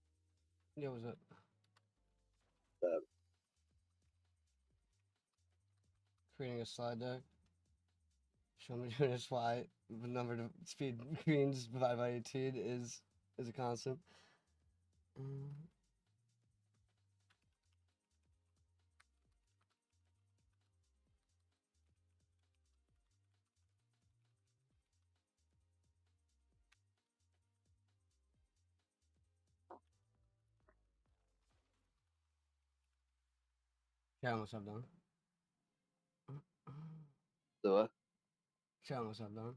Yeah, what's up? Creating a slide deck. Show me doing a slide. The number of speed greens divided by 18 is a constant. Show what's up, Don. The what? Show what's up, Don.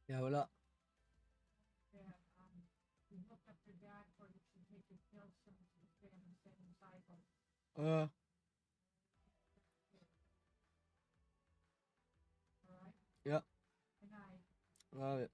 Yeah, what up? Uh. Yep. Love it.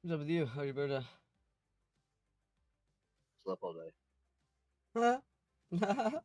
What's up with you? How's your birthday? Slept all day. Huh?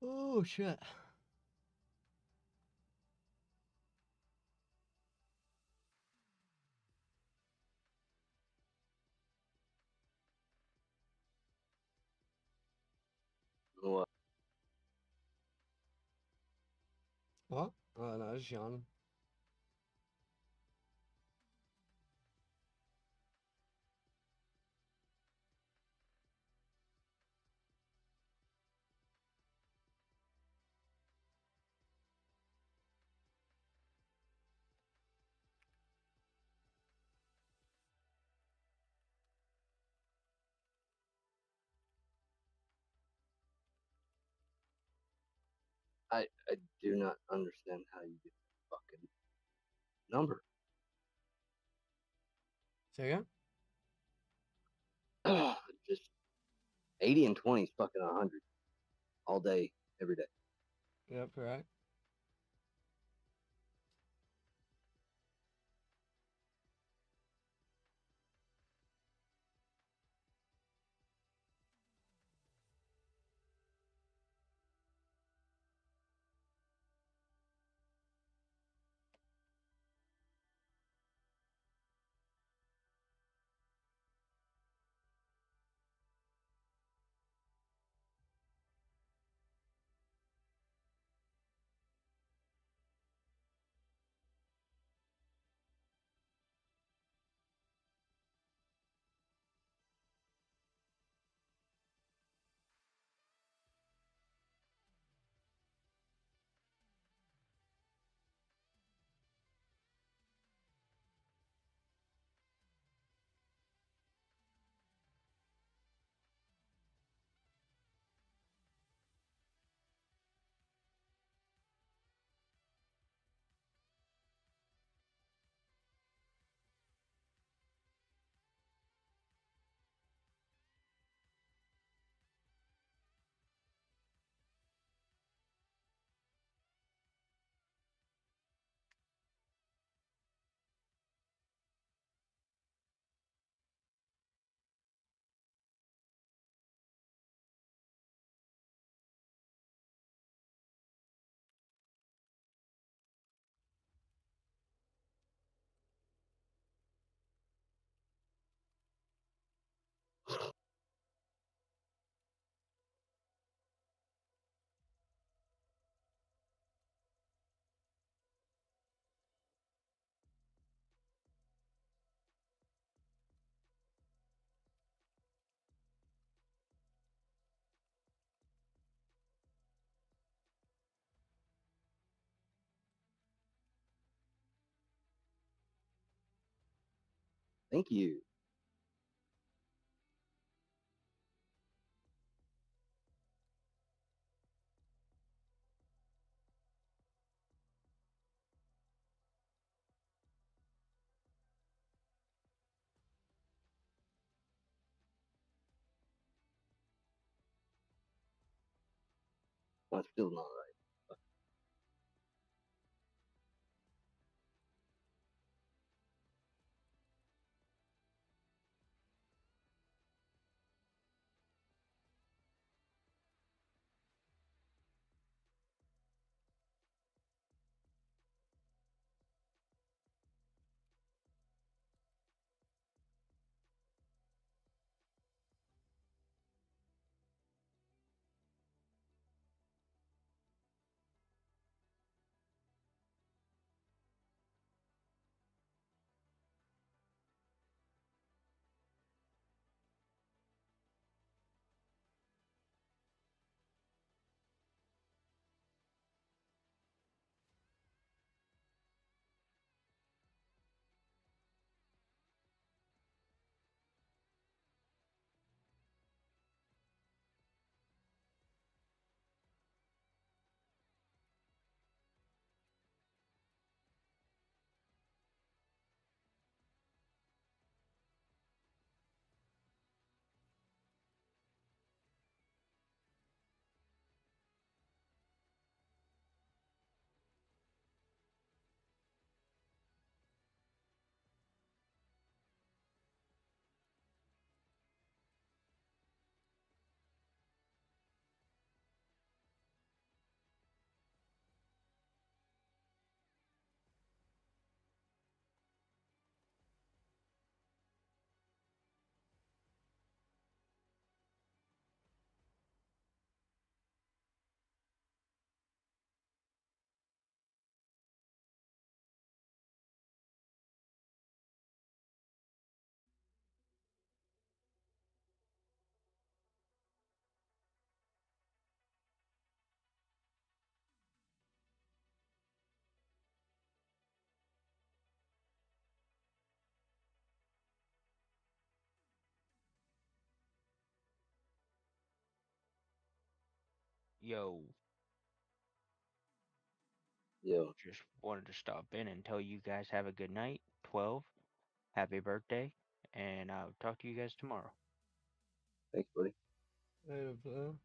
Oh shit. What? What? Oh no, just yawning. I do not understand how you get the fucking number. Say again? Just 80 and 20 is fucking 100 all day, every day. Yep, correct. Thank you. That's still not right. Yo, Yo, just wanted to stop in and tell you guys have a good night. 12. Happy birthday. And I'll talk to you guys tomorrow. thanks, buddy. Later, bro.